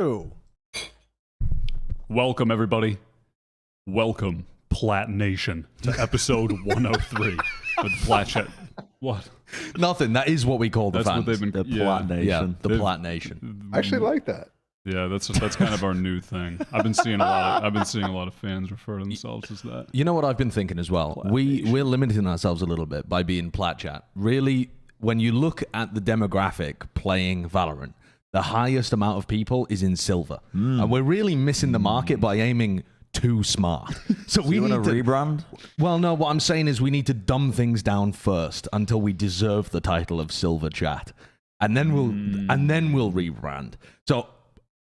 Ooh. Welcome, everybody. Welcome, Plat Nation, to episode 103 with Plat Chat. What? Nothing. That is what we call the That's fans. what they've been. The Plat Nation. Yeah, the Plat Nation. I actually like that. Yeah, that's kind of our new thing. I've been seeing a lot of fans refer to themselves as that. You know what I've been thinking as well? We're limiting ourselves a little bit by being Plat Chat. Really, when you look at the demographic playing Valorant, the highest amount of people is in silver. And we're really missing the market by aiming too smart. So we need to rebrand? Well, no, what I'm saying is we need to dumb things down first until we deserve the title of Silver Chat. And then we'll rebrand. So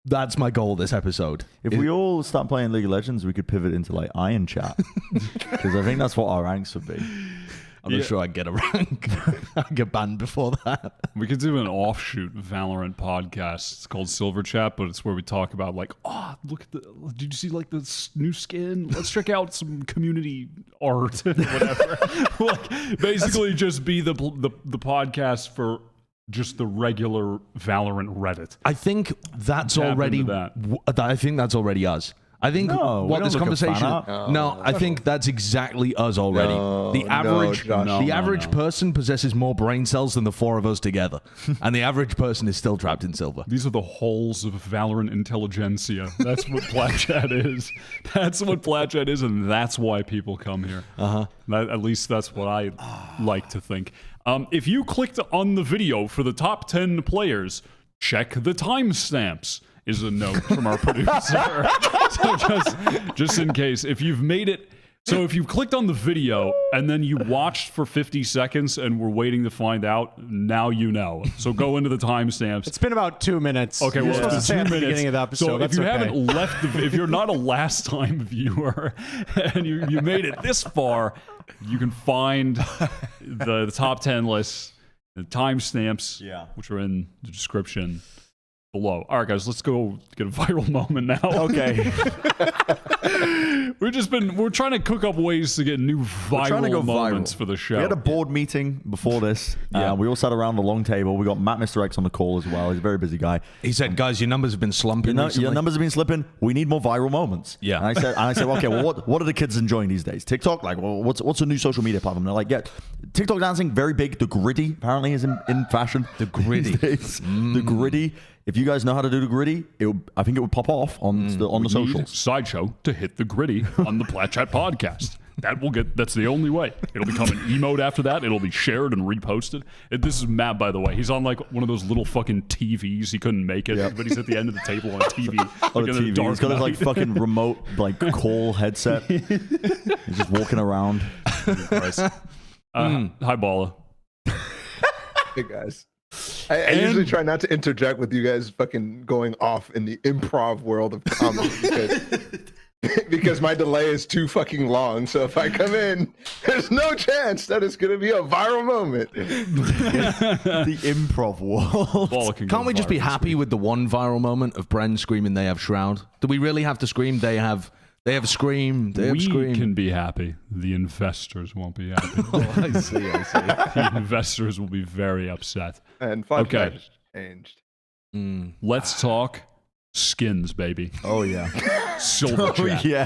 that's my goal this episode. If we all start playing League of Legends, we could pivot into like Iron Chat. Because I think that's what our ranks would be. I'm not sure I'd get a rank. I'd get banned before that. We could do an offshoot Valorant podcast. It's called Silver Chat, but it's where we talk about like, oh, look at did you see like the new skin? Let's check out some community art and whatever. Like, basically just be the podcast for just the regular Valorant Reddit. I think that's already I think that's already us. I think what this conversation. I think that's exactly us already. The average person possesses more brain cells than the four of us together, and the average person is still trapped in silver. These are the holes of Valorant intelligentsia. That's what Plat Chat is. That's what Plat Chat is, and that's why people come here. At least that's what I like to think. If you clicked on the video for the top 10 players, check the timestamps. Is a note from our producer. So just in case, if you've made it, so if you clicked on the video and then you watched for 50 seconds and we're waiting to find out, now you know. So go into the timestamps. It's been about 2 minutes. Okay, well, supposed to it's say 2 at the minutes. beginning of the episode. So That's if you okay. haven't left, if you're not a last time viewer and you made it this far, you can find the top 10 lists, the timestamps, which are in the description below. All right, guys, let's go get a viral moment now. Okay. We're trying to cook up ways to get new viral moments for the show. We had a board meeting before this. We all sat around the long table. We got Matt Mr. X on the call as well. He's a very busy guy. He said, "Guys, your numbers have been slumping. Your numbers have been slipping. We need more viral moments." Yeah. And I said, okay, well, what are the kids enjoying these days? TikTok? Like, well, what's a new social media platform? They're like, yeah, TikTok dancing, very big. The gritty apparently is in fashion. The gritty. The gritty. If you guys know how to do the gritty, I think it would pop off on the socials. Sideshow to hit the gritty on the Plat Chat podcast. That's the only way. It'll become an emote after that. It'll be shared and reposted. This is Matt, by the way. He's on like one of those little fucking TVs. He couldn't make it, but he's at the end of the table on a TV. On a TV. He's got his like fucking remote like call headset. He's just walking around. Hi, Balla. Hey, guys. I usually try not to interject with you guys fucking going off in the improv world of comedy because my delay is too fucking long. So if I come in, there's no chance that it's going to be a viral moment. The improv world. Can't we just be happy with the one viral moment of Bren screaming they have Shroud? Do we really have to scream they have Scream? We can be happy. The investors won't be happy. I see. The investors will be very upset. And Fudge changed. Let's talk skins, baby. Oh, yeah. Silver Chat. Yeah.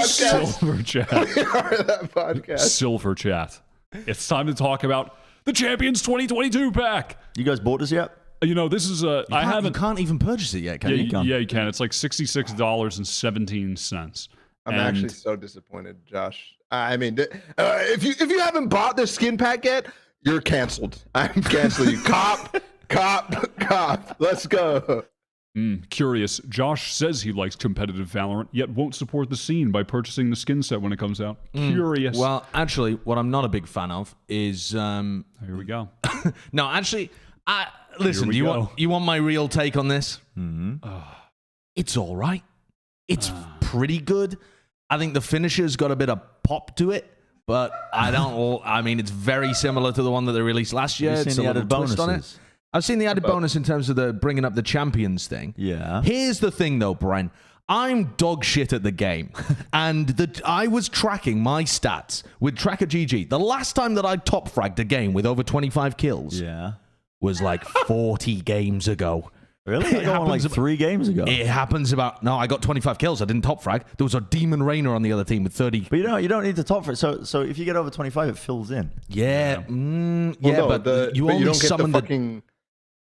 Silver Chat. We are that podcast. Silver Chat. It's time to talk about the Champions 2022 pack. You guys bought this yet? You know, this is You can't even purchase it yet, can you? Yeah, you can. It's like $66.17. I'm actually so disappointed, Josh. I mean, if you haven't bought the skin pack yet, you're canceled. I'm canceling you. Cop. Let's go. Curious. Josh says he likes competitive Valorant, yet won't support the scene by purchasing the skin set when it comes out. Curious. Well, actually, what I'm not a big fan of is... Here we go. No, actually... Listen, you want my real take on this? It's all right. It's pretty good. I think the finisher's got a bit of pop to it, but I mean, it's very similar to the one that they released last year. It's a added bonus on it. I've seen the added bonus in terms of the bringing up the champions thing. Yeah. Here's the thing, though, Bren. I'm dog shit at the game, and I was tracking my stats with Tracker GG. The last time that I top fragged a game with over 25 kills. Yeah. Was like 40 games ago. Really? I got one like 3 games ago. It happens about... No, I got 25 kills. I didn't top frag. There was a Demon Rainer on the other team with 30. But you don't need to top for it. So if you get over 25, it fills in. Yeah. Well, but you only don't get summon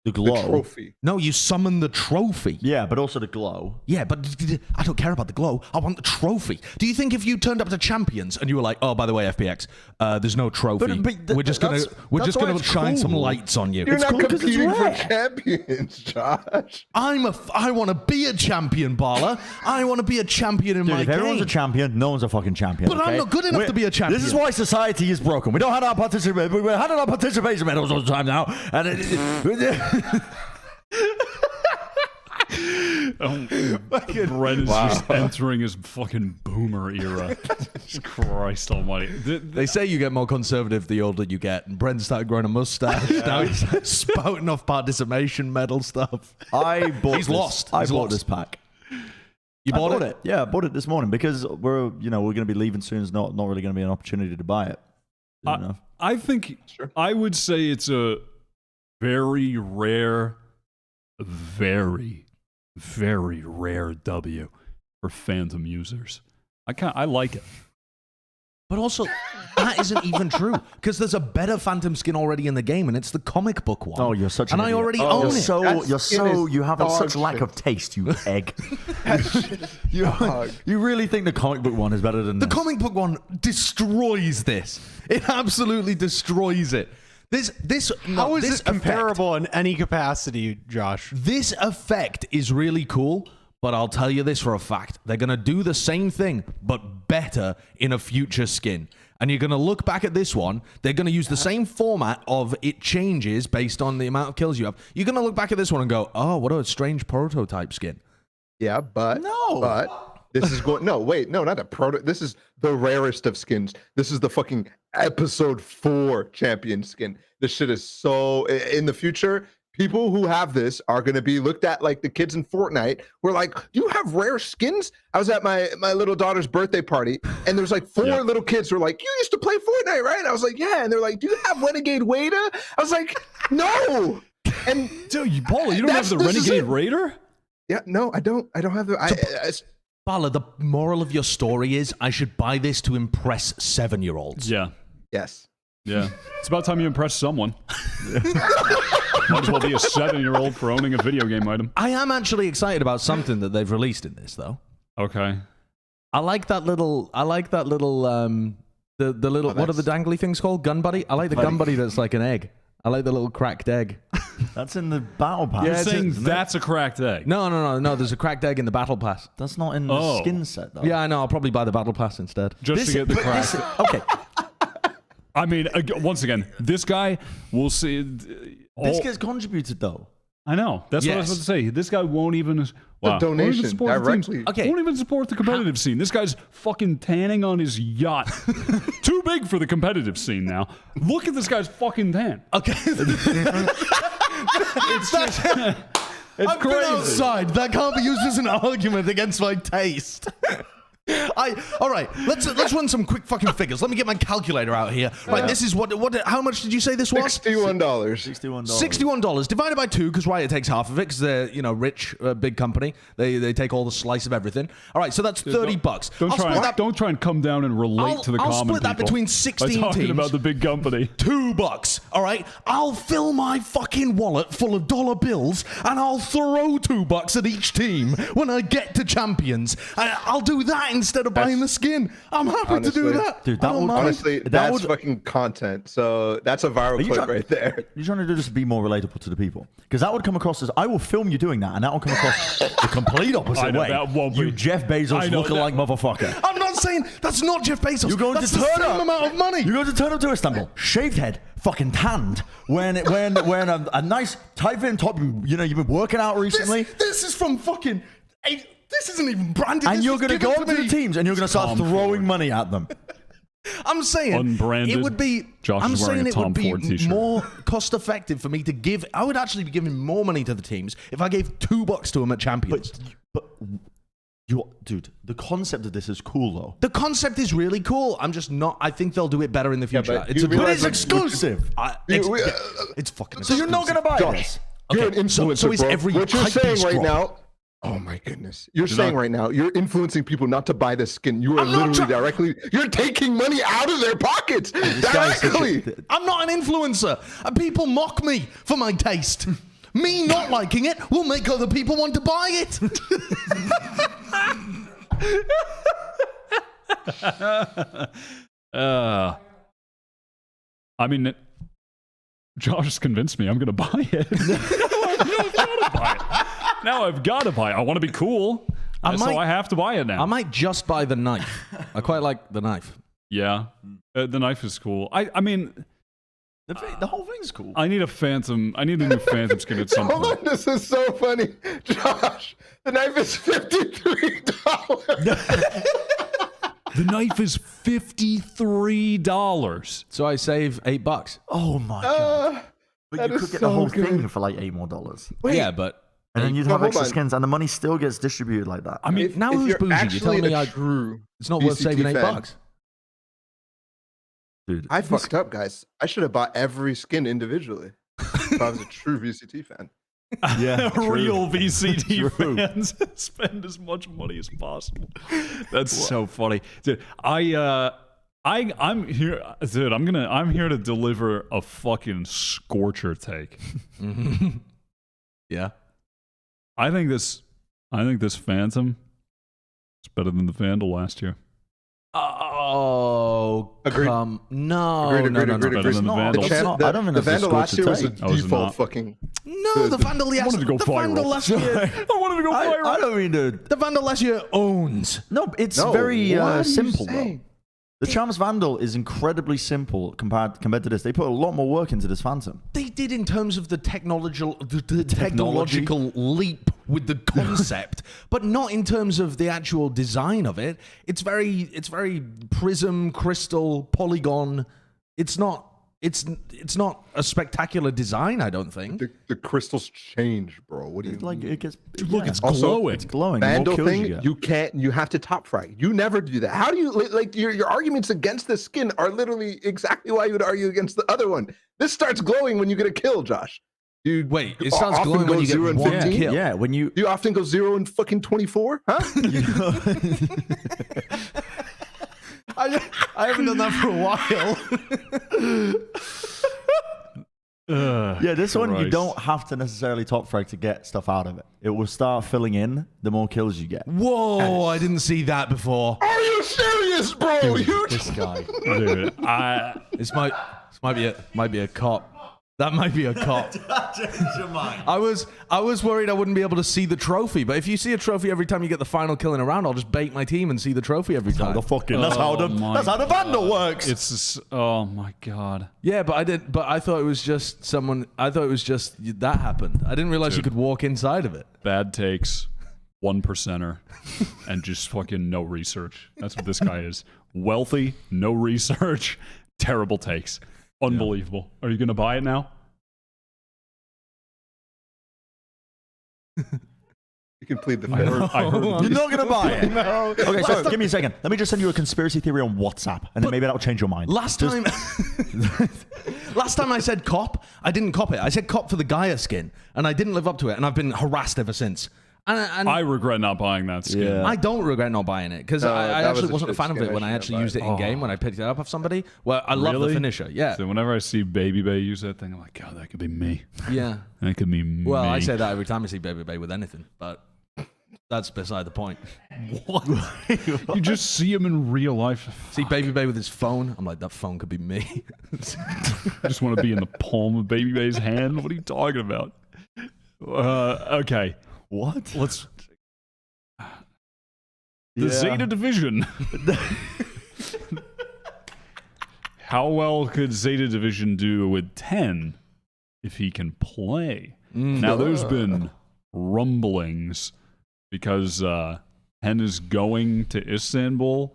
The glow. the trophy. No, you summon the trophy. Yeah, but also the glow. Yeah, but I don't care about the glow. I want the trophy. Do you think if you turned up to Champions and you were like, "Oh, by the way, FPX, there's no trophy. We're just gonna shine some lights on you." You're not cool 'cause it's competing for rare. champions, Josh. I want to be a champion, Balla. I want to be a champion in Dude, my if game. everyone's a champion, no one's a fucking champion. But I'm okay? not good enough to be a champion. This is why society is broken. We don't have our participation medals all the time now, and Bren is just entering his fucking boomer era. Jesus Christ almighty. They say you get more conservative the older you get, and Bren started growing a mustache. Now he's spouting off participation medal stuff. I bought. He's this. lost. I He's bought lost. this pack. You I bought it? Yeah, I bought it this morning because we're going to be leaving soon. It's not really going to be an opportunity to buy it. I think Sure. I would say it's a very rare, very, very rare W for Phantom users. I like it. But also, that isn't even true because there's a better Phantom skin already in the game, and it's the comic book one. Oh, you're such an and I idiot. already Oh, own You're it. so you have dog such lack shit. of taste, you egg. You really think the comic book one is better than The this? comic book one destroys this. It absolutely destroys it. How is this it comparable in any capacity, Josh? This effect is really cool, but I'll tell you this for a fact. They're going to do the same thing, but better in a future skin. And you're going to look back at this one. They're going to use the same format of it changes based on the amount of kills you have. You're going to look back at this one and go, oh, what a strange prototype skin. Yeah, but this is going. No, wait, no, not a proto. This is the rarest of skins. This is the fucking episode 4 champion skin. This shit is so. In the future, people who have this are going to be looked at like the kids in Fortnite. We're like, you have rare skins? I was at my little daughter's birthday party, and there's like 4 little kids who are like, you used to play Fortnite, right? I was like, yeah. And they're like, do you have Renegade Wyattr? I was like, no. And Dude, Balla, you don't have the this is Renegade it. Raider? yeah, no, I don't have the. Balla, the moral of your story is I should buy this to impress 7-year-olds. Yeah. Yes. Yeah. It's about time you impress someone. Might as well be a 7-year-old for owning a video game item. I am actually excited about something that they've released in this, though. Okay. I like that little, the little, what are the dangly things called? Gun buddy? I like the gun buddy that's like an egg. I like the little cracked egg. That's in the battle pass. You're it's saying isn't it? that's a cracked egg. No. There's a cracked egg in the battle pass. That's not in the skin set, though. Yeah, I know. I'll probably buy the battle pass instead. Just to get the cracked. Okay. I mean, once again, this guy will see. This gets contributed, though. I know. That's what I was Yes. about to say. This guy won't even. Wow, donation won't even support the teams. directly. Okay. Won't even support the competitive scene. This guy's fucking tanning on his yacht. Too big for the competitive scene now. Look at this guy's fucking tan. Okay. It's just. It's I've crazy. been outside. That can't be used as an argument against my taste. All right, let's run some quick fucking figures. Let me get my calculator out here. Right, this is what how much did you say this was? $61. $61 divided by 2 because Wyatt takes half of it because they're rich, big company. They take all the slice of everything. All right, so that's $30. Don't try and come down and relate to the I'll common split that people between by 16 talking teams. about the big company. $2. All right, I'll fill my fucking wallet full of dollar bills and I'll throw $2 at each team when I get to champions. I'll do that instead of buying the skin. I'm happy to do Honestly, that. dude, that I don't would- mind. Honestly, that's fucking content. So that's a viral you clip trying- right there. You're trying to do this to be more relatable to the people. Because that would come across as, I will film you doing that, and that will come across the complete opposite I know, way. that won't You be- Jeff I Bezos know, looking like motherfucker. I'm not saying that's not Jeff Bezos. You're going that's to the turn same up. amount of money. You're going to turn up to Istanbul, shaved head, fucking tanned, wearing a nice tight-fitting top. You've been working out recently. This is from fucking. This isn't even branded. And This you're was going to given go up to me. the teams and you're going to start Tom throwing Ford. money at them. I'm saying Unbranded. it would be. Josh I'm is wearing saying a it Tom would be Ford t-shirt. more cost effective for me to give. I would actually be giving more money to the teams if I gave $2 to them at champions. But dude, the concept of this is cool, though. The concept is really cool. I'm just not. I think they'll do it better in the future. but it's you a good. realize It's what- exclusive. It's fucking. So you're not going to buy Josh. this? You're an influencer, so is bro. every What you're hype saying beast right drop. now. Oh my goodness! You're saying right now you're influencing people not to buy the skin. You are literally directly. You're taking money out of their pockets directly. I'm not an influencer. People mock me for my taste. Me not liking it will make other people want to buy it. I mean, Josh convinced me I'm going to buy it. Now I've got to buy it. I want to be cool, so I have to buy it now. I might just buy the knife. I quite like the knife. Yeah, the knife is cool. I mean, The whole thing's cool. I need a Phantom. I need a new Phantom skin at some Hold point. on, this is so funny, Josh. The knife is $53. The knife is $53. So I save $8. Oh my god! But that you is could get so the whole good. thing for like $8 more. Yeah, but And then you'd No, have hold extra on. skins, and the money still gets distributed like that. I mean, If- now if who's you're bougie? You're actually telling me a true it's not worth VCT saving fan, $8. Dude, I fucked up, guys. I should have bought every skin individually if I was a true VCT fan. yeah, Real VCT fans spend as much money as possible. That's so funny, dude. I'm here, dude. I'm here to deliver a fucking scorcher take. Yeah. I think this Phantom is better than the Vandal last year. Oh, Agreed. no, Agreed, no, agreed, no, agreed, no. Better than the Vandal. It's not- I don't think the that's a Vandal score last to year was a take. Oh, is it default not? fucking. No, the Vandal I wanted to go the viral. Vandal last year. I wanted to go viral. I don't mean to. The Vandal last year owns. No, it's No, very what are you simple though. saying? The Charms Vandal is incredibly simple compared to this. They put a lot more work into this Phantom. They did in terms of the technological leap with the concept, but not in terms of the actual design of it. It's very prism, crystal, polygon. It's not a spectacular design, I don't think. The crystals change, bro. What do you Like it gets. Look, it's Also, glowing. It's glowing. The more Vandal kills thing? you get. You have to top frag. You never do that. How do you like your arguments against the skin are literally exactly why you would argue against the other one. This starts glowing when you get a kill, Josh. You Wait, it o- starts often glowing go when you get 0 and one 15? kill. Yeah, when you. You often go 0 and fucking 24, huh? I haven't done that for a while. Yeah, this one you Christ. don't have to necessarily top frag to get stuff out of it. It will start filling in the more kills you get. Whoa, I didn't see that before. Are you serious, bro? You This guy. Dude, This might be a cop. That might be a cop. I was worried I wouldn't be able to see the trophy, but if you see a trophy every time you get the final kill in a round, I'll just bait my team and see the trophy every time. That's how Oh my the Vandal works. it's just, oh my god. Yeah, but I thought it was just someone. I thought it was just that happened. I didn't realize you could walk inside of it. Bad takes, 1%er, and just fucking no research. That's what this guy is. Wealthy, no research, terrible takes. Unbelievable. Are you gonna buy it now? You can plead the I fifth. heard. You're not gonna buy it. No. Okay, so give me a second. Let me just send you a conspiracy theory on WhatsApp, and then maybe that'll change your mind. Last time I said cop, I didn't cop it. I said cop for the Gaia skin, and I didn't live up to it, and I've been harassed ever since. And I regret not buying that skin. Yeah. I don't regret not buying it because No, I that was actually a wasn't a shit fan of skin. it I when I shouldn't actually buy used it. it in game when I picked it up off somebody. Well, I love the Really? finisher. Yeah, So whenever I see Baby Bay use that thing, I'm like, God, that could be me. yeah. That could be me. Well, I say that every time I see Baby Bay with anything, but that's beside the point. What? You just see him in real life. See Baby Bay with his phone, I'm like, that phone could be me. I just want to be in the palm of Baby Bay's hand. What are you talking about? Okay. What? Let's. The Zeta Division. How well could Zeta Division do with Tenn if he can play? Now, there's been rumblings because Tenn is going to Istanbul,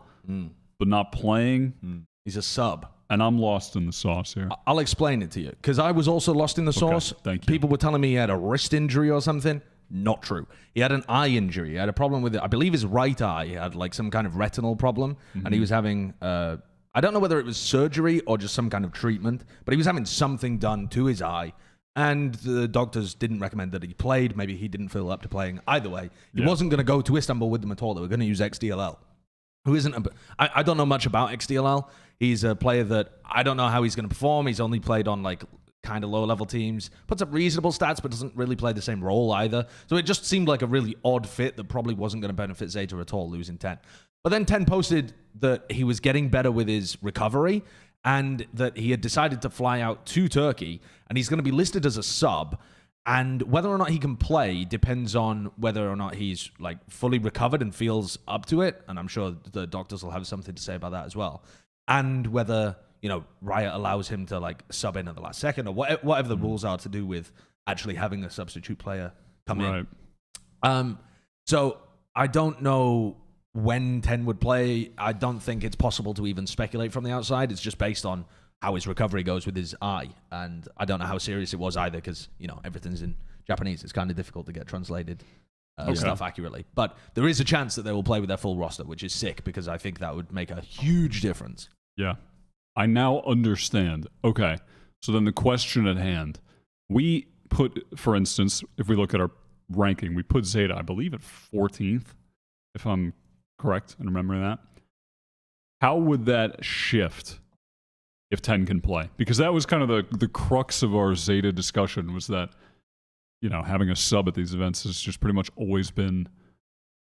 but not playing, He's a sub. and I'm lost in the sauce here. I'll explain it to you because I was also lost in the sauce. thank you. People were telling me he had a wrist injury or something. Not true. He had an eye injury. He had a problem with it. I believe his right eye. He had like some kind of retinal problem, and he was having. I don't know whether it was surgery or just some kind of treatment, but he was having something done to his eye, and the doctors didn't recommend that he played. Maybe he didn't feel up to playing. Either way, he wasn't going to go to Istanbul with them at all. They were going to use XDLL, who isn't I don't know much about XDLL. He's a player that I don't know how he's going to perform. He's only played on like kind of low-level teams, puts up reasonable stats, but doesn't really play the same role either. So it just seemed like a really odd fit that probably wasn't going to benefit ZETA at all, losing Tenn. But then Tenn posted that he was getting better with his recovery and that he had decided to fly out to Turkey, and he's going to be listed as a sub. And whether or not he can play depends on whether or not he's like fully recovered and feels up to it. And I'm sure the doctors will have something to say about that as well. And whether, you know, Wyatt allows him to like sub in at the last second or whatever the rules are to do with actually having a substitute player come in. So I don't know when Tenn would play. I don't think it's possible to even speculate from the outside. It's just based on how his recovery goes with his eye. And I don't know how serious it was either because, you know, everything's in Japanese. It's kind of difficult to get translated stuff accurately. But there is a chance that they will play with their full roster, which is sick because I think that would make a huge difference. Yeah. I now understand. Okay. So then the question at hand, we put, for instance, if we look at our ranking, we put ZETA, I believe, at 14th, if I'm correct in remembering that. How would that shift if Tenn can play? Because that was kind of the crux of our ZETA discussion, was that, you know, having a sub at these events has just pretty much always been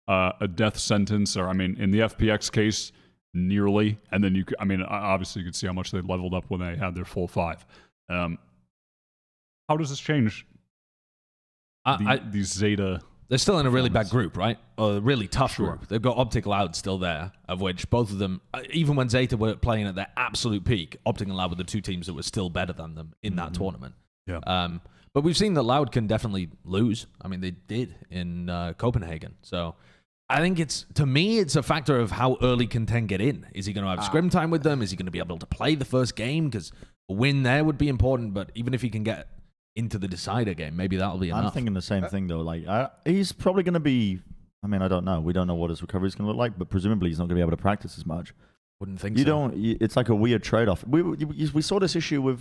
a death sentence, or I mean, in the FPX case, nearly. And then I mean, obviously you could see how much they leveled up when they had their full 5. How does this change these ZETA? They're still in a really bad group, right? A really tough group. They've got Optic Loud still there, of which both of them, even when ZETA were playing at their absolute peak, Optic and Loud were the two teams that were still better than them in that tournament. Yeah. But we've seen that Loud can definitely lose. I mean, they did in Copenhagen. So I think to me, it's a factor of how early can Tenn get in. Is he going to have scrim time with them? Is he going to be able to play the first game? Because a win there would be important, but even if he can get into the decider game, maybe that'll be enough. I'm thinking the same thing, though. Like, he's probably going to be, I mean, I don't know. We don't know what his recovery is going to look like, but presumably he's not going to be able to practice as much. Wouldn't think so. It's like a weird trade-off. We saw this issue with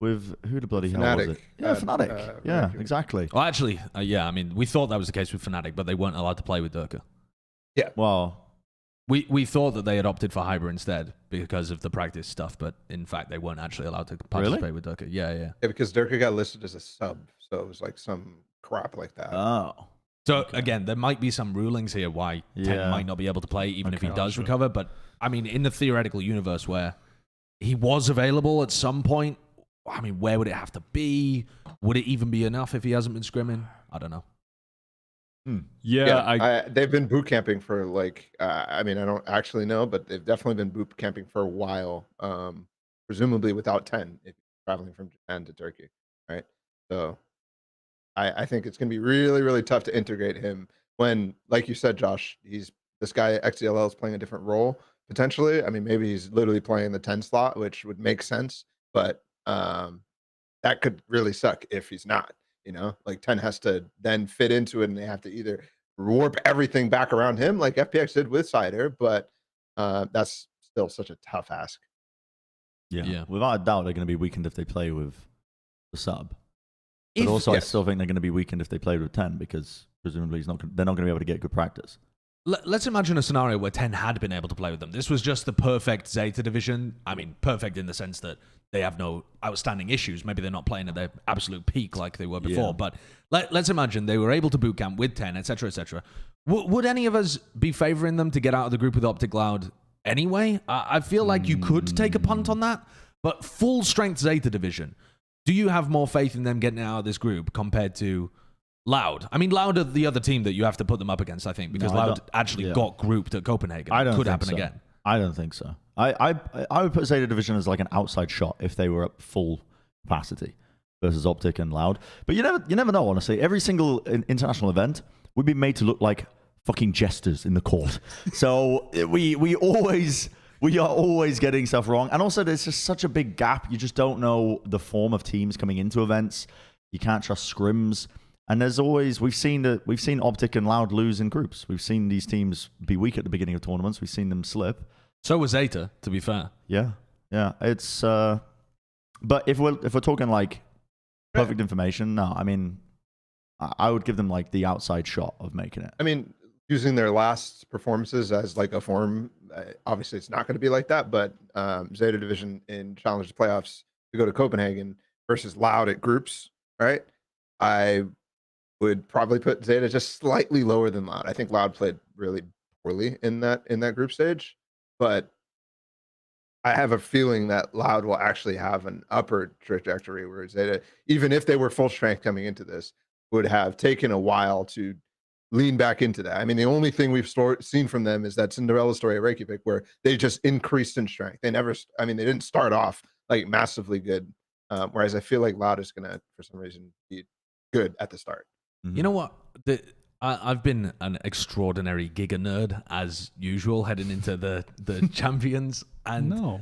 who the bloody hell was it? Yeah, Fnatic. Yeah, exactly. Well, actually, yeah, I mean, we thought that was the case with Fnatic, but they weren't allowed to play with Durka. Yeah. Well, we thought that they had opted for Hyber instead because of the practice stuff, but in fact, they weren't actually allowed to participate with Durka. Yeah. Yeah, because Durka got listed as a sub, so it was like some crap like that. Oh. So again, there might be some rulings here why Tenn might not be able to play even if he does recover. But I mean, in the theoretical universe where he was available at some point, I mean, where would it have to be? Would it even be enough if he hasn't been scrimming? I don't know. Yeah, they've been boot camping for like, I mean, I don't actually know, but they've definitely been boot camping for a while, presumably without Tenn if you're traveling from Japan to Turkey, right? So I think it's going to be really, really tough to integrate him when, like you said, Josh, this guy XDLL is playing a different role potentially. I mean, maybe he's literally playing the 10 slot, which would make sense, but that could really suck if he's not, you know, like Tenn has to then fit into it and they have to either warp everything back around him like FPX did with Cider, but that's still such a tough ask. Yeah. Without a doubt, they're going to be weakened if they play with the sub. But also, I still think they're going to be weakened if they play with Tenn because presumably they're not going to be able to get good practice. Let's imagine a scenario where Tenn had been able to play with them. This was just the perfect ZETA division. I mean, perfect in the sense that they have no outstanding issues. Maybe they're not playing at their absolute peak like they were before. But let's imagine they were able to boot camp with Tenn, etc., etc. Would any of us be favoring them to get out of the group with Optic Loud anyway? I feel like you could take a punt on that. But full strength ZETA division, do you have more faith in them getting out of this group compared to Loud? I mean, Loud are the other team that you have to put them up against, I think, because Loud actually got grouped at Copenhagen. I don't could think happen so. again. I don't think so. I would put ZETA division as like an outside shot if they were at full capacity versus Optic and Loud. But you never know, honestly. Every single international event, we've been made to look like fucking jesters in the court. So we are always getting stuff wrong. And also, there's just such a big gap. You just don't know the form of teams coming into events. You can't trust scrims. And there's always, we've seen Optic and Loud lose in groups. We've seen these teams be weak at the beginning of tournaments. We've seen them slip. So was ZETA, to be fair. Yeah. It's but if we're talking like perfect information. No, I mean, I would give them like the outside shot of making it. I mean, using their last performances as like a form, obviously it's not going to be like that. But Zeta Division in Challenge playoffs to go to Copenhagen versus Loud at groups, right? I would probably put Zeta just slightly lower than Loud. I think Loud played really poorly in that group stage, but I have a feeling that Loud will actually have an upward trajectory where Zeta, even if they were full strength coming into this, would have taken a while to lean back into that. I mean, the only thing we've seen from them is that Cinderella story at Reykjavik where they just increased in strength. They never, I mean, they didn't start off like massively good. Whereas I feel like Loud is going to, for some reason, be good at the start. You know what? I've been an extraordinary Giga nerd as usual heading into the champions. And No.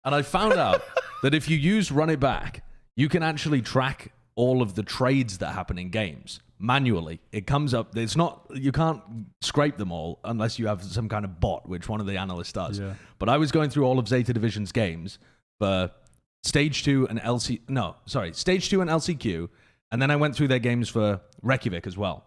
and I found out that if you use Run It Back, you can actually track all of the trades that happen in games manually. It comes up. It's not, you can't scrape them all unless you have some kind of bot, which one of the analysts does. Yeah. But I was going through all of Zeta Division's games for Stage 2 and Stage 2 and LCQ, and then I went through their games for Reykjavik as well.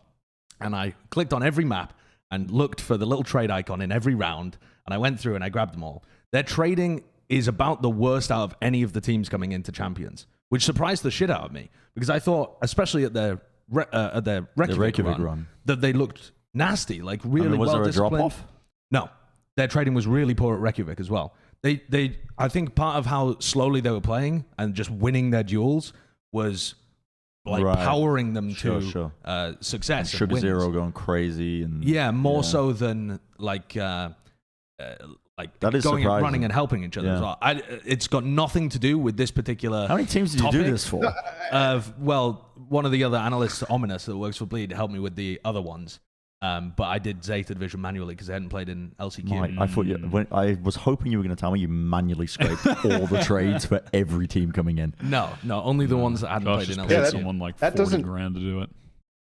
And I clicked on every map and looked for the little trade icon in every round, and I went through and I grabbed them all. Their trading is about the worst out of any of the teams coming into Champions, which surprised the shit out of me, because I thought, especially at their Reykjavik run, that they looked nasty, like really was well there a disciplined. drop-off? No, their trading was really poor at Reykjavik as well. I think part of how slowly they were playing and just winning their duels was like powering them to success. Sugar and Zero going crazy, and more so than like that is going and surprising. running and helping each other as well. It's got nothing to do with this particular. How many teams did you do this for? Well, one of the other analysts, Ominous, that works for Bleed, helped me with the other ones. But I did Zeta Division manually because I hadn't played in LCQ. I thought I was hoping you were going to tell me you manually scraped all the trades for every team coming in. No, only the ones that hadn't Josh played in just paid LCQ. someone like that 40 grand to do it.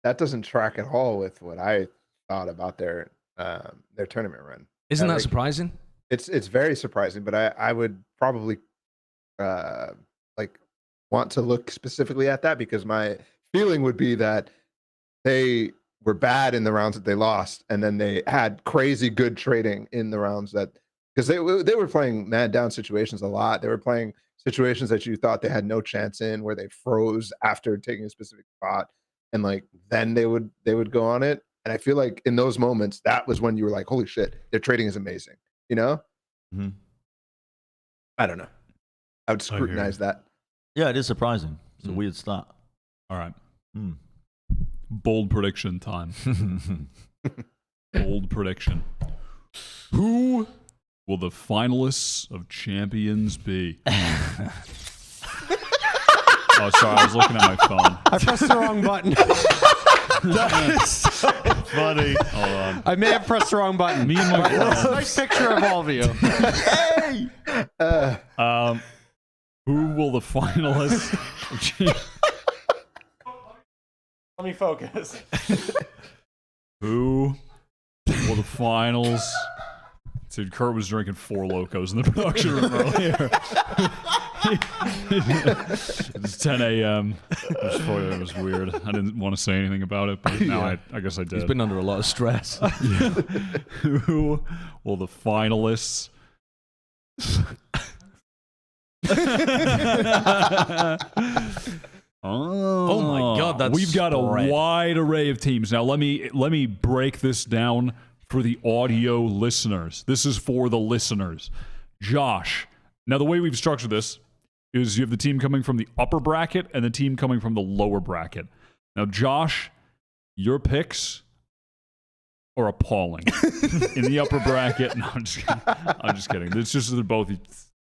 That doesn't track at all with what I thought about their tournament run. Isn't that surprising? It's very surprising, but I would probably want to look specifically at that, because my feeling would be that they were bad in the rounds that they lost, and then they had crazy good trading in the rounds that, because they were playing man down situations a lot. They were playing situations that you thought they had no chance in, where they froze after taking a specific spot, and like then they would go on it. And I feel like in those moments, that was when you were like, holy shit, their trading is amazing. You know? Mm-hmm. I don't know. I would scrutinize that. Yeah, it is surprising. It's a weird start. All right. Bold prediction time. Bold prediction. Who will the finalists of Champions be? Oh, sorry, I was looking at my phone. I pressed the wrong button. That is so funny. Hold on. I may have pressed the wrong button. Me and my friends. Nice picture of all of you. Hey! Who will the finalists of Champions... Let me focus. Who will the finals... Dude, Kurt was drinking 4 Locos in the production room earlier. It's 10 a.m. It was weird. I didn't want to say anything about it, but now I guess I did. He's been under a lot of stress. Who will the finalists... Oh my God, that's we've got spread. a wide array of teams. Now let me break this down for the audio listeners. This is for the listeners. Josh. Now the way we've structured this is you have the team coming from the upper bracket and the team coming from the lower bracket. Now Josh, your picks are appalling. In the upper bracket, no, I'm just kidding. It's just they're both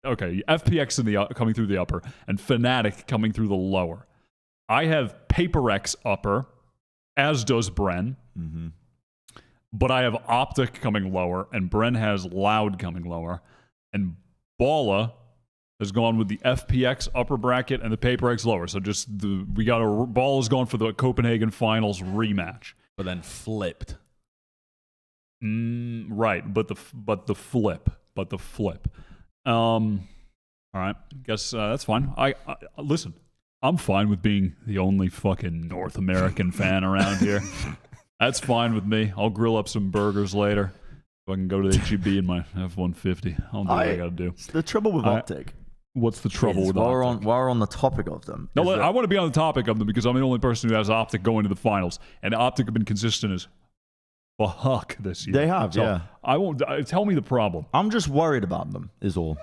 okay. FPX coming through the upper and Fnatic coming through the lower. I have PaperX upper, as does Bren. Mm-hmm. But I have Optic coming lower, and Bren has Loud coming lower. And Balla has gone with the FPX upper bracket and the PaperX lower. So Balla's gone for the Copenhagen Finals rematch. But then flipped. Right, but the flip. All right, guess that's fine. I listen. I'm fine with being the only fucking North American fan around here. That's fine with me. I'll grill up some burgers later. So I can go to the HEB in my F-150. I'll do what I gotta do. The trouble with Optic. What's the trouble with while Optic? while we're on the topic of them. No, I want to be on the topic of them because I'm the only person who has Optic going to the finals, and Optic have been consistent as fuck this year. They have, so yeah. I won't. Tell me the problem. I'm just worried about them. Is all.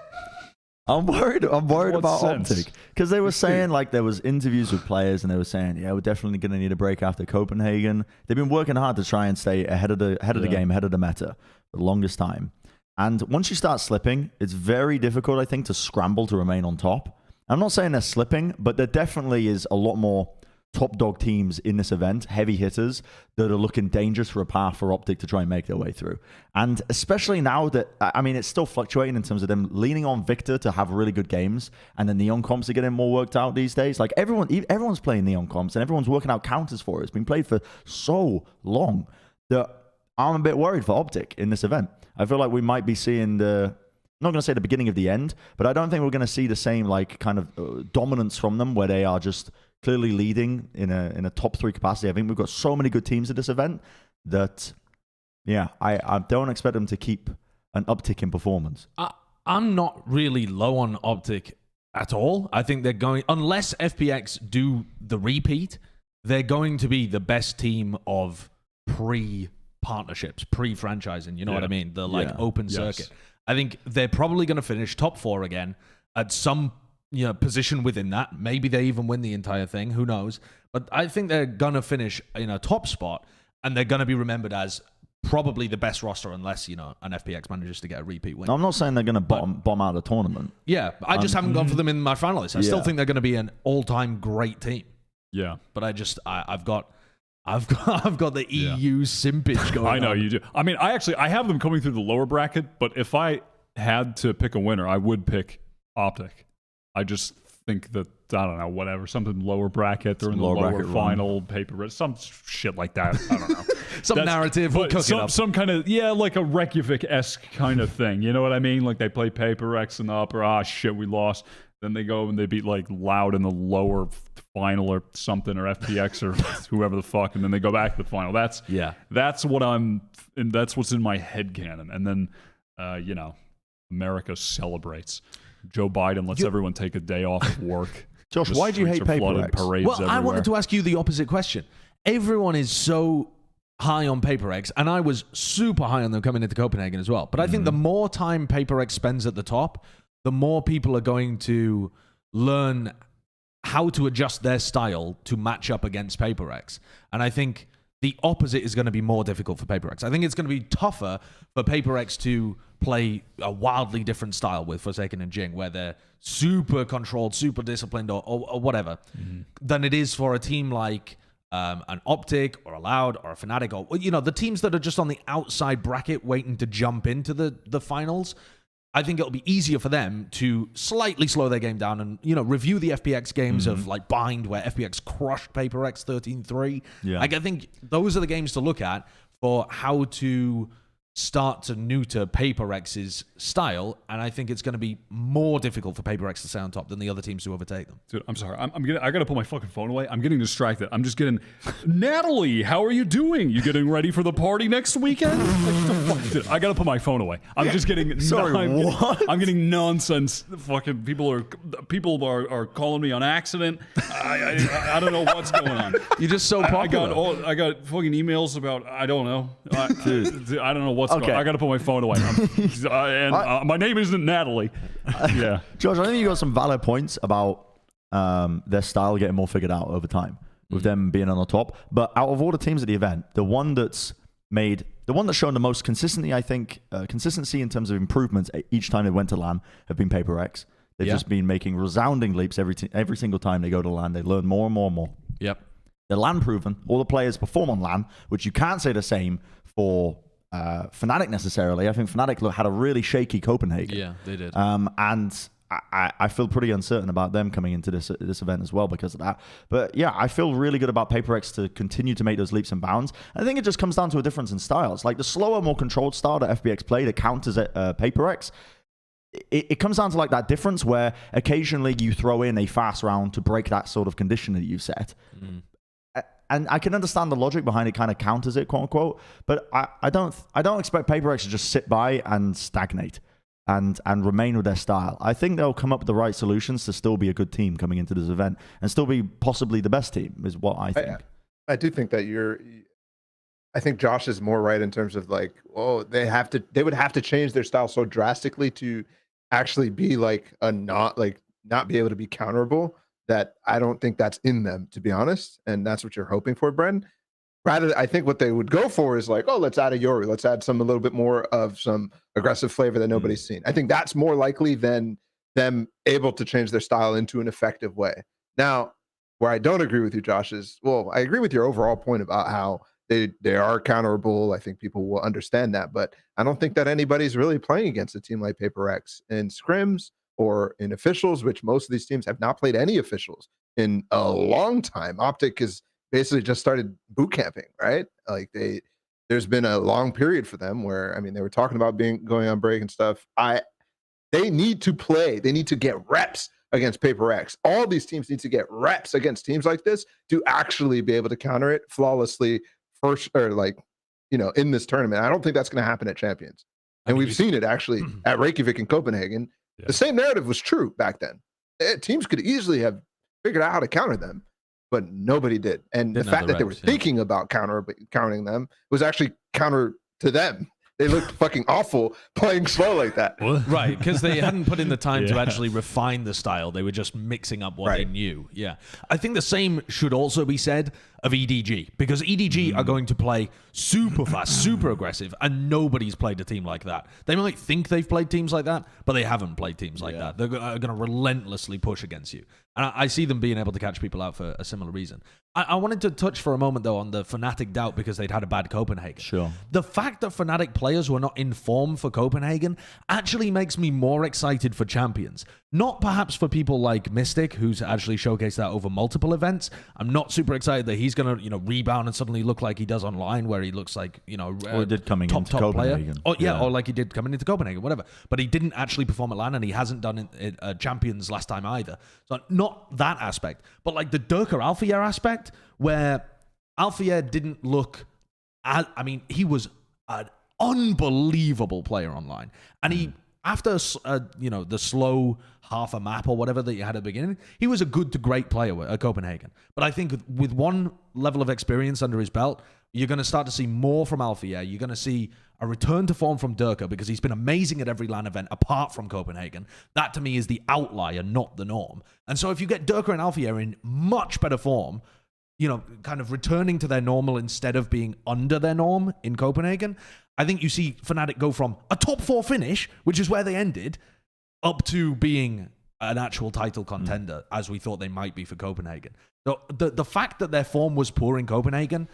I'm worried about sense? Optic because they were saying like there was interviews with players and they were saying, yeah, we're definitely going to need a break after Copenhagen. They've been working hard to try and stay ahead of the game, ahead of the meta for the longest time. And once you start slipping, it's very difficult, I think, to scramble to remain on top. I'm not saying they're slipping, but there definitely is a lot more top dog teams in this event, heavy hitters, that are looking dangerous for a path for Optic to try and make their way through. And especially now that, I mean, it's still fluctuating in terms of them leaning on Victor to have really good games, and the Neon comps are getting more worked out these days. Like everyone's playing Neon comps, and everyone's working out counters for it. It's been played for so long that I'm a bit worried for Optic in this event. I feel like we might be seeing I'm not going to say the beginning of the end, but I don't think we're going to see the same like kind of dominance from them where they are just clearly leading in a top 3 capacity. I think we've got so many good teams at this event that, yeah, I don't expect them to keep an uptick in performance. I'm not really low on Optic at all. I think they're going, unless FPX do the repeat, they're going to be the best team of pre-partnerships, pre-franchising. You know what I mean? The open circuit. I think they're probably going to finish top 4 again at some position within that. Maybe they even win the entire thing. Who knows? But I think they're going to finish in a top spot, and they're going to be remembered as probably the best roster unless, an FPX manages to get a repeat win. I'm not saying they're going to bomb out the tournament. Yeah, I just haven't gone for them in my finalists. I still think they're going to be an all-time great team. Yeah. But I've got the EU simpage going on. I know you do. I mean, I have them coming through the lower bracket, but if I had to pick a winner, I would pick Optic. I just think that, I don't know, whatever, something lower bracket, they're in the lower final, paper, some shit like that. I don't know. Some narrative, we'll cook it up. Some kind of, like a Reykjavik-esque kind of thing. You know what I mean? Like they play Paper X in the upper, shit, we lost. Then they go and they beat like Loud in the lower final or something, or FPX or whoever the fuck, and then they go back to the final. That's what's in my head canon. And then, America celebrates. Joe Biden lets everyone take a day off of work. Josh, why do you hate Paper X? Well, I wanted to ask you the opposite question. Everyone is so high on Paper X, and I was super high on them coming into Copenhagen as well. But I think the more time Paper X spends at the top, the more people are going to learn how to adjust their style to match up against Paper X. And I think the opposite is going to be more difficult for Paper X. I think it's going to be tougher for Paper X to play a wildly different style with Forsaken and Jing, where they're super controlled, super disciplined, or whatever, than it is for a team like an Optic or a Loud or a Fnatic, or the teams that are just on the outside bracket waiting to jump into the finals. I think it'll be easier for them to slightly slow their game down and, review the FPX games of like Bind, where FPX crushed Paper X 13-3. Yeah. Like, I think those are the games to look at for how to start to neuter Paper X's style, and I think it's going to be more difficult for Paper X to stay on top than the other teams to overtake them. Dude, I'm sorry. I gotta put my fucking phone away. I'm getting distracted. I'm just getting, Natalie, how are you doing? You getting ready for the party next weekend? Like, the fuck? Dude, I gotta put my phone away. I'm just getting. what? I'm getting nonsense. Fucking people are calling me on accident. I don't know what's going on. You're just so popular. I got fucking emails about, I don't know. I don't know what's going on. I gotta put my phone away. My name isn't Natalie. Yeah. Josh, I think you got some valid points about their style getting more figured out over time with them being on the top. But out of all the teams at the event, the one that's shown the most consistency, I think, consistency in terms of improvements each time they went to LAN have been Paper X. They've just been making resounding leaps every single time they go to LAN. They learn more and more and more. Yep. They're LAN proven. All the players perform on LAN, which you can't say the same for Fnatic necessarily. I think Fnatic had a really shaky Copenhagen. Yeah, they did. And I feel pretty uncertain about them coming into this event as well because of that. But yeah, I feel really good about Paper X to continue to make those leaps and bounds. I think it just comes down to a difference in styles. Like the slower, more controlled style that FPX played, it counters Paper X. it comes down to like that difference where occasionally you throw in a fast round to break that sort of condition that you've set. And I can understand the logic behind it, kind of counters it, quote unquote. But I don't expect Paper X to just sit by and stagnate and remain with their style. I think they'll come up with the right solutions to still be a good team coming into this event and still be possibly the best team, is what I think. I do think that I think Josh is more right in terms of like, they would have to change their style so drastically to actually be like not be able to be counterable, that I don't think that's in them, to be honest. And that's what you're hoping for, Bren. Rather, I think what they would go for is like, let's add a Yori. Let's add a little bit more of some aggressive flavor that nobody's seen. I think that's more likely than them able to change their style into an effective way. Now, where I don't agree with you, Josh, is, I agree with your overall point about how they are counterable. I think people will understand that, but I don't think that anybody's really playing against a team like Paper X in scrims or in officials, which most of these teams have not played any officials in a long time. Optic has basically just started boot camping, right? Like there's been a long period for them where, I mean, they were talking about going on break and stuff. They need to play. They need to get reps against Paper X. All these teams need to get reps against teams like this to actually be able to counter it flawlessly in this tournament. I don't think that's going to happen at Champions. And we've seen it actually at Reykjavik and Copenhagen. Yeah. The same narrative was true back then. Teams could easily have figured out how to counter them, but nobody did. And the fact that they were thinking about countering them was actually counter to them. They looked fucking awful playing slow like that. Right, because they hadn't put in the time to actually refine the style. They were just mixing up what they knew. Yeah. I think the same should also be said of EDG, because EDG are going to play super fast, super aggressive, and nobody's played a team like that. They might think they've played teams like that, but they haven't played teams like that. They're going to relentlessly push against you. And I see them being able to catch people out for a similar reason. I wanted to touch for a moment, though, on the Fnatic doubt because they'd had a bad Copenhagen. Sure. The fact that Fnatic players were not in form for Copenhagen actually makes me more excited for Champions. Not perhaps for people like Mystic, who's actually showcased that over multiple events. I'm not super excited that he's going to, rebound and suddenly look like he does online, where he looks like, or he did coming into Copenhagen. Player. Or like he did coming into Copenhagen, whatever. But he didn't actually perform at LAN, and he hasn't done it Champions last time either. So not that aspect, but like the Durka Alphayer aspect, where Alphayer didn't look he was an unbelievable player online. And he, after, the slow half a map or whatever that you had at the beginning, he was a good to great player at Copenhagen. But I think with one level of experience under his belt, you're going to start to see more from Alphayer. You're going to see a return to form from Durka, because he's been amazing at every LAN event apart from Copenhagen. That to me is the outlier, not the norm. And so if you get Durka and Alphayer in much better form, kind of returning to their normal instead of being under their norm in Copenhagen, I think you see Fnatic go from a top 4 finish, which is where they ended, up to being an actual title contender, as we thought they might be for Copenhagen. So the fact that their form was poor in Copenhagen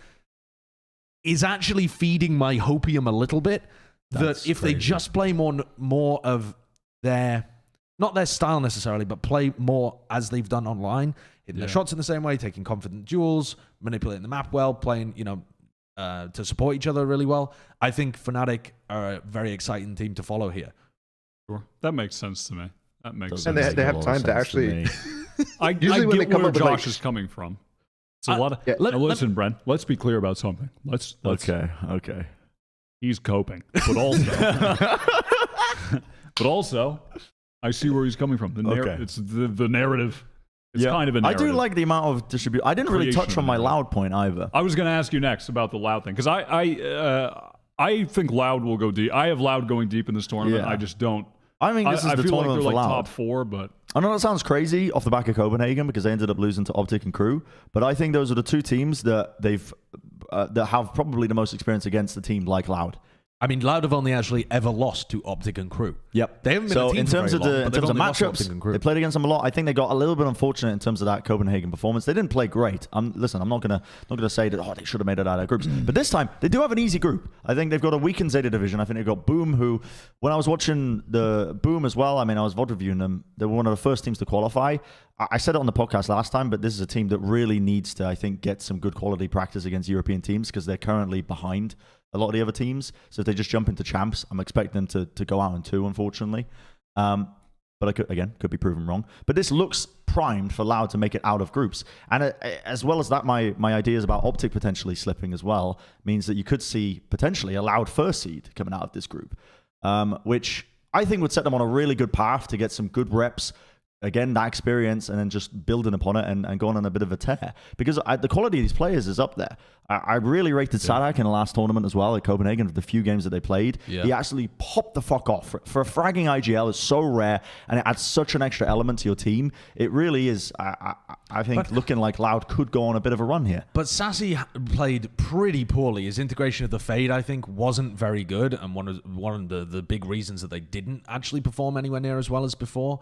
is actually feeding my hopium a little bit. That if they just play more of their, not their style necessarily, but play more as they've done online, hitting their shots in the same way, taking confident duels, manipulating the map well, playing, to support each other really well, I think Fnatic are a very exciting team to follow here. Sure. That makes sense to me. That makes and sense. they have time to actually. I usually when they come up with Josh is coming from. It's a lot of. Now listen, Bren. Let's be clear about something. Let's. Okay. He's coping, but also, I see where he's coming from. It's the narrative. It's kind of a narrative. I do like the amount of distribution. I didn't really touch on my Loud point either. I was going to ask you next about the Loud thing, because I think Loud will go deep. I have Loud going deep in this tournament. I just don't. I mean, this is the tournament like for Loud. Top 4, but I know that sounds crazy off the back of Copenhagen because they ended up losing to Optic and Crew, but I think those are the two teams that that have probably the most experience against a team like Loud. I mean, Loud have only actually ever lost to Optic and Crew. Yep. They haven't been a team in terms of matchups, they played against them a lot. I think they got a little bit unfortunate in terms of that Copenhagen performance. They didn't play great. Listen, I'm not gonna say that they should have made it out of groups. But this time they do have an easy group. I think they've got a weakened ZETA division. I think they've got Boom, who, when I was watching the Boom as well, I mean, I was VOD reviewing them. They were one of the first teams to qualify. I said it on the podcast last time, but this is a team that really needs to, I think, get some good quality practice against European teams because they're currently behind a lot of the other teams. So if they just jump into champs, I'm expecting them to go out in 2, unfortunately. But I could be proven wrong. But this looks primed for Loud to make it out of groups. And as well as that, my ideas about Optic potentially slipping as well means that you could see potentially a Loud first seed coming out of this group, which I think would set them on a really good path to get some good reps. Again, that experience, and then just building upon it and going on a bit of a tear. Because the quality of these players is up there. I really rated Sadak in the last tournament as well at Copenhagen for the few games that they played. Yeah. He actually popped the fuck off. For a fragging IGL, it's so rare, and it adds such an extra element to your team. It really is, I think, looking like Loud could go on a bit of a run here. But Sassy played pretty poorly. His integration of the Fade, I think, wasn't very good, and one of the big reasons that they didn't actually perform anywhere near as well as before.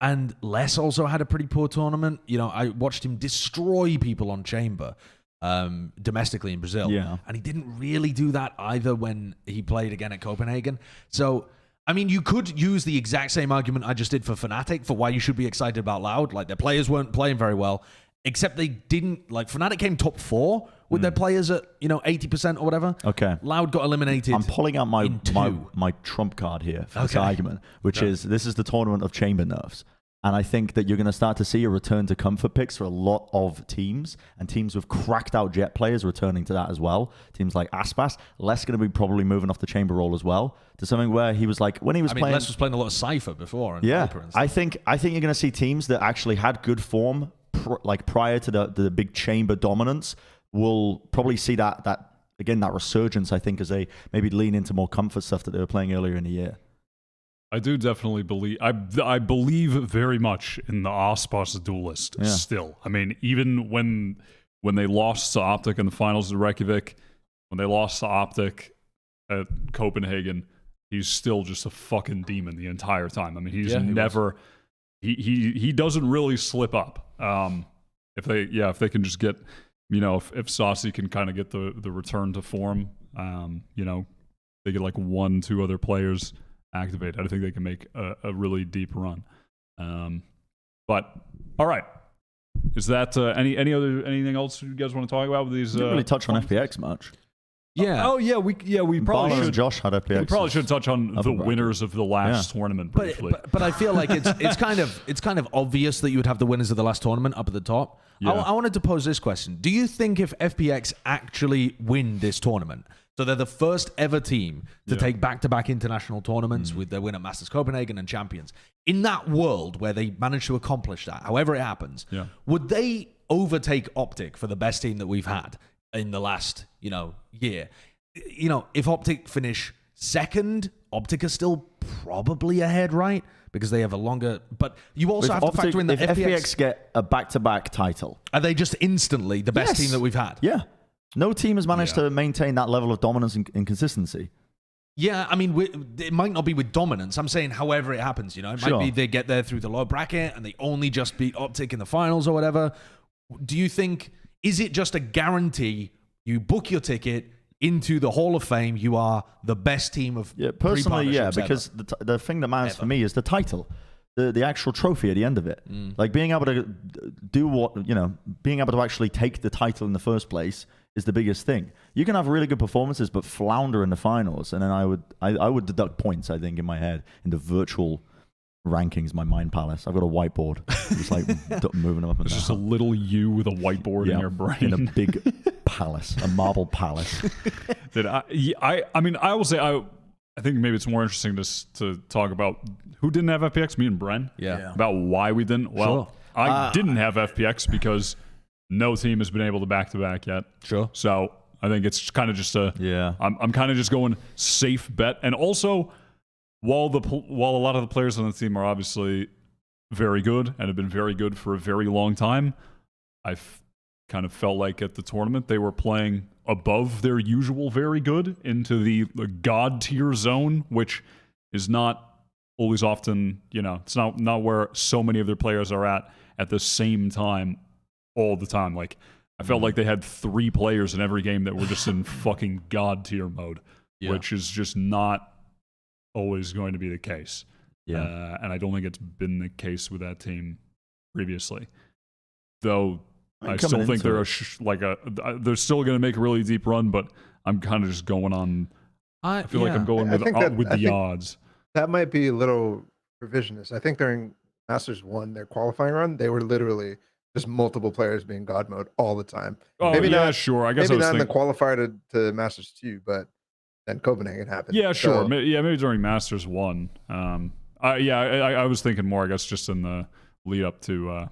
And Les also had a pretty poor tournament. You know, I watched him destroy people on Chamber domestically in Brazil. Yeah. And he didn't really do that either when he played again at Copenhagen. So, I mean, you could use the exact same argument I just did for Fnatic for why you should be excited about Loud. Like, their players weren't playing very well, except they didn't, like, Fnatic came top 4 with their players at, 80% or whatever. Okay. Loud got eliminated. I'm pulling out my trump card here for this argument, which is this is the tournament of chamber nerfs. And I think that you're going to start to see a return to comfort picks for a lot of teams, and teams with cracked out Jet players returning to that as well. Teams like Aspas, Les going to be probably moving off the chamber role as well to something where he was like, when he was playing. Les was playing a lot of Cypher before. And yeah. And I think you're going to see teams that actually had good form prior to the big chamber dominance will probably see that resurgence, I think, as they maybe lean into more comfort stuff that they were playing earlier in the year. I do definitely believe. I believe very much in the Aspas duelist still. I mean, even when they lost to Optic in the finals of Reykjavik, when they lost to Optic at Copenhagen, he's still just a fucking demon the entire time. I mean, he's never. He doesn't really slip up. If they can just get, if Saucy can kind of get the return to form, they get like 1-2 other players activated, I think they can make a really deep run. But all right, is that anything else you guys want to talk about with these? We didn't really touch on FPX much. Yeah. We probably Balla should. And Josh had FPX. We probably should touch on the winners of the last tournament briefly. But I feel like it's kind of obvious that you would have the winners of the last tournament up at the top. Yeah. I wanted to pose this question: do you think if FPX actually win this tournament, so they're the first ever team to take back-to-back international tournaments with their win at Masters Copenhagen and Champions, in that world where they managed to accomplish that, however it happens, would they overtake Optic for the best team that we've had in the last, year? If Optic finish second, Optic are still probably ahead, right? Because they have a longer... But you also have to factor in that if FPX get a back-to-back title... Are they just instantly the best team that we've had? Yeah. No team has managed to maintain that level of dominance and consistency. Yeah, I mean, it might not be with dominance. I'm saying however it happens, It might be they get there through the lower bracket and they only just beat Optic in the finals or whatever. Do you think... Is it just a guarantee you book your ticket into the Hall of Fame, you are the best team of personally, because the thing that matters for me is the title. The actual trophy at the end of it. Like being able to do being able to actually take the title in the first place is the biggest thing. You can have really good performances but flounder in the finals, and then I would deduct points, I think, in my head in the virtual rankings, my mind palace. I've got a whiteboard just like moving up and down. It's just a little you with a whiteboard in your brain. In a big palace, a marble palace. I will say I think maybe it's more interesting to talk about who didn't have FPX, me and Bren. Yeah. About why we didn't. Well, I didn't have FPX because no team has been able to back-to-back yet. Sure. So I think it's kind of just I'm kind of just going safe bet. And also, while a lot of the players on the team are obviously very good and have been very good for a very long time, I've kind of felt like at the tournament they were playing above their usual very good into the god tier zone, which is not always often, it's not where so many of their players are at the same time all the time. Like I felt like they had 3 players in every game that were just in fucking god tier mode, which is just not always going to be the case. And I don't think it's been the case with that team previously, though. I still think they're they're still going to make a really deep run, but I'm kind of just going on. I feel like I'm going with the odds. That might be a little provisionist. I think during Masters 1, their qualifying run, they were literally just multiple players being God mode all the time. Oh, maybe yeah, not, sure. I guess I maybe was not in the thinking. qualifier to Masters 2, but then Copenhagen happened. Yeah, sure. So, Maybe during Masters 1. I was thinking more, I guess, just in the lead up to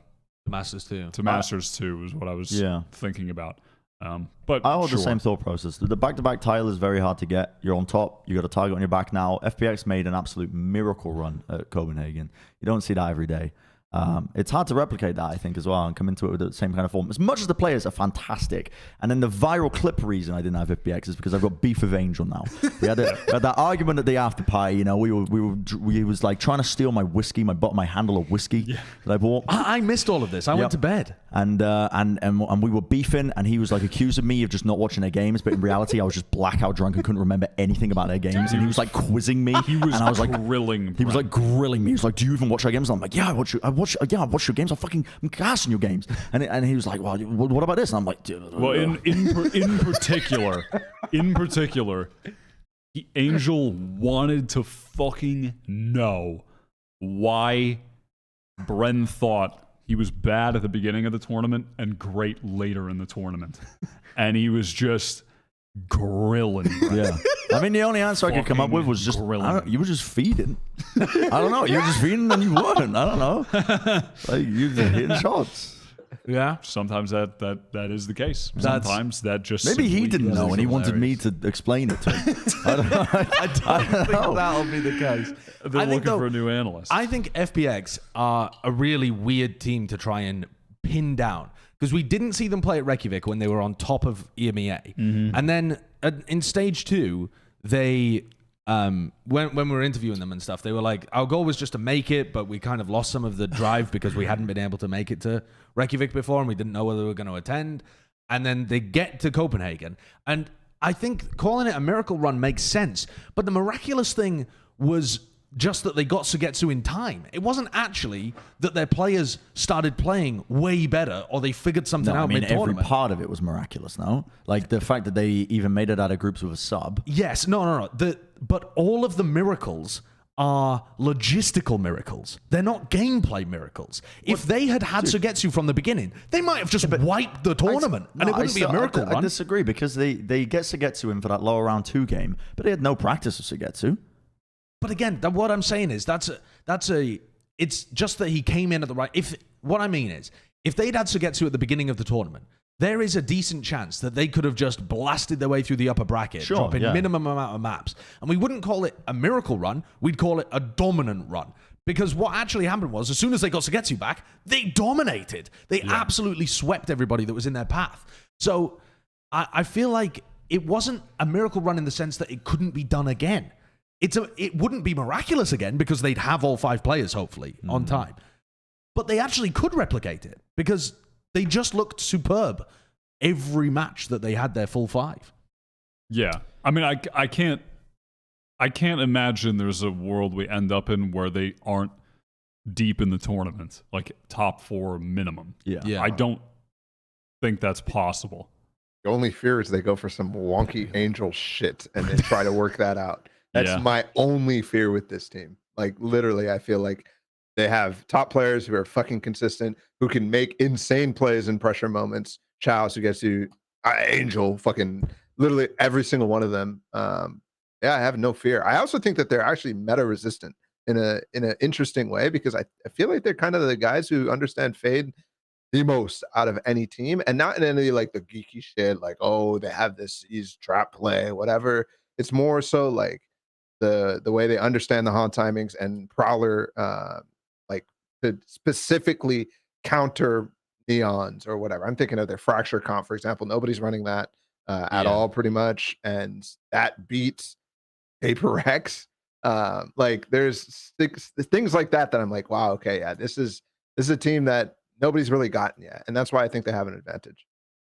Masters 2. Masters 2 was what I was thinking about. But I hold sure. the same thought process. The back-to-back title is very hard to get. You're on top. You got a target on your back now. FPX made an absolute miracle run at Copenhagen. You don't see that every day. It's hard to replicate that, I think, as well, and come into it with the same kind of form. As much as the players are fantastic, and then the viral clip reason I didn't have FPX is because I've got beef with Angel now. We had that argument at the after party. You know, we was like trying to steal my whiskey, my handle of whiskey that I bought. I missed all of this. I went to bed. And we were beefing, and he was like accusing me of just not watching their games, but in reality, I was just blackout drunk and couldn't remember anything about their games. And he was like quizzing me. He was and I was like grilling. He was like grilling me. He was like, "Do you even watch our games?" And I'm like, "Yeah, I watch your games. I'm gassing your games." And he was like, "Well, what about this?" And I'm like, well, in particular, Angel wanted to fucking know why Bren thought he was bad at the beginning of the tournament and great later in the tournament, and he was just grilling. Yeah. I mean, the only answer I could come up with was just, you were just feeding. I don't know. You were just feeding and you weren't. I don't know. Like, you were hitting shots. Yeah. Sometimes that is the case. Sometimes that just maybe he simply didn't know and he wanted me to explain it to him. I don't know. I don't think that'll be the case. They're looking for a new analyst. I think FPX are a really weird team to try and pin down, because we didn't see them play at Reykjavik when they were on top of EMEA. And then in stage 2, they, when we were interviewing them and stuff, they were like, our goal was just to make it, but we kind of lost some of the drive because we hadn't been able to make it to Reykjavik before and we didn't know whether we were going to attend. And then they get to Copenhagen. And I think calling it a miracle run makes sense. But the miraculous thing was just that they got Sugetsu in time. It wasn't actually that their players started playing way better or they figured something out mid-tournament. Every part of it was miraculous, no? Like the fact that they even made it out of groups with a sub. Yes, no. But all of the miracles are logistical miracles. They're not gameplay miracles. If they had Sugetsu from the beginning, they might have just wiped the tournament and it wouldn't be a miracle run. I disagree, because they get Sugetsu in for that lower round 2 game, but they had no practice with Sugetsu. But again, what I'm saying is it's just that he came in at the right. What I mean is, if they'd had Sugetsu at the beginning of the tournament, there is a decent chance that they could have just blasted their way through the upper bracket, dropping minimum amount of maps. And we wouldn't call it a miracle run, we'd call it a dominant run. Because what actually happened was, as soon as they got Sugetsu back, they dominated. They absolutely swept everybody that was in their path. So I feel like it wasn't a miracle run in the sense that it couldn't be done again. It wouldn't be miraculous again because they'd have all 5 players, hopefully, on time. But they actually could replicate it because they just looked superb every match that they had their full 5. Yeah. I mean, I can't imagine there's a world we end up in where they aren't deep in the tournament, like top 4 minimum. Yeah. I don't think that's possible. The only fear is they go for some wonky Angel shit and then try to work that out. That's my only fear with this team. Like, literally, I feel like they have top players who are fucking consistent, who can make insane plays in pressure moments. Chow, Sugetsu, Angel, fucking literally every single one of them. I have no fear. I also think that they're actually meta resistant in an interesting way, because I feel like they're kind of the guys who understand Fade the most out of any team, and not in any like the geeky shit, like, oh, they have this trap play, whatever. It's more so like the way they understand the haunt timings and Prowler, like to specifically counter neons or whatever. I'm thinking of their fracture comp, for example. Nobody's running that at all, pretty much, and that beats Paper X. Like, there's things like that I'm like, wow, okay, yeah, this is a team that nobody's really gotten yet, and that's why I think they have an advantage.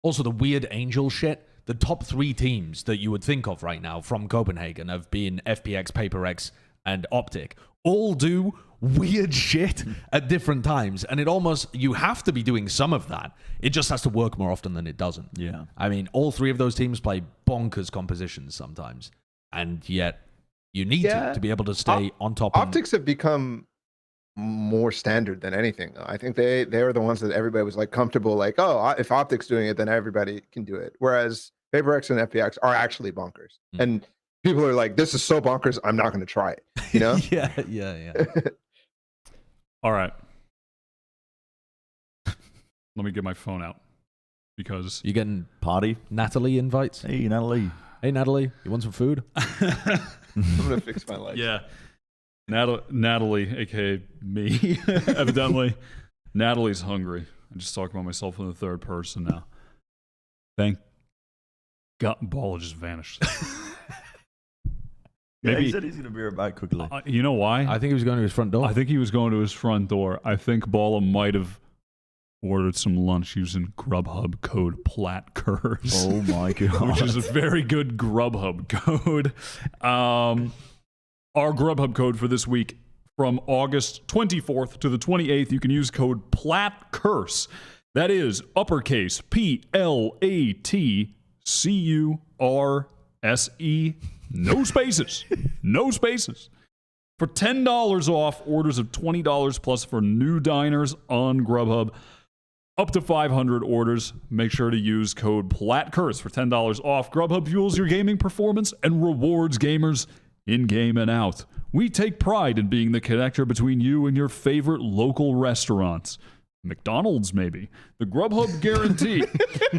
Also, the weird Angel shit. The top 3 teams that you would think of right now from Copenhagen of being FPX, Paper X, and Optic all do weird shit at different times. And you have to be doing some of that. It just has to work more often than it doesn't. Yeah. I mean, all 3 of those teams play bonkers compositions sometimes. And yet you need to be able to stay on top. Optics have become more standard than anything. I think they were the ones that everybody was like comfortable, like, oh, if Optic's doing it, then everybody can do it. Whereas PaperX and FPX are actually bonkers, and people are like, this is so bonkers, I'm not going to try it. You know? yeah. All right. Let me get my phone out because You getting Party. Natalie invites? Hey, Natalie. Hey, Natalie, you want some food? I'm going to fix my life. yeah, Natalie, aka me, evidently, Natalie's hungry. I'm just talking about myself in the third person now. Thank God, Balla just vanished. Yeah, Maybe he said he's going to be right back quickly. you know why? I think he was going to his front door. I think he was going to his front door. I think Balla might have ordered some lunch using Grubhub code PLATCURSE. Oh my God. Which is a very good Grubhub code. Our Grubhub code for this week, from August 24th to the 28th, you can use code PLATCURSE. That is uppercase PLATCURSE. No spaces. No spaces. For $10 off orders of $20 plus for new diners on Grubhub. Up to 500 orders, make sure to use code PLATCURSE for $10 off. Grubhub fuels your gaming performance and rewards gamers in-game and out. We take pride in being the connector between you and your favorite local restaurants. McDonald's, maybe. The Grubhub guarantee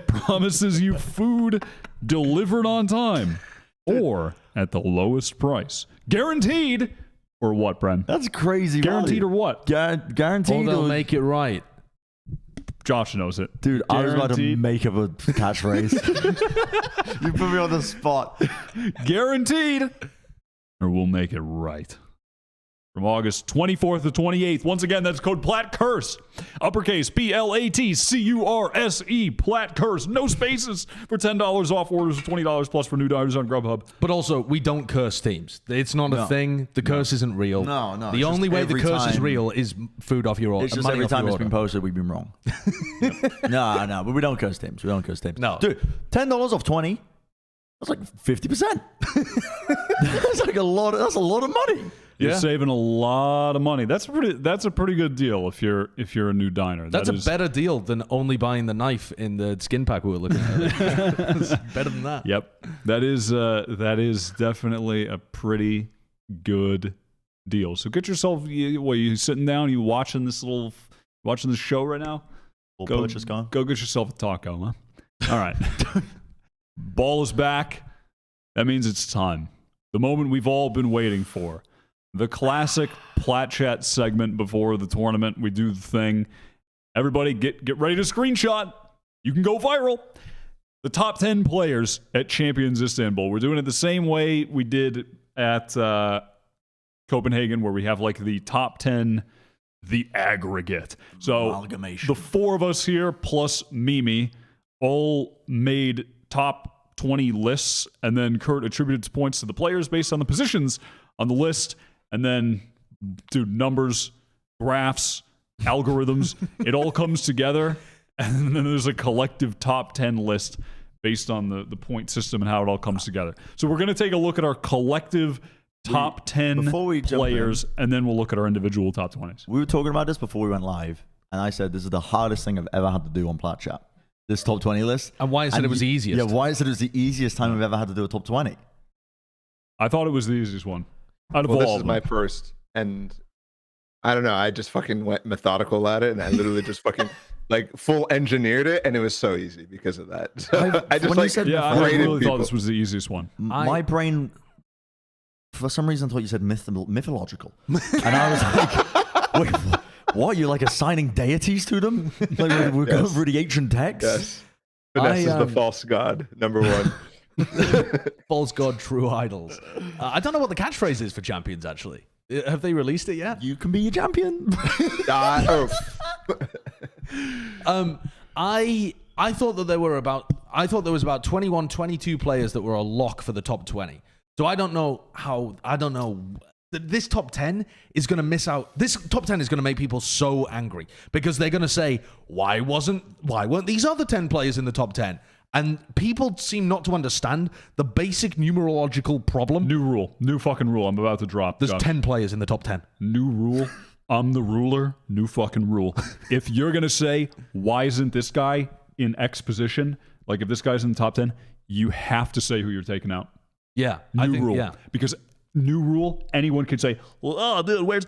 promises you food delivered on time or at the lowest price. Guaranteed. Or what, Bren? That's crazy. Guaranteed or what? Guaranteed. Or they'll or- make it right. Josh knows it. Dude, I was about to Guaranteed. make up a catchphrase. You put me on the spot. Guaranteed. Or we'll make it right. From August 24th to 28th. Once again, that's code PLATCURSE. Uppercase PLATCURSE. PLATCURSE. No spaces for $10 off orders of $20 plus for new diners on Grubhub. But also, we don't curse teams. It's not a No. thing. The curse isn't real. No, The it's only just way the every curse is time- real is food off your order. It's just money every off your time it's order. been posted, we've been wrong. No, but we don't curse teams. No. Dude, $10 off 20. That's like 50%. That's like a lot. That's a lot of money. You're Yeah. saving a lot of money. That's a pretty good deal if you're a new diner. That's That a is- better deal than only buying the knife in the skin pack we were looking at. It's better than that. Yep. That is definitely a pretty good deal. So get yourself you sitting down, you watching this show right now? Full Go purchase gone. Go get yourself a taco, huh? All right. Ball is back. That means it's time. The moment we've all been waiting for. The classic Plat Chat segment before the tournament. We do the thing. Everybody get ready to screenshot. You can go viral. The top 10 players at Champions Istanbul. We're doing it the same way we did at Copenhagen, where we have like the top 10, the aggregate. So Amalgamation. the four of us here plus Mimi all made top 20 lists, and then Kurt attributed points to the players based on the positions on the list, and then do numbers, graphs, algorithms. It all comes together, and then there's a collective top 10 list based on the point system and how it all comes together. So we're going to take a look at our collective top 10 before we jump players, and then we'll look at our individual top 20s. We were talking about this before we went live, and I said this is the hardest thing I've ever had to do on Plat Chat. This top 20 list. And Wyatt said it was the easiest. Yeah, Wyatt said it was the easiest time I've ever had to do a top 20. I thought it was the easiest one. Out of Well, all this of is them. my first, and I don't know. I just fucking went methodical at it, and I literally just fucking like full engineered it, and it was so easy because of that. So I just when you like said Yeah, I rated really people. thought this was the easiest one. My brain, for some reason, thought you said mythological. And I was like, wait, what? You're like assigning deities to them? Like we're going through the ancient texts? Yes, Vanessa is the false god number one. False god, true idols. I don't know what the catchphrase is for champions, actually. Have they released it yet? You can be a champion. I thought that there was about 21, 22 players that were a lock for the top 20. So I don't know. This top 10 is going to miss out. This top 10 is going to make people so angry because they're going to say, why weren't these other 10 players in the top 10? And people seem not to understand the basic numerological problem. New rule. New fucking rule. I'm about to drop. There's Josh. 10 players in the top 10. New rule. I'm the ruler, new fucking rule. If you're going to say, why isn't this guy in X position? Like if this guy's in the top 10, you have to say who you're taking out. Yeah, New rule. Because new rule, anyone can say, well, oh, dude, where's...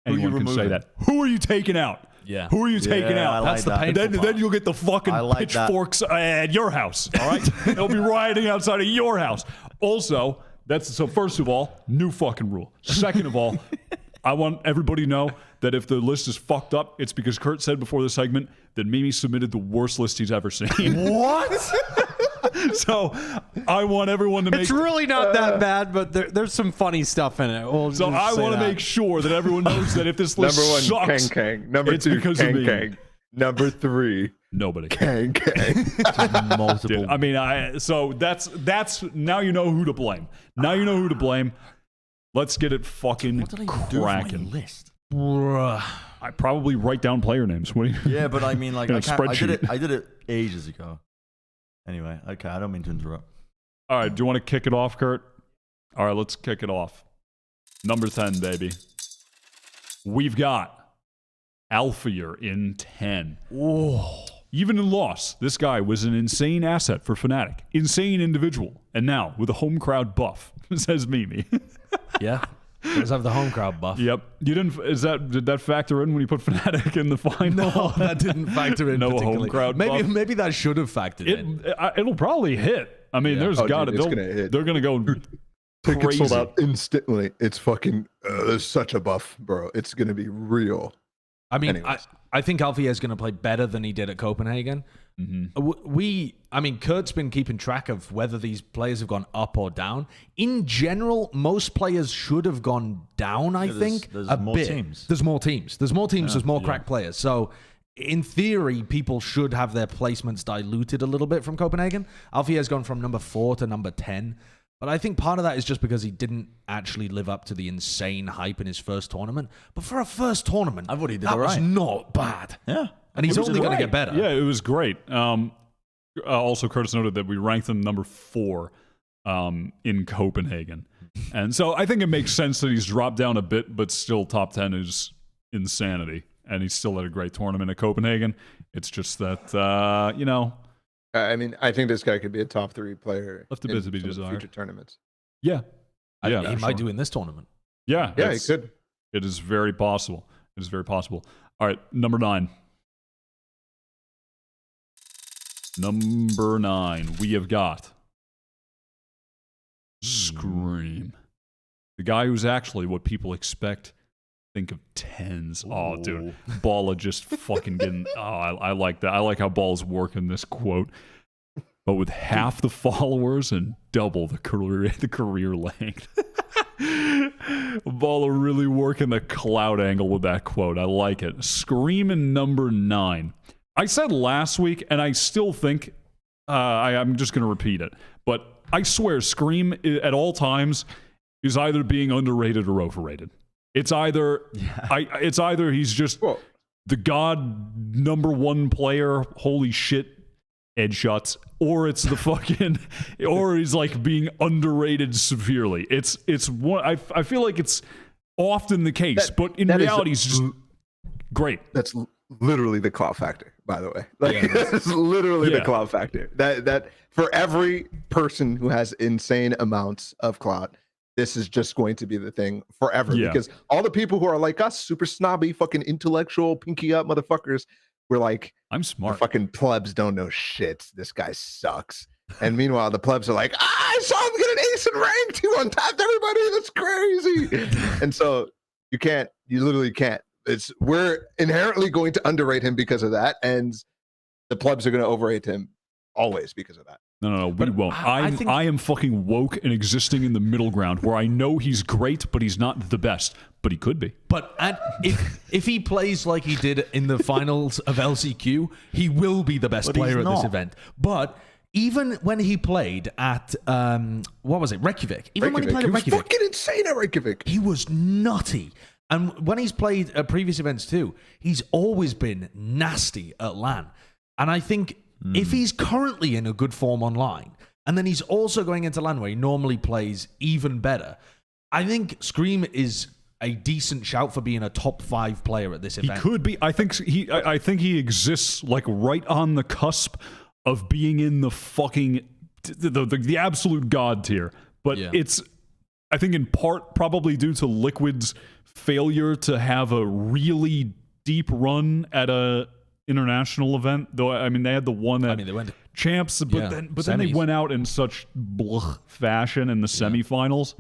Anyone can say that. Who are you taking out? Yeah. Who are you taking out? That's the painful part. Then you'll get the fucking pitchforks at your house, all right? They'll be rioting outside of your house. Also, so first of all, new fucking rule. Second of all, I want everybody to know that if the list is fucked up, it's because Kurt said before the segment that Mimi submitted the worst list he's ever seen. What? So I want everyone to make... It's really not that bad, but there's some funny stuff in it. So I want to make sure that everyone knows that if this list Number 1, sucks, Kang. Number it's 2, because of me. Kang. Number 3, Nobody. Kang. Multiple. Dude, I mean, so that's now you know who to blame. Now you know who to blame. Let's get it fucking What did I even do for my cracking. list? Bruh. I probably write down player names. What do you? Yeah, but I mean, like, In a I spreadsheet. did it ages ago. Anyway, okay, I don't mean to interrupt. All right, do you want to kick it off, Kurt? All right, let's kick it off. Number 10, baby. We've got Alphier in 10. Oh. Even in loss, this guy was an insane asset for Fnatic. Insane individual. And now, with a home crowd buff, says Mimi. Yeah. Does have the home crowd buff. Yep. You didn't. Did that factor in when you put Fnatic in the final? No, that didn't factor in. No particularly. home crowd buff. Maybe that should have factored in. It'll probably hit. I mean, there's got dude, it. it's gonna hit. They're gonna go Tickets crazy. sold out instantly. It's fucking. There's such a buff, bro. It's gonna be real. I mean, Anyways. I think Alfie is going to play better than he did at Copenhagen. Mm-hmm. Kurt's been keeping track of whether these players have gone up or down. In general, most players should have gone down, I think. There's a more bit. teams. There's more teams. There's more crack players. So, in theory, people should have their placements diluted a little bit from Copenhagen. Alfie has gone from number 4 to number 10. But I think part of that is just because he didn't actually live up to the insane hype in his first tournament. But for a first tournament, I thought he did that was alright. not bad. Yeah. And he's only going to get better. Yeah, it was great. Also, Curtis noted that we ranked him number 4 in Copenhagen. And so I think it makes sense that he's dropped down a bit, but still top 10 is insanity. And he's still at a great tournament at Copenhagen. It's just that, I mean, I think this guy could be a top 3 player. Left a bit in to be some of the desired. future tournaments. Yeah. Yeah, he for might sure. do in this tournament. Yeah, Yeah, he it's- could. It is very possible. It is very possible. All right, number 9. Number 9, we have got Scream. The guy who's actually what people expect. Think of tens. Oh, dude. Balla just fucking getting... Oh, I like that. I like how Balla's working this quote. But with half the followers and double the career length. Balla really working the cloud angle with that quote. I like it. Screaming number 9. I said last week, and I still think I'm just going to repeat it. But I swear, Scream at all times is either being underrated or overrated. It's either it's either he's just the god number 1 player, holy shit, headshots, or it's the fucking, or he's like being underrated severely. It's one. I feel like it's often the case, but in reality, he's just great. That's literally the clout factor, by the way. Like it's literally the clout factor. That for every person who has insane amounts of clout, this is just going to be the thing forever. Yeah. Because all the people who are like us, super snobby, fucking intellectual, pinky up motherfuckers, we're like, I'm the smart. fucking plebs don't know shit. This guy sucks. And meanwhile, the plebs are like, I saw him get an ace in ranked. He untapped everybody. That's crazy. And so you literally can't. We're inherently going to underrate him because of that. And the plebs are going to overrate him always because of that. No, we won't. I am fucking woke and existing in the middle ground where I know he's great, but he's not the best. But he could be. But if he plays like he did in the finals of LCQ, he will be the best player at this event. But even when he played at what was it, Reykjavik? Even when he played at was Reykjavik, fucking insane at Reykjavik. he was nutty. And when he's played at previous events too, he's always been nasty at LAN. And I think if he's currently in a good form online, and then he's also going into LAN where he normally plays even better, I think Scream is a decent shout for being a top 5 player at this He event. could be. I think he exists like right on the cusp of being in the fucking the absolute god tier. But it's, I think, in part probably due to Liquid's failure to have a really deep run at a international event. Though I mean, they had the one at they went to champs, but then they went out in such fashion in the semifinals.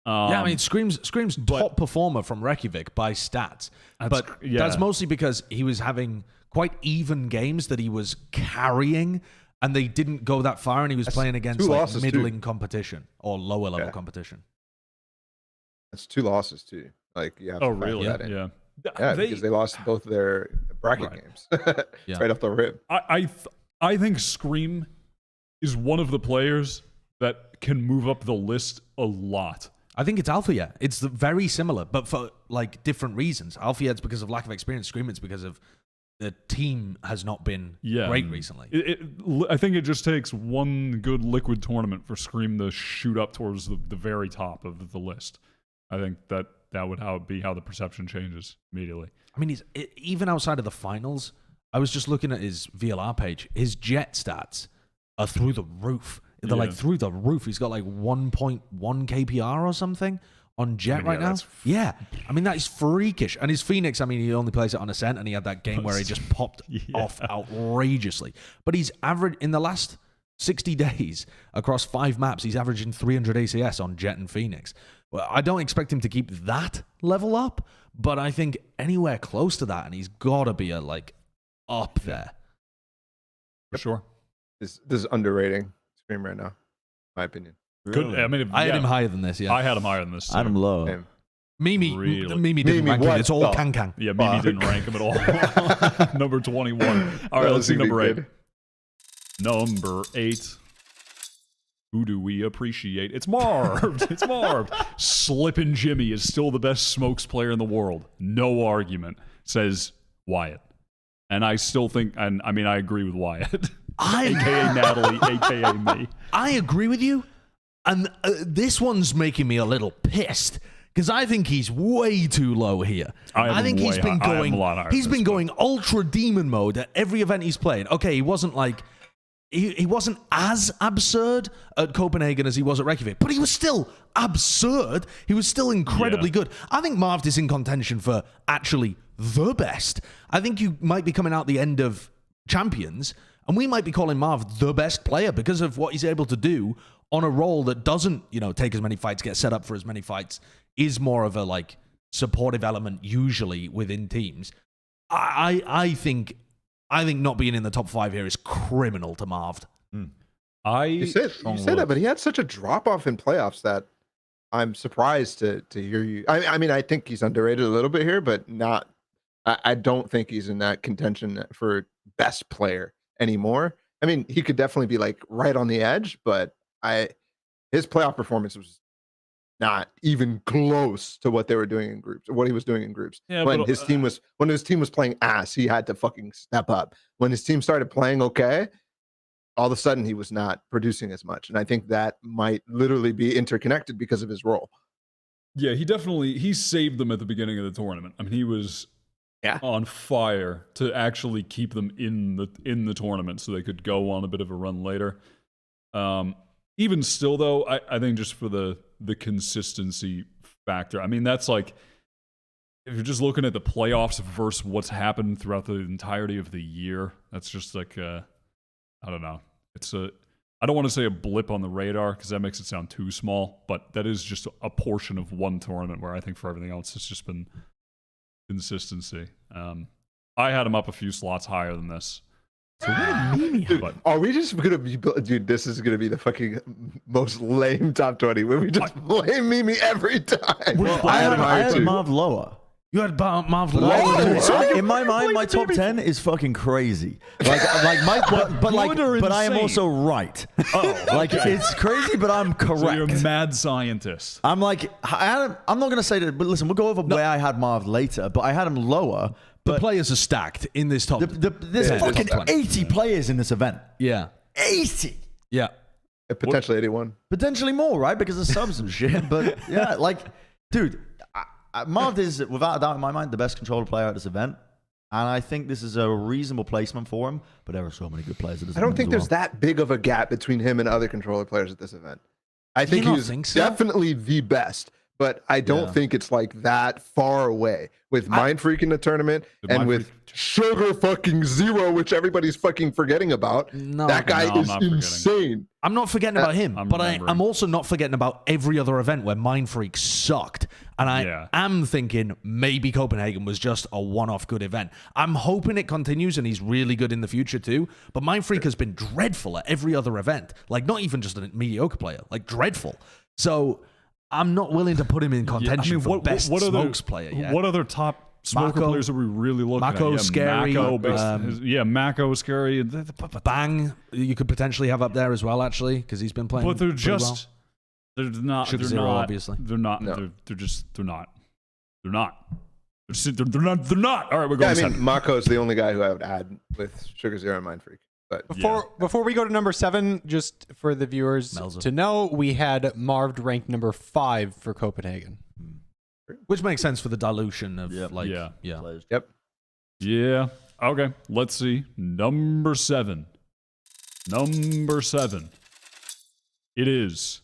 I mean, Scream's top performer from Reykjavik by stats, but that's mostly because he was having quite even games that he was carrying, and they didn't go that far, and he was playing against like middling competition or lower level competition. That's 2 losses too. Like you have to really? that in. Yeah. Yeah, because they lost both their bracket games right off the rip. I think Scream is one of the players that can move up the list a lot. I think it's Alpha. It's very similar, but for like different reasons. Alpha it's because of lack of experience. Scream it's because of the team has not been great recently. I think it just takes one good Liquid tournament for Scream to shoot up towards the very top of the list. I think that would be how the perception changes immediately. I mean, even outside of the finals, I was just looking at his VLR page. His jet stats are through the roof. They're like through the roof. He's got like 1.1 KPR or something on jet right now. Yeah. I mean, that is freakish. And his Phoenix, I mean, he only plays it on Ascent, and he had that game where he just popped off outrageously. But he's averaged in the last 60 days across 5 maps, he's averaging 300 ACS on jet and Phoenix. Well, I don't expect him to keep that level up, but I think anywhere close to that, and he's got to be up there. For sure. This is underrating Scream right now, my opinion. Good. I mean, I had him higher than this. Yeah, I had him higher than this. I had him low. Mimi didn't rank him. It's all Can. Yeah, Mimi didn't rank him at all. Number 21. All right, let's see number 8. Number 8. Who do we appreciate? It's Marved. It's Marved. Slippin' Jimmy is still the best smokes player in the world. No argument, says Wyatt. And I still think, and I mean, I agree with Wyatt. AKA Natalie, AKA me. I agree with you. And this one's making me a little pissed because I think he's way too low here. I think he's been going ultra demon mode at every event he's played. Okay, he wasn't like he wasn't as absurd at Copenhagen as he was at Reykjavik, but he was still absurd. He was still incredibly good. I think Marved is in contention for actually the best. I think you might be coming out the end of Champions, and we might be calling Marv the best player because of what he's able to do on a role that doesn't, take as many fights, get set up for as many fights, is more of a supportive element usually within teams. I think not being in the top 5 here is criminal to Marved. You said that, but he had such a drop off in playoffs that I'm surprised to hear you. I mean, I think he's underrated a little bit here, but not. I don't think he's in that contention for best player anymore. I mean, he could definitely be right on the edge, but his playoff performance was not even close to what they were doing in groups, or what he was doing in groups. Yeah, when his team was playing ass, he had to fucking step up. When his team started playing okay, all of a sudden he was not producing as much. And I think that might literally be interconnected because of his role. Yeah, he saved them at the beginning of the tournament. I mean, he was on fire to actually keep them in the tournament so they could go on a bit of a run later. Even still, though, I think just for the consistency factor, I mean, that's if you're just looking at the playoffs versus what's happened throughout the entirety of the year, that's just I don't know. I don't want to say a blip on the radar because that makes it sound too small, but that is just a portion of one tournament where I think for everything else, it's just been consistency. I had him up a few slots higher than this. So are we just gonna be, dude? This is gonna be the fucking most lame top 20 where we just blame Mimi every time. Well, I had Marv lower. You had Marv lower. In my mind, my top 10 is fucking crazy. But I am also right. It's crazy, but I'm correct. So you're a mad scientist. I'm I'm not gonna say that, but listen, we'll go over where I had Marv later, but I had him lower. The players are stacked in this top. There's fucking 80 players in this event. Yeah. 80. Yeah. Potentially 81. Potentially more, right? Because of subs and shit. But yeah, dude, Marv is, without a doubt in my mind, the best controller player at this event. And I think this is a reasonable placement for him. But there are so many good players at this event. I don't think there's that big of a gap between him and other controller players at this event. I think he's definitely the best. But I don't think it's like that far away with Mind Freak in the tournament and with Sugar fucking Zero, which everybody's fucking forgetting about. No, that guy is insane. I'm not forgetting about him, but I'm also not forgetting about every other event where Mind Freak sucked. And I am thinking maybe Copenhagen was just a one-off good event. I'm hoping it continues and he's really good in the future too. But Mind Freak has been dreadful at every other event. Like, not even just a mediocre player, like dreadful. So I'm not willing to put him in contention for best smokes player yet. What other top smoker players are we really looking at? Mako's scary. Mako scary. Bang, you could potentially have up there as well, actually, because he's been playing. But they're just, well. they're not. Sugar they're Zero, not. obviously. They're not. No. They're just. They're not. They're not. They're not. They're not. All right, we're going. I mean, Mako's the only guy who I would add with Sugar Zero and Mind Freak. But before we go to number 7, just for the viewers to know, we had Marv ranked number 5 for Copenhagen. Which makes sense for the dilution of Yep. Yeah. Okay. Let's see. Number 7. It is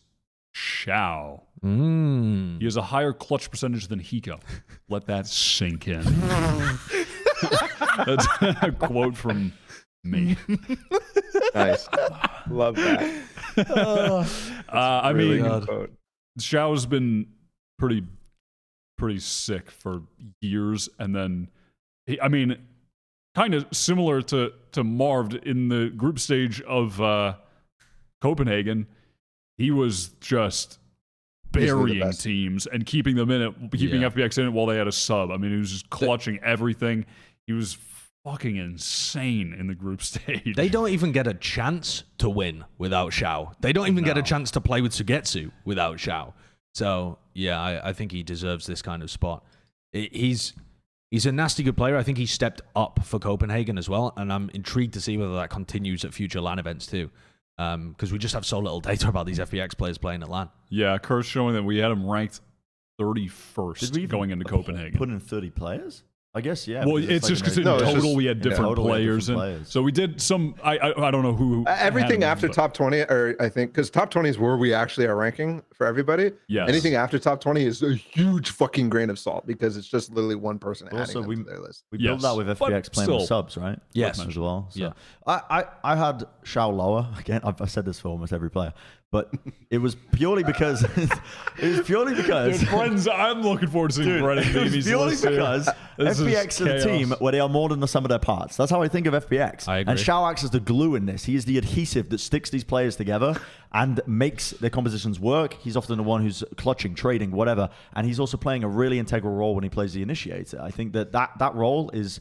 Shao. He has a higher clutch percentage than Hiko. Let that sink in. That's a quote from me. Nice. Love that. I mean, Xiao's been pretty sick for years, and then kind of similar to Marv in the group stage of Copenhagen. He was just burying teams and keeping them in it, keeping FPX in it while they had a sub. I mean, he was just clutching everything. He was fucking insane in the group stage. They don't even get a chance to win without Xiao. They don't even get a chance to play with Sugetsu without Xiao. So, yeah, I think he deserves this kind of spot. He's a nasty good player. I think he stepped up for Copenhagen as well, and I'm intrigued to see whether that continues at future LAN events too. Because we just have so little data about these FPX players playing at LAN. Yeah, Kurt's showing that we had him ranked 31st going into Copenhagen. Put in 30 players? I guess, yeah. Well, it's just because in total we had different players. So we did some, I don't know who. Everything after top 20, or I think, because top 20 is where we actually are ranking for everybody. Yes. Anything after top 20 is a huge fucking grain of salt because it's just literally one person adding them to their list. We built that with FPX playing with subs, right? Yes. As well. So I had Xiao lower. Again, I've said this for almost every player. But it was purely because Dude, friends, I'm looking forward to seeing Brennon. It was purely because FPX is a team where they are more than the sum of their parts. That's how I think of FPX. I agree. And Xiao acts as the glue in this. He is the adhesive that sticks these players together and makes their compositions work. He's often the one who's clutching, trading, whatever. And he's also playing a really integral role when he plays the initiator. I think that role is...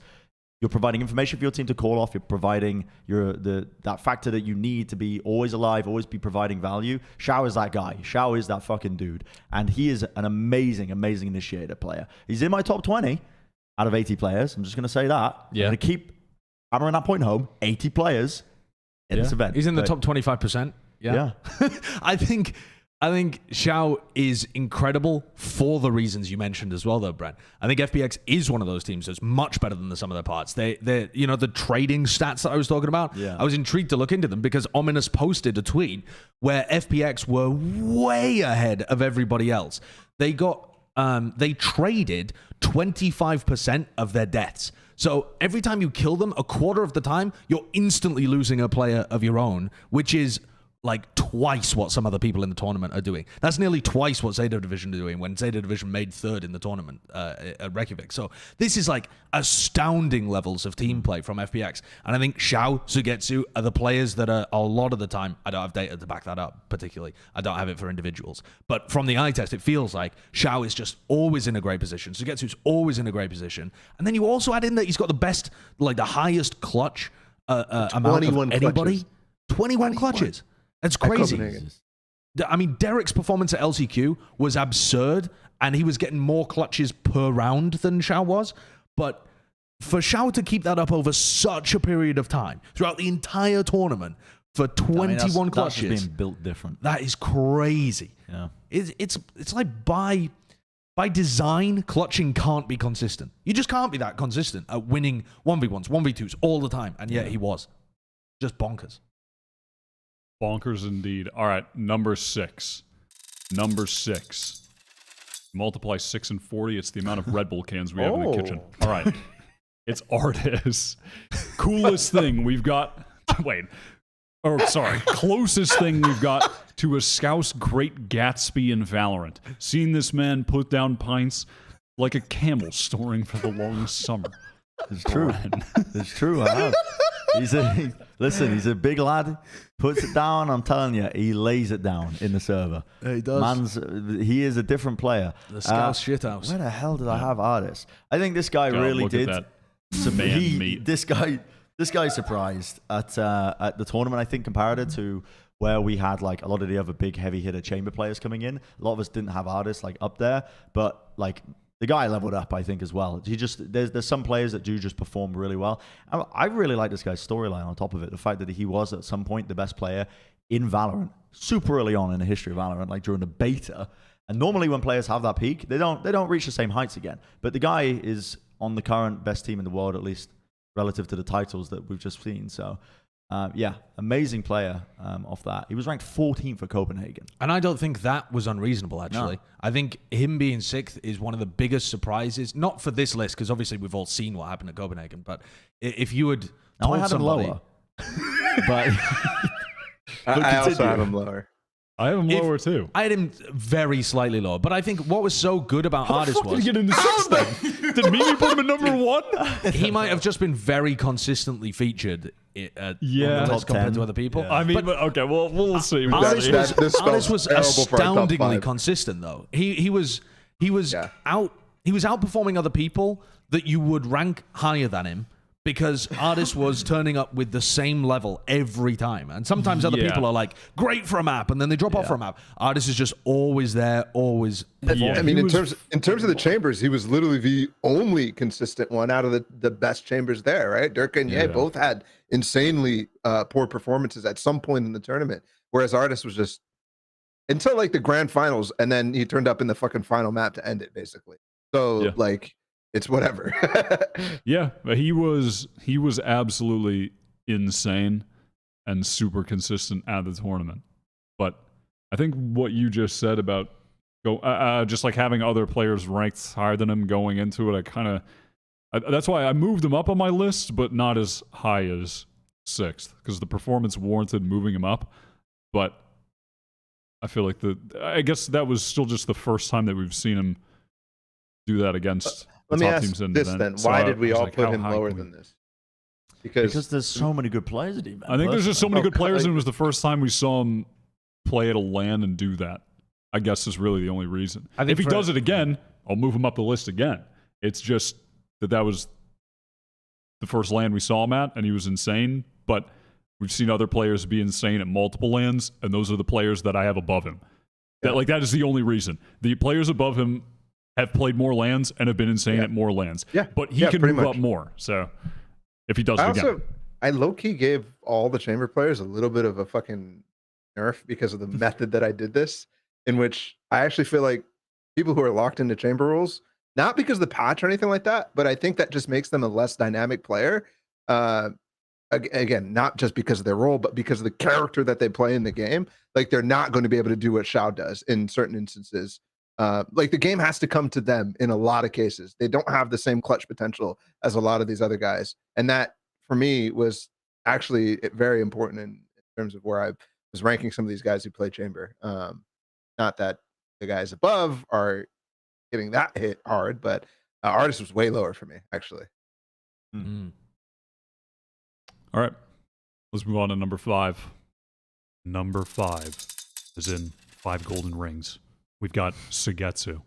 You're providing information for your team to call off. You're providing that factor that you need to be always alive, always be providing value. Xiao is that guy. Xiao is that fucking dude. And he is an amazing, amazing initiator player. He's in my top 20 out of 80 players. I'm just going to say that. Yeah. I'm going to keep hammering that point home. 80 players in this event. He's in the top 25%. Yeah. I think Xiao is incredible for the reasons you mentioned as well, though, Bren. I think FPX is one of those teams that's much better than the sum of their parts. They're the trading stats that I was talking about. Yeah. I was intrigued to look into them because Ominous posted a tweet where FPX were way ahead of everybody else. They traded 25% of their deaths. So every time you kill them, a quarter of the time, you're instantly losing a player of your own, which is like twice what some other people in the tournament are doing. That's nearly twice what ZETA Division are doing when ZETA Division made 3rd in the tournament at Reykjavik. So this is like astounding levels of team play from FPX. And I think Xiao, Sugetsu are the players that are a lot of the time, I don't have data to back that up particularly. I don't have it for individuals. But from the eye test, it feels like Xiao is just always in a great position. Sugetsu's always in a great position. And then you also add in that he's got the best, like the highest clutch amount of anybody. 21 clutches. That's crazy. I mean, Derek's performance at LCQ was absurd, and he was getting more clutches per round than Xiao was. But for Xiao to keep that up over such a period of time, throughout the entire tournament, for 21 clutches, that's being built different. That is crazy. Yeah, it's like buy by design, clutching can't be consistent. You just can't be that consistent at winning 1v1s, 1v2s all the time. And yet he was. Just bonkers. Bonkers indeed. All right, number 6. Number 6. Multiply 6 and 40. It's the amount of Red Bull cans we have in the kitchen. All right. It's Artis. Coolest thing we've got. Wait. Oh, sorry. Closest thing we've got to a Scouse Great Gatsby in Valorant. Seen this man put down pints like a camel storing for the long summer. It's true. It's true. I have. Listen, he's a big lad. Puts it down. I'm telling you, he lays it down in the server. Yeah, he does. He is a different player. The Scouse shithouse. Where the hell did I have Artis? I think this guy really look did. At that man meat. This guy surprised at the tournament. I think compared to where we had like a lot of the other big heavy hitter chamber players coming in. A lot of us didn't have Artis like up there, but like. The guy leveled up, I think, as well. There's some players that do just perform really well. I really like this guy's storyline on top of it. The fact that he was at some point the best player in Valorant, super early on in the history of Valorant, like during the beta. And normally when players have that peak, they don't reach the same heights again. But the guy is on the current best team in the world, at least relative to the titles that we've just seen. So. Yeah, amazing player off that. He was ranked 14th for Copenhagen. And I don't think that was unreasonable, actually. No. I think him being 6th is one of the biggest surprises, not for this list, because obviously we've all seen what happened at Copenhagen, but if you had told I had somebody... him lower. But I also had him lower. I have him lower too. I had him very slightly lower, but I think what was so good about Artis was... Did he get into 6th then? Did Mimi put him in number 1? He might have just been very consistently featured on the list compared to other people. Yeah. I mean, but okay, well, we'll see. Artis was astoundingly consistent, though. He was outperforming other people that you would rank higher than him because Artis was turning up with the same level every time. And sometimes other people are like, great for a map, and then they drop off for a map. Artis is just always there, always. I mean, in terms of the chambers, he was literally the only consistent one out of the best chambers there, right? Dirk and Ye both had insanely poor performances at some point in the tournament, whereas Artis was just until like the grand finals, and then he turned up in the fucking final map to end it, basically. So like, it's whatever. Yeah, he was absolutely insane and super consistent at the tournament. But I think what you just said about just like having other players ranked higher than him going into it, that's why I moved him up on my list, but not as high as 6th because the performance warranted moving him up. But I feel like I guess that was still just the first time that we've seen him do that against. Let me ask this then. Why did we all put him lower than this? Because there's so many good players at him. I think there's just so many good players, and it was the first time we saw him play at a LAN and do that. I guess is really the only reason. If he does it again, I'll move him up the list again. It's just that was the first LAN we saw him at, and he was insane. But we've seen other players be insane at multiple LANs, and those are the players that I have above him. That is the only reason. The players above him have played more LANs and have been insane at more LANs. Yeah. But he can move up more. So if he does it again. I low-key gave all the chamber players a little bit of a fucking nerf because of the method that I did this, in which I actually feel like people who are locked into chamber rules, not because of the patch or anything like that, but I think that just makes them a less dynamic player. Again, not just because of their role, but because of the character that they play in the game. Like, they're not going to be able to do what Shao does in certain instances. Like, the game has to come to them in a lot of cases. They don't have the same clutch potential as a lot of these other guys. And that, for me, was actually very important in terms of where I was ranking some of these guys who play chamber. Not that the guys above are getting that hit hard, but Artis was way lower for me, actually. Mm-hmm. All right, let's move on to number 5. Number 5 is in 5 golden rings. We've got Sugetsu,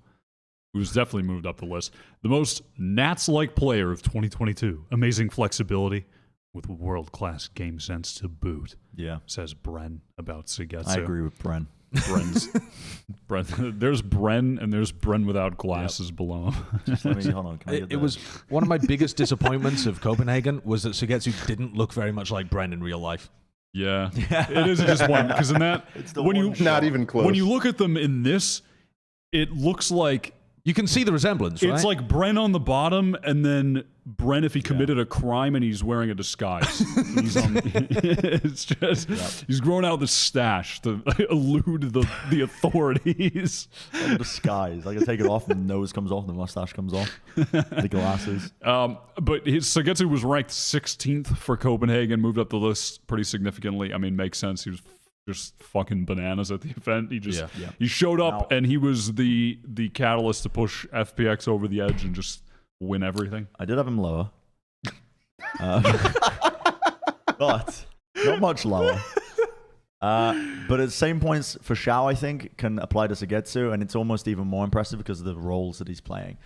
who's definitely moved up the list. The most Nats-like player of 2022. Amazing flexibility with world-class game sense to boot. Yeah, says Bren about Sugetsu. I agree with Bren. Bren. There's Bren, and there's Bren without glasses below him. Hold on. It was one of my biggest disappointments of Copenhagen was that Sugetsu didn't look very much like Bren in real life. Yeah, it is a disappointment because in that, not even close. When you look at them in this, it looks like You can see the resemblance, right? It's like Bren on the bottom, and then Bren if he committed a crime and he's wearing a disguise. It's just he's growing out the stash to elude the authorities. Like a disguise. I can take it off, and the nose comes off, and the mustache comes off, the glasses. But his Sagetsu was ranked 16th for Copenhagen, moved up the list pretty significantly. I mean, makes sense. He was just fucking bananas at the event. He just he showed up and he was the catalyst to push FPX over the edge and just win everything. I did have him lower, but not much lower. But at the same points for Shao, I think, can apply to Sagetsu, and it's almost even more impressive because of the roles that he's playing.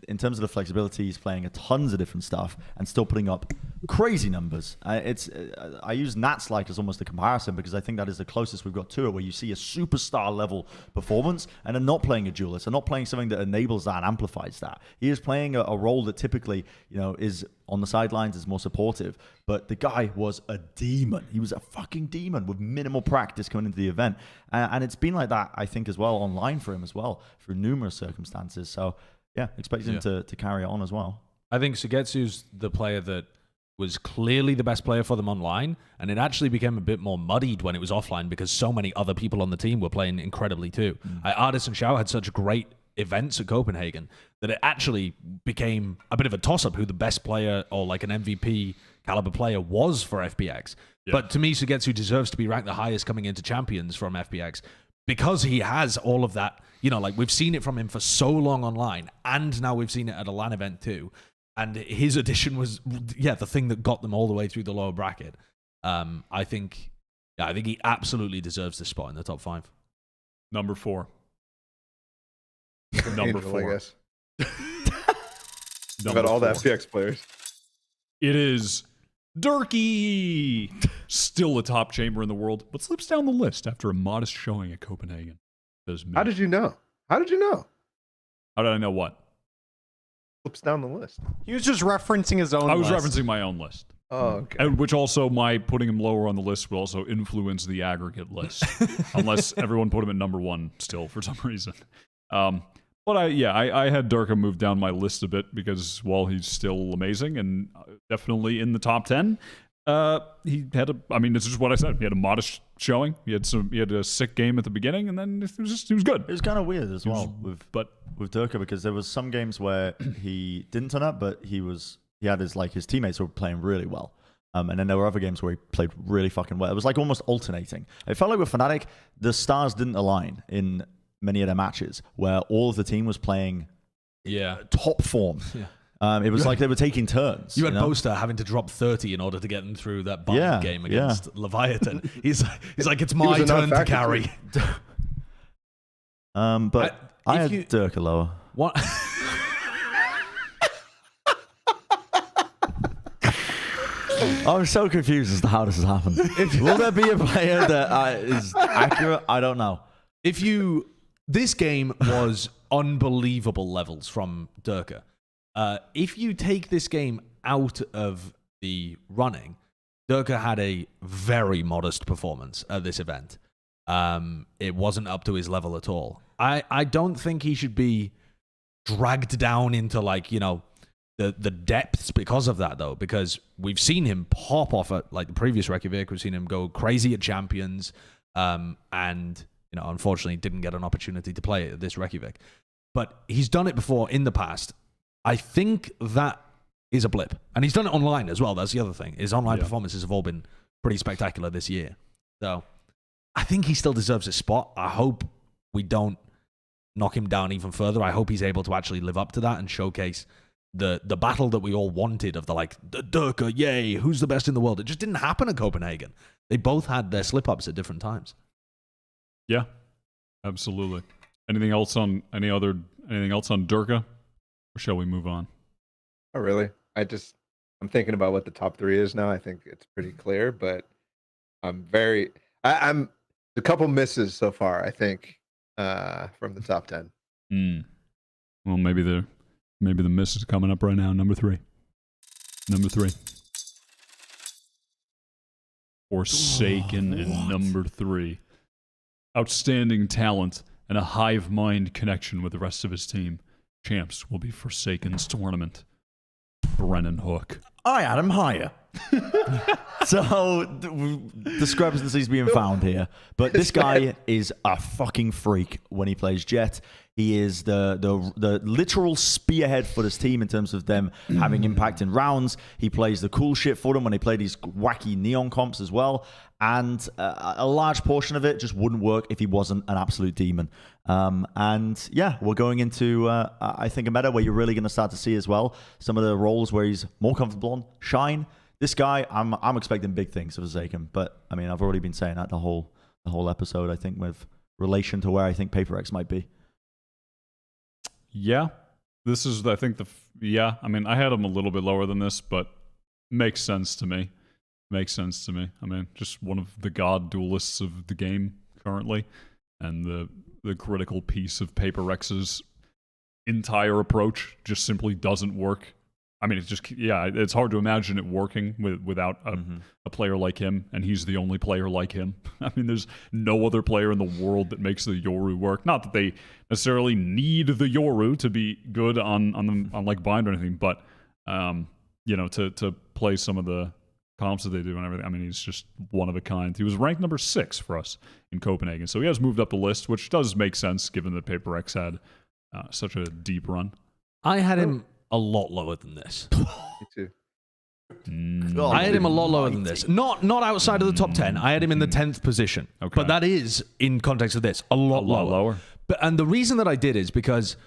In terms of the flexibility, he's playing tons of different stuff and still putting up crazy numbers. I use Nat's-like as almost a comparison because I think that is the closest we've got to it, where you see a superstar level performance and are not playing a duelist, and not playing something that enables that and amplifies that. He is playing a role that typically, is on the sidelines, is more supportive. But the guy was a demon. He was a fucking demon with minimal practice coming into the event. And it's been like that, I think, as well, online for him as well, through numerous circumstances. So, yeah, expect him to carry on as well. I think Sugetsu's the player that was clearly the best player for them online, and it actually became a bit more muddied when it was offline because so many other people on the team were playing incredibly too. Artis and Shao had such great events at Copenhagen that it actually became a bit of a toss-up who the best player or like an MVP caliber player was for FPX. But to me, Sugetsu deserves to be ranked the highest coming into champions from FPX because he has all of that. Like we've seen it from him for so long online, and now we've seen it at a LAN event too. And his addition was, the thing that got them all the way through the lower bracket. I think he absolutely deserves this spot in the top 5. Number 4. Number 4. I guess. About all the FPX players. It is Durkee, still the top chamber in the world, but slips down the list after a modest showing at Copenhagen. How did you know? How did I know what? Slips down the list. He was just referencing his own list. I was referencing my own list. Oh, okay. And which also, my putting him lower on the list would also influence the aggregate list. Unless everyone put him at number 1 still for some reason. But I had Durka move down my list a bit because while he's still amazing and definitely in the top 10, he had this is what I said. He had a modest showing. He had a sick game at the beginning, and then he was good. It was kind of weird as well with Durka because there was some games where he didn't turn up, but he had his teammates were playing really well. And then there were other games where he played really fucking well. It was like almost alternating. It felt like with Fnatic, the stars didn't align in many of their matches where all of the team was playing top form. It was like they were taking turns. You had Boaster having to drop 30 in order to get them through that bottom game against Leviathan. He's like, it's my turn to carry. But I had Durka lower. What? I'm so confused as to how this has happened. Will there be a player that is accurate? I don't know. This game was unbelievable levels from Durka. If you take this game out of the running, Durka had a very modest performance at this event. It wasn't up to his level at all. I don't think he should be dragged down into the depths because of that, though, because we've seen him pop off at the previous Reykjavik. We've seen him go crazy at Champions, and unfortunately didn't get an opportunity to play at this Reykjavik. But he's done it before in the past. I think that is a blip. And he's done it online as well. That's the other thing. His online performances have all been pretty spectacular this year. So I think he still deserves a spot. I hope we don't knock him down even further. I hope he's able to actually live up to that and showcase the battle that we all wanted of the Durka, yay, who's the best in the world? It just didn't happen at Copenhagen. They both had their slip-ups at different times. Yeah, absolutely. Anything else on Durka? Or shall we move on? Oh, really? I'm thinking about what the top 3 is now. I think it's pretty clear, but I'm a couple misses so far, I think, from the top 10. Well, maybe the miss is coming up right now. Number 3. Forsaken in number 3. Outstanding talent and a hive mind connection with the rest of his team. Champs will be Forsaken's tournament. Brennon Hook. I had him higher. So discrepancies being found here, but this guy is a fucking freak when he plays Jet. He is the literal spearhead for this team in terms of them having impact in rounds. He plays the cool shit for them when they play these wacky neon comps as well. And a large portion of it just wouldn't work if he wasn't an absolute demon. And yeah, we're going into, I think, a meta where you're really going to start to see as well some of the roles where he's more comfortable on. Shine. This guy, I'm expecting big things of Forsaken. But I mean, I've already been saying that the whole episode, I think, with relation to where I think Paper X might be. Yeah. This is, I think, yeah. I mean, I had him a little bit lower than this, but makes sense to me. Makes sense to me. I mean, just one of the god duelists of the game currently, and the critical piece of Paper X's entire approach just simply doesn't work. I mean, it's just, yeah, it's hard to imagine it working without a player like him, and he's the only player like him. I mean, there's no other player in the world that makes the Yoru work. Not that they necessarily need the Yoru to be good on like Bind or anything, but you know, to play some of the comps that they do and everything. I mean, he's just one of a kind. He was ranked number 6 for us in Copenhagen, so he has moved up the list, which does make sense given that Paper X had such a deep run. I had him a lot lower than this. Me too. I had him a lot lower than this. Not outside of the top 10. I had him in the 10th position. Okay. But that is, in context of this, a lot lower. And the reason that I did is because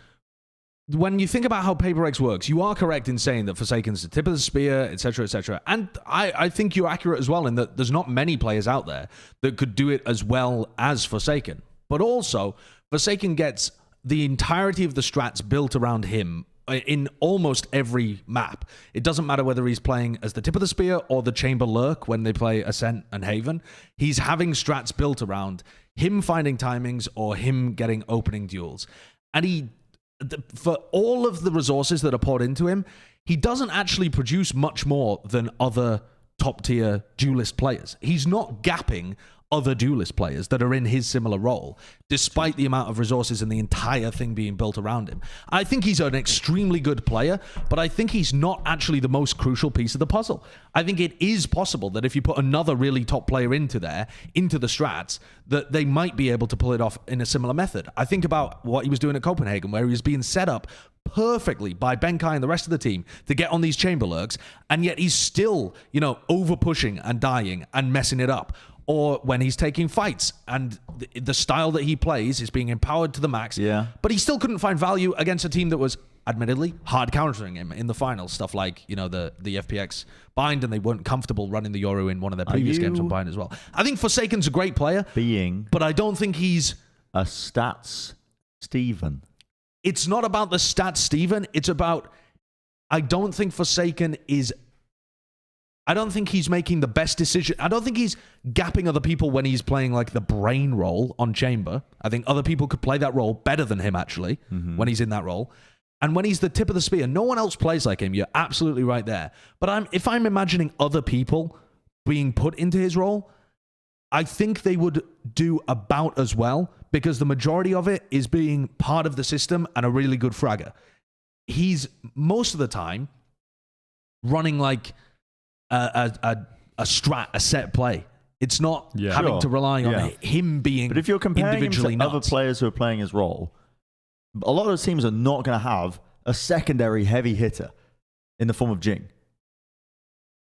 when you think about how Paper X works, you are correct in saying that Forsaken's the tip of the spear, etc., etc. And I think you're accurate as well in that there's not many players out there that could do it as well as Forsaken. But also, Forsaken gets the entirety of the strats built around him in almost every map. It doesn't matter whether he's playing as the tip of the spear or the chamber lurk when they play Ascent and Haven. He's having strats built around him finding timings or him getting opening duels. And for all of the resources that are poured into him, he doesn't actually produce much more than other top tier duelist players. He's not gapping other duelist players that are in his similar role, despite the amount of resources and the entire thing being built around him. I think he's an extremely good player, but I think he's not actually the most crucial piece of the puzzle. I think it is possible that if you put another really top player into the strats, that they might be able to pull it off in a similar method. I think about what he was doing at Copenhagen, where he was being set up perfectly by Benkai and the rest of the team to get on these chamber lurks, and yet he's still, over pushing and dying and messing it up. Or when he's taking fights and the style that he plays is being empowered to the max. Yeah. But he still couldn't find value against a team that was, admittedly, hard countering him in the finals. Stuff like, the FPX bind, and they weren't comfortable running the Yoru in one of their previous games on bind as well. I think Forsaken's a great player. But I don't think he's a stats Steven. It's not about the stats Steven. It's about, I don't think Forsaken is... I don't think he's making the best decision. I don't think he's gapping other people when he's playing like the brain role on Chamber. I think other people could play that role better than him, actually, when he's in that role. And when he's the tip of the spear, no one else plays like him. You're absolutely right there. But if I'm imagining other people being put into his role, I think they would do about as well, because the majority of it is being part of the system and a really good fragger. He's, most of the time, running like a strat, a set play. It's not having to rely on him being. But if you're comparing him to nuts. other players who are playing his role, a lot of those teams are not going to have a secondary heavy hitter in the form of Jing.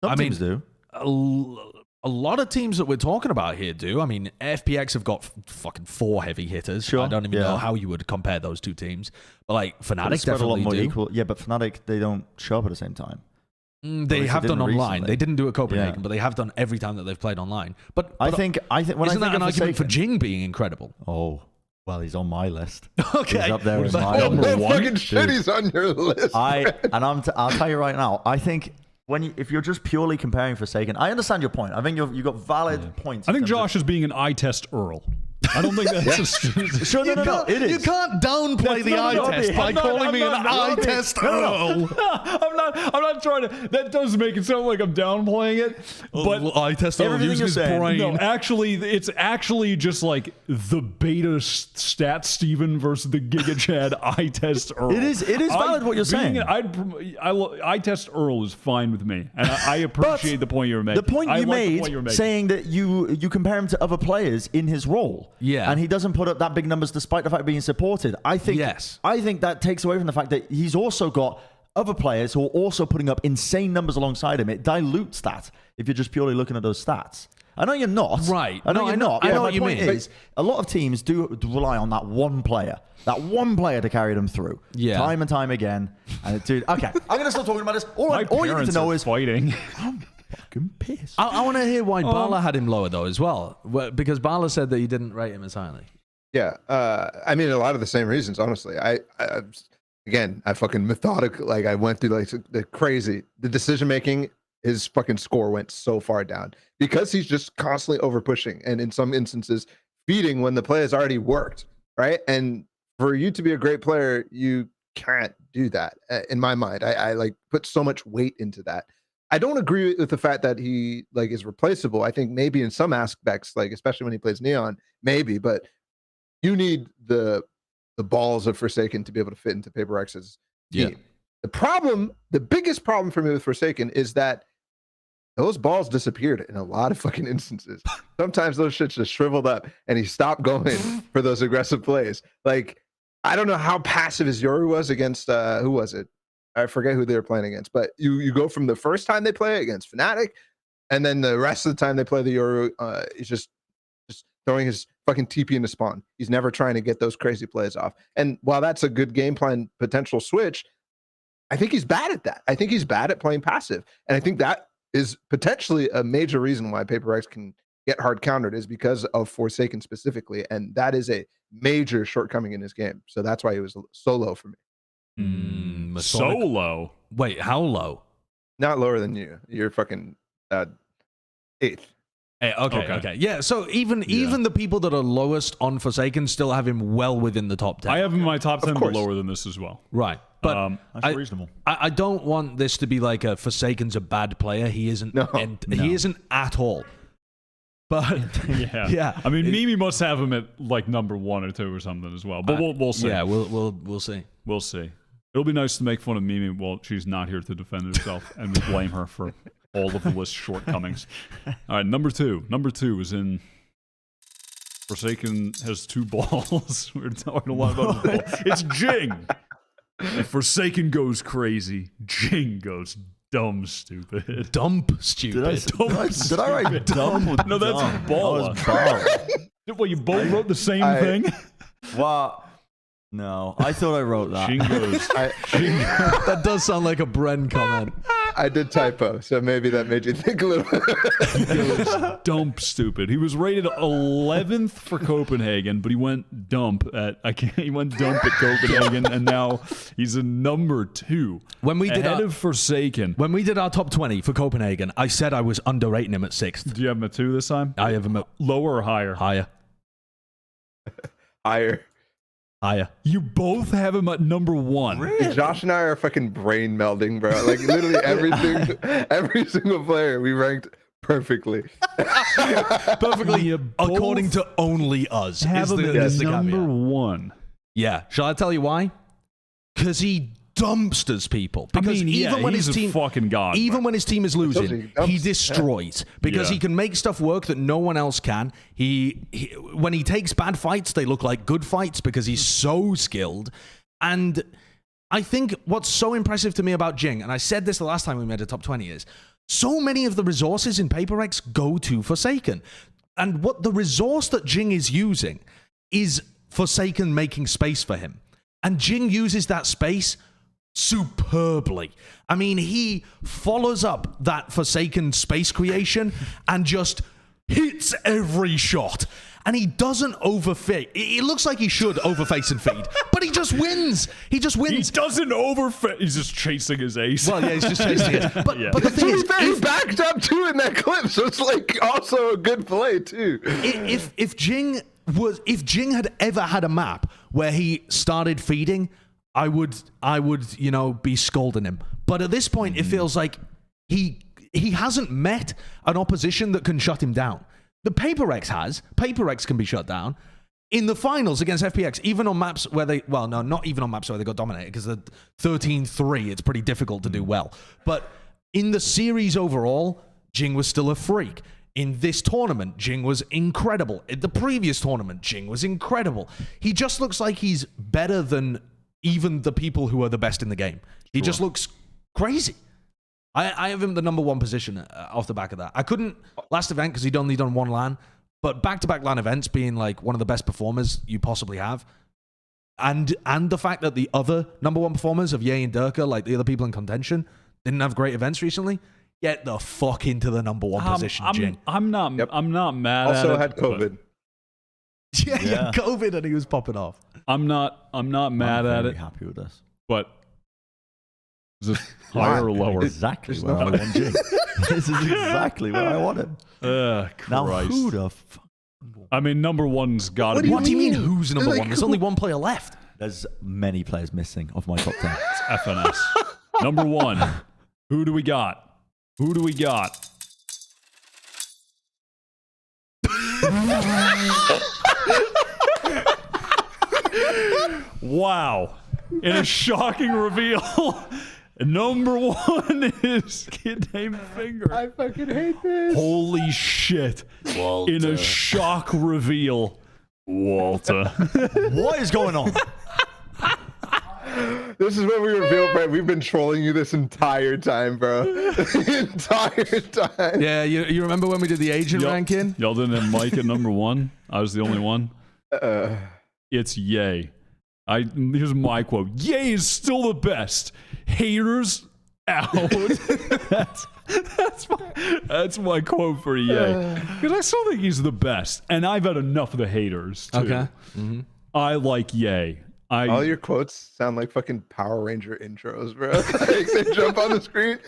Some teams do. A lot of teams that we're talking about here do. I mean, FPX have got fucking 4 heavy hitters. Sure. I don't even know how you would compare those two teams. But like Fnatic definitely do. Equal. Yeah, but Fnatic, they don't show up at the same time. They have done online. Recently. They didn't do it at Copenhagen, but they have done every time that they've played online. But I think when isn't that an argument for Jing being incredible? Oh, well, he's on my list. Okay, he's up there in my number one. Fucking shit, he's on your list. I'll tell you right now. I think if you're just purely comparing Forsaken, I understand your point. I think you've got valid points. I think Josh is being an eye test Earl. I don't think that's a Sure, no, it is. You can't downplay the eye test by calling me an eye test Earl. I'm not trying to. That does make it sound like I'm downplaying it. But eye test Earl everything using you're his saying- brain. no, actually, it's actually just like the beta stat Steven versus the Giga Chad eye test Earl. It is valid what you're saying. Eye test Earl is fine with me, and I appreciate the point you're making. The point I you like the made, point you're making. saying that you compare him to other players in his role, Yeah. and he doesn't put up that big numbers despite the fact of being supported. I think that takes away from the fact that he's also got other players who are also putting up insane numbers alongside him. It dilutes that if you're just purely looking at those stats. I know you're not. Right. I know No, you're I know- not. I know but what my you point mean. is, a lot of teams do rely on that one player. That one player to carry them through. Yeah. Time and time again. And dude, okay. I'm going to stop talking about this. All My you need to parents know are is fighting. I'm fucking pissed. I want to hear why Balla had him lower, though, as well. Because Balla said that you didn't rate him as highly. Yeah, I mean, a lot of the same reasons, honestly. I fucking methodical. Like, I went through like the crazy. The decision making, his fucking score went so far down because he's just constantly over pushing, and in some instances, feeding when the play has already worked, right? And for you to be a great player, you can't do that. In my mind, I like put so much weight into that. I don't agree with the fact that he like is replaceable. I think maybe in some aspects, like especially when he plays Neon, maybe, but you need the balls of Forsaken to be able to fit into Paper X's team. Yeah. The biggest problem for me with Forsaken is that those balls disappeared in a lot of fucking instances. Sometimes those shits just shriveled up and he stopped going for those aggressive plays. Like, I don't know how passive his Yoru was against, who was it? I forget who they were playing against, but you go from the first time they play against Fnatic, and then the rest of the time they play the Yoru, he's just throwing his fucking TP into spawn. He's never trying to get those crazy plays off. And while that's a good game plan potential switch, I think he's bad at that. I think he's bad at playing passive. And I think that is potentially a major reason why Paper X can get hard countered is because of Forsaken specifically. And that is a major shortcoming in his game. So that's why he was so low for me. So low. Wait, how low? Not lower than you. You're fucking 8th. Hey, okay. Yeah, so even the people that are lowest on Forsaken still have him well within the top 10. I have him in my top 10, but course. lower than this as well. Right. But That's reasonable. I don't want this to be like a Forsaken's a bad player. He isn't. No. He isn't at all. But yeah. I mean, Mimi must have him at like number 1 or 2 or something as well. But we'll see. Yeah, we'll see. We'll see. It'll be nice to make fun of Mimi while she's not here to defend herself and we blame her for all of the list shortcomings. All right, number 2. Number 2 is in Forsaken has 2 balls. We're talking a lot about the ball. It's Jing. If Forsaken goes crazy, Jing goes dumb stupid. Dump stupid. Did I write dumb? No, that's Balla. Well, you both wrote the same thing? What? No, I thought I wrote that. Jing goes. That does sound like a Bren comment. I did typo, so maybe that made you think a little bit. He goes dump stupid. He was rated 11th for Copenhagen, but he went dump at he went dump at Copenhagen, and now he's a number 2. When we did ahead of Forsaken. When we did our top 20 for Copenhagen, I said I was underrating him at 6th. Do you have him at 2 this time? I have him at Lower or higher? higher. Higher. You both have him at number 1. Really? Josh and I are fucking brain melding, bro. Like literally every single player we ranked perfectly. Perfectly according to only us. Have him is at the number caveat. 1. Yeah. Shall I tell you why? Because he dumpsters people. I Because mean, even when he's his team a fucking god. even bro. when his team is losing, he destroys because he can make stuff work that no one else can. He when he takes bad fights, they look like good fights because he's so skilled. And I think what's so impressive to me about Jing, and I said this the last time we made a top 20, is so many of the resources in Paper X go to Forsaken. And what the resource that Jing is using is Forsaken making space for him. And Jing uses that space superbly. I mean, he follows up that Forsaken space creation and just hits every shot. And he doesn't overfit. It looks like he should overface and feed, but he just wins. He just wins. He doesn't overfit. He's just chasing his ace. Well, yeah, he's just chasing it. But the thing is, he backed up too in that clip, so it's like also a good play too. if Jing was if Jing had ever had a map where he started feeding, I would be scolding him. But at this point, it feels like he hasn't met an opposition that can shut him down. The PaperX has. PaperX can be shut down. In the finals against FPX, even on maps where not even on maps where they got dominated, because the 13-3, it's pretty difficult to do well. But in the series overall, Jing was still a freak. In this tournament, Jing was incredible. In the previous tournament, Jing was incredible. He just looks like he's better than even the people who are the best in the game. He just looks crazy. I have him the number one position off the back of that. I couldn't last event because he'd only done one LAN, but back-to-back LAN events being like one of the best performers you possibly have, and the fact that the other number one performers of Ye and Durka, like the other people in contention, didn't have great events recently. Get the fuck into the number one position, Jing. I'm not mad at it. Also had COVID. Yeah, COVID, and he was popping off. I'm not mad at it. Happy with this, but is it higher or lower? Exactly where I want Jing. This is exactly where I want him. Now who the fuck? I mean, number one's got to be. What do you mean? Who's number one? There's only one player left. There's many players missing off my top 10. It's FNS. Number one. Who do we got? Who do we got? Wow. In a shocking reveal, number one is Kid Named Finger. I fucking hate this. Holy shit. Walter. In a shock reveal, Walter. What is going on? This is what we revealed, Brent. We've been trolling you this entire time, bro. The entire time. Yeah, you remember when we did the agent ranking? Y'all didn't have Mike at number one. I was the only one. It's Ye. Here's my quote. Ye is still the best. Haters out. that's my quote for Ye. Because I still think he's the best. And I've had enough of the haters, too. Okay. Mm-hmm. I like Ye. All your quotes sound like fucking Power Ranger intros, bro. Like they jump on the screen.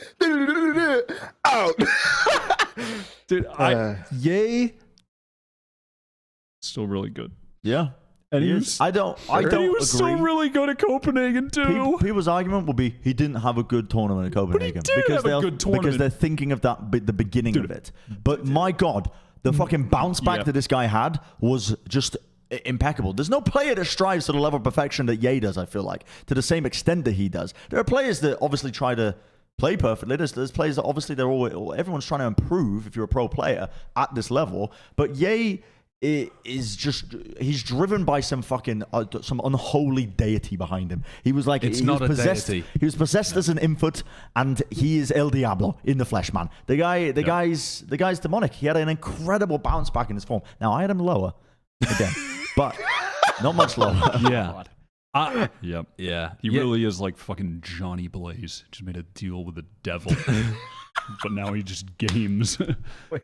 Out. Dude, Ye still really good. Yeah. And he was, I don't he was agree. still really good at Copenhagen too. People's argument will be he didn't have a good tournament at Copenhagen because they're thinking of that the beginning of it. But my God, the fucking bounce back that this guy had was just impeccable. There's no player that strives to the level of perfection that Ye does, I feel like, to the same extent that he does. There are players that obviously try to play perfectly. There's players that obviously everyone's trying to improve if you're a pro player at this level. But Ye is just, he's driven by some fucking some unholy deity behind him. He was like, it's not a deity. He was possessed as an infant, and he is El Diablo in the flesh, man. The guy's demonic. He had an incredible bounce back in his form. Now I had him lower again, but not much lower. Yeah. Yep. Yeah. He really is like fucking Johnny Blaze. Just made a deal with the devil. But now he just games.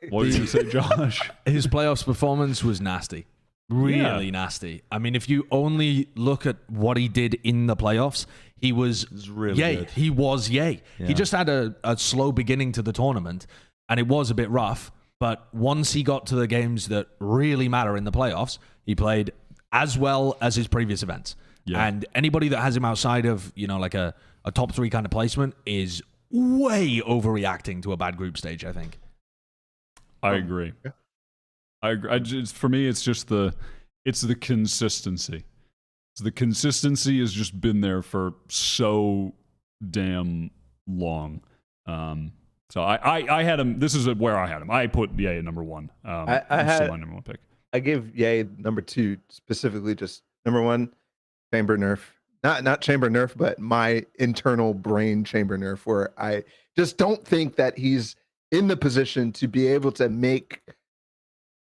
What did you say, Josh? His playoffs performance was nasty. Really nasty. I mean, if you only look at what he did in the playoffs, he was really good. He was Ye. Yeah. He just had a slow beginning to the tournament, and it was a bit rough. But once he got to the games that really matter in the playoffs, he played as well as his previous events. Yeah. And anybody that has him outside of, like a top 3 kind of placement is way overreacting to a bad group stage, I think. I agree. Yeah. I agree. For me, it's just the consistency. The consistency has just been there for so damn long. So I had him. This is where I had him. I put Ye at number 1. I had my number 1 pick. I gave Ye number 2 specifically. Just number 1, chamber nerf. Not chamber nerf, but my internal brain chamber nerf, where I just don't think that he's in the position to be able to make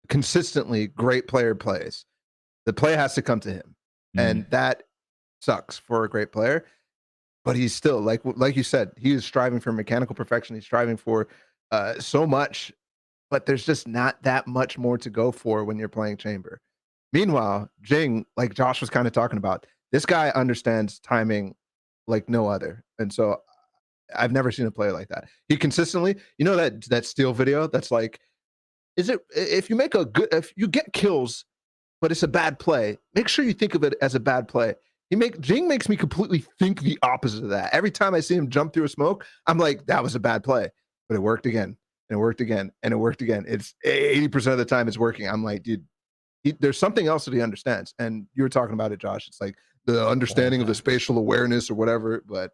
consistently great player plays. The play has to come to him, and that sucks for a great player. But he's still, like you said, he is striving for mechanical perfection. He's striving for so much, but there's just not that much more to go for when you're playing chamber. Meanwhile, Jing, like Josh was kind of talking about, this guy understands timing like no other. And so I've never seen a player like that. He consistently, that steal video that's like, if you get kills, but it's a bad play. Make sure you think of it as a bad play. Jing makes me completely think the opposite of that. Every time I see him jump through a smoke, I'm like, that was a bad play, but it worked again, and it worked again, and it worked again. It's 80% of the time it's working. I'm like, dude, there's something else that he understands. And you were talking about it, Josh. It's like the understanding of the spatial awareness or whatever, but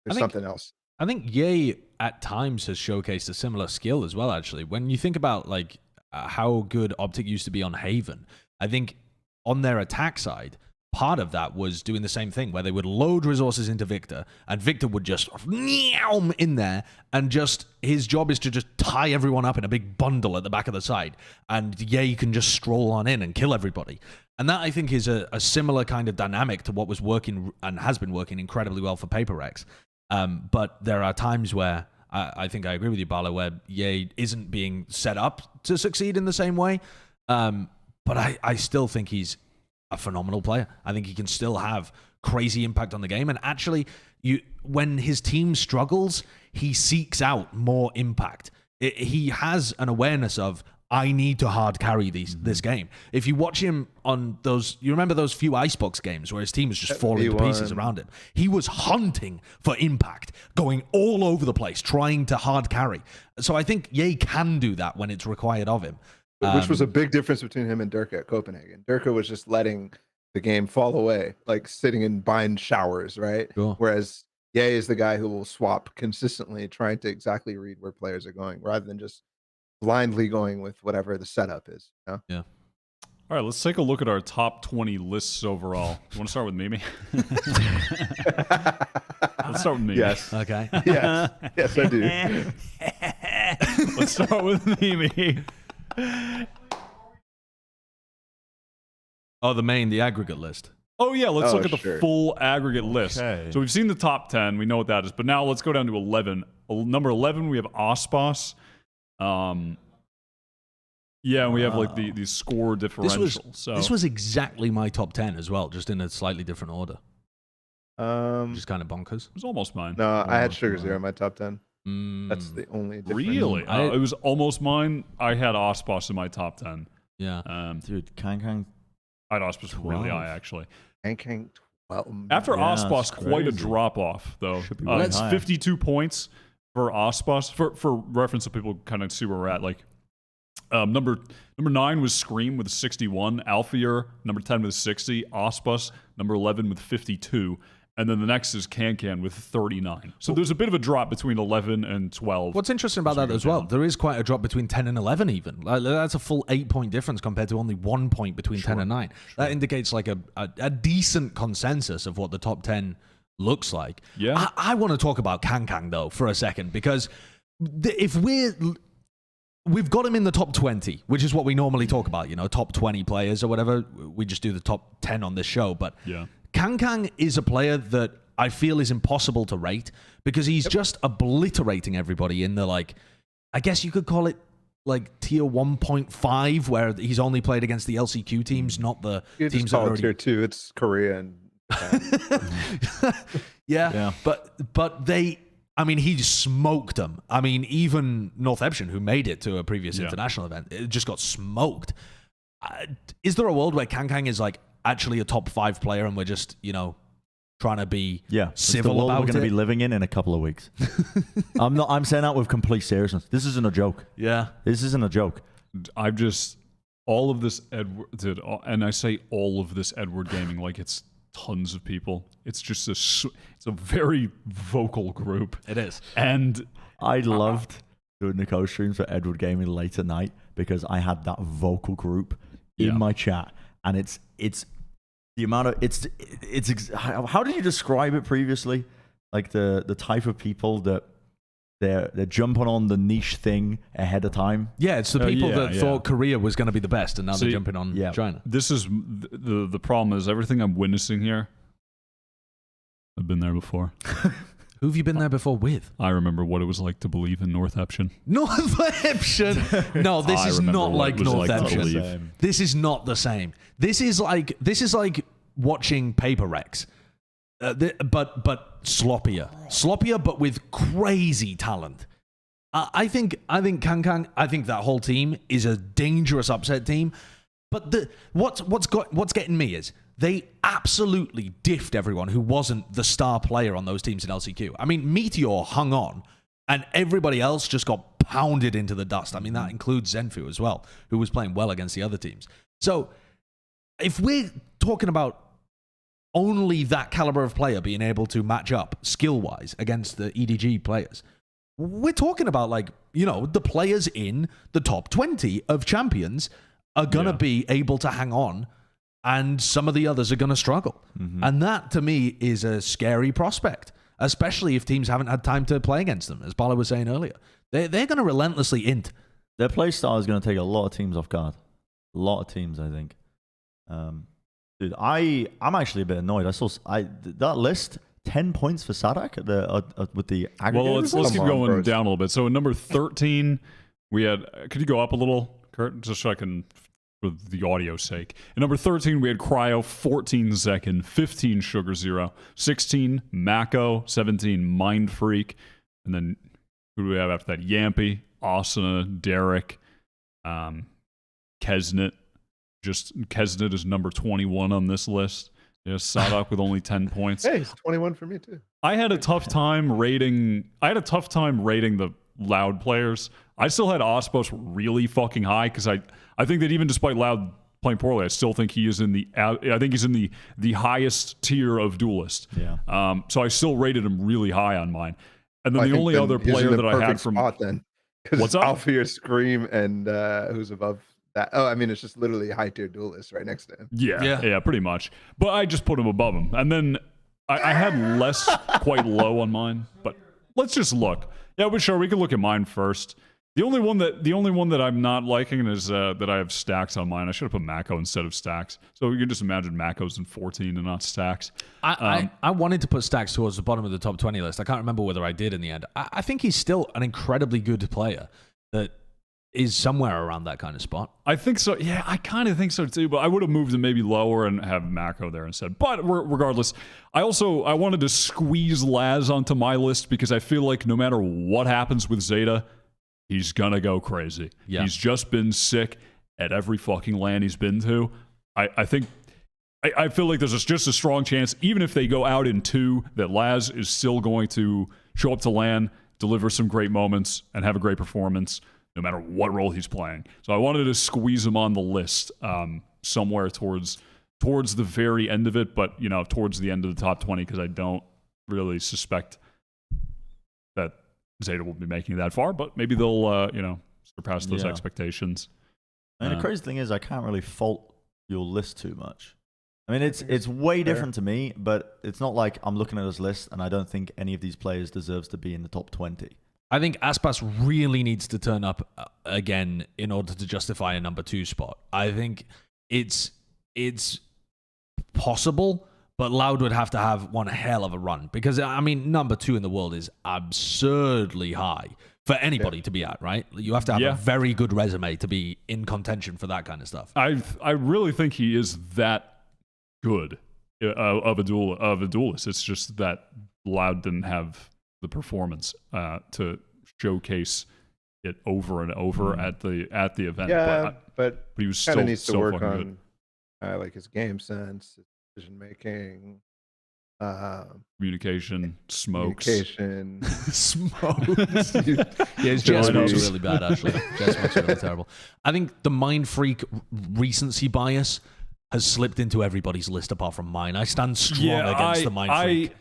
there's something else. I think Ye at times has showcased a similar skill as well, actually. When you think about like how good Optic used to be on Haven, I think on their attack side, part of that was doing the same thing where they would load resources into Victor and Victor would just in there and just his job is to just tie everyone up in a big bundle at the back of the side and Ye can just stroll on in and kill everybody. And that I think is a similar kind of dynamic to what was working and has been working incredibly well for Paper Rex. But there are times where I think I agree with you, Balla, where Ye isn't being set up to succeed in the same way. But I still think he's a phenomenal player. I think he can still have crazy impact on the game. And actually, when his team struggles, he seeks out more impact. He has an awareness of, I need to hard carry this game. If you watch him on those, you remember those few Icebox games where his team was just falling to pieces around him. He was hunting for impact, going all over the place, trying to hard carry. So I think Ye can do that when it's required of him. Which was a big difference between him and Durka at Copenhagen. Durka was just letting the game fall away, like sitting in bind showers, right? Cool. Whereas Ye is the guy who will swap consistently, trying to exactly read where players are going, rather than just blindly going with whatever the setup is. You know? Yeah. All right, let's take a look at our top 20 lists overall. You want to start with Mimi? Let's start with Mimi. Yes. Okay. Yes. Yes, I do. Let's start with Mimi. Oh, the aggregate list. Oh, yeah, let's look at the sure. full aggregate list. Okay. So we've seen the top 10. We know what that is. But now let's go down to 11. Number 11, we have Ospos. Yeah, and we have like the score differential. This was exactly my top 10 as well, just in a slightly different order. Just kind of bonkers. It was almost mine. No, I had Sugar Zero in my top 10. That's the only difference. Really? It was almost mine. I had Ospos in my top 10. Yeah. Dude, Kang. I had Ospos really high, actually. Kang 12. After Yeah, Ospos, it's quite a crazy. drop-off, though. Should be way It's higher. 52 points for Ospos. For reference, so people kind of see where we're at. Like, number 9 was Scream with 61. Alphier, number 10 with 60. Ospos, number 11 with 52. And then the next is Can with 39. So there's a bit of a drop between 11 and 12. What's interesting about that as well, there is quite a drop between 10 and 11 even. Like, that's a full 8-point difference compared to only 1 point between 10 and 9. That indicates like a decent consensus of what the top 10 looks like. Yeah. I want to talk about Can though for a second, because if we've got him in the top 20, which is what we normally talk about, top 20 players or whatever. We just do the top 10 on this show. But Yeah. Can is a player that I feel is impossible to rate because he's just obliterating everybody in the, like, I guess you could call it like tier 1.5, where he's only played against the LCQ teams, not the You teams just that call are it already... tier 2. It's Korea and yeah. But they... I mean, he smoked them. I mean, even North Eption, who made it to a previous international event, it just got smoked. Is there a world where Can is like actually a top 5 player and we're just, trying to be civil the world about we're going to it? be living in a couple of weeks. I'm saying that with complete seriousness. This isn't a joke. Yeah. This isn't a joke. I've just... All of this Edward... And I say all of this Edward Gaming like it's tons of people. It's just it's a very vocal group. It is. And I loved doing the co-streams for Edward Gaming late at night because I had that vocal group in my chat, and it's the amount of how did you describe it previously? Like the type of people that they're jumping on the niche thing ahead of time. Yeah, it's the people that thought Korea was going to be the best, and now they're jumping on China. This is the problem is everything I'm witnessing here. I've been there before. Who have you been there before with? I remember what it was like to believe in North Eption. North Eption? No, this is not like North Eption. This is not the same. This is like watching Paper Rex, but sloppier, but with crazy talent. I think Can. I think that whole team is a dangerous upset team. But what's getting me is they absolutely diffed everyone who wasn't the star player on those teams in LCQ. I mean, Meteor hung on, and everybody else just got pounded into the dust. I mean, that includes Zenfu as well, who was playing well against the other teams. So if we're talking about only that caliber of player being able to match up skill-wise against the EDG players, we're talking about, like, you know, the players in the top 20 of champions are going to be able to hang on, and some of the others are going to struggle. And that, to me, is a scary prospect, especially if teams haven't had time to play against them, as Balla was saying earlier. They're going to relentlessly int. Their play style is going to take a lot of teams off guard. A lot of teams, I think. Dude, I'm actually a bit annoyed. I saw that list, 10 points for Sadak with the aggregate. Well, let's keep going down a little bit. So in number 13, we had. Could you go up a little, Kurt, just so I can, for the audio's sake. In number 13, we had Cryo, 14 Zekin, 15 Sugar Zero, 16 Mako, 17 Mind Freak, and then who do we have after that? Yampy, Asuna, Derek, Kesnet. Just Kesnet is number 21 on this list. Yeah, Sadak with only 10 points. Hey, it's 21 for me too. I had a tough time rating the Loud players. I still had Ospos really fucking high because I think that even despite Loud playing poorly, I still think he is in the highest tier of duelist. Yeah. So I still rated him really high on mine. And then the only other player that I had from what's up? Alfear, Scream, and who's above that? Oh, I mean, it's just literally high tier duelist right next to him. Yeah, pretty much. But I just put him above him, and then I had less quite low on mine. But let's just look. Yeah, but sure, we can look at mine first. The only one that I'm not liking is that I have stacks on mine. I should have put Mako instead of stacks. So you can just imagine Mako's in 14 and not stacks. I wanted to put stacks towards the bottom of the top 20 list. I can't remember whether I did in the end. I think he's still an incredibly good player that is somewhere around that kind of spot. I think so. Yeah, I kind of think so too, but I would have moved him maybe lower and have Mako there instead. But regardless, I wanted to squeeze Laz onto my list because I feel like no matter what happens with Zeta, he's gonna go crazy. Yeah. He's just been sick at every fucking LAN he's been to. I think I feel like there's just a strong chance, even if they go out in 2, that Laz is still going to show up to LAN, deliver some great moments, and have a great performance, no matter what role he's playing. So I wanted to squeeze him on the list somewhere towards the very end of it, but towards the end of the top 20, because I don't really suspect that Zeta will be making it that far, but maybe they'll surpass those expectations. And the crazy thing is, I can't really fault your list too much. I mean, it's way different to me, but it's not like I'm looking at this list and I don't think any of these players deserves to be in the top 20. I think Aspas really needs to turn up again in order to justify a number 2 spot. I think it's possible, but Loud would have to have one hell of a run because, I mean, number 2 in the world is absurdly high for anybody to be at, right? You have to have a very good resume to be in contention for that kind of stuff. I really think he is that good of a duelist. It's just that Loud didn't have the performance to showcase it over and over at the event. Yeah, but he was kind of needs to work on like his game sense, his decision making, communication, smokes. Smokes. His jazz smokes are really bad, actually. Jazz smokes are really terrible. I think the Mind Freak recency bias has slipped into everybody's list apart from mine. I stand strong against the Mind Freak.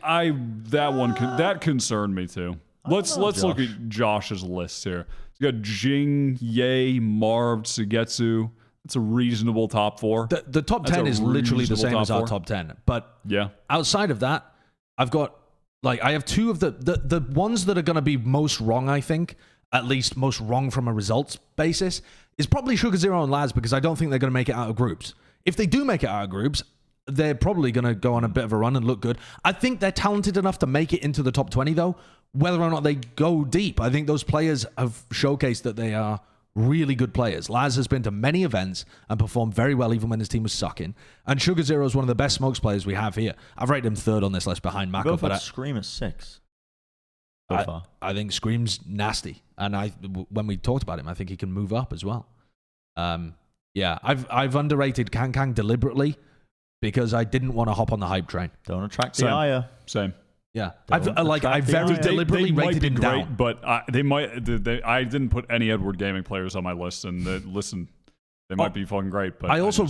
That concerned me too. Let's look at Josh's list here. You got Jing, Ye, Marv, Sugetsu. That's a reasonable top 4. The top 10 is literally the same as our top 10. But outside of that, I've got I have 2 of the ones that are going to be most wrong, I think, at least most wrong from a results basis, is probably Sugar Zero and Laz, because I don't think they're going to make it out of groups. If they do make it out of groups, they're probably going to go on a bit of a run and look good. I think they're talented enough to make it into the top 20, though. Whether or not they go deep, I think those players have showcased that they are really good players. Laz has been to many events and performed very well even when his team was sucking. And Sugar Zero is one of the best smokes players we have here. I've rated him 3rd on this list behind Mako. But Scream at 6 so far. I think Scream's nasty. And when we talked about him, I think he can move up as well. Yeah, I've underrated Kang deliberately because I didn't want to hop on the hype train. Don't attract the Same. ire. Same. Yeah, Don't I very attract the ire. deliberately might rated be him great, down. but they might. I didn't put any Edward Gaming players on my list, and listen, they might be fucking great. But I also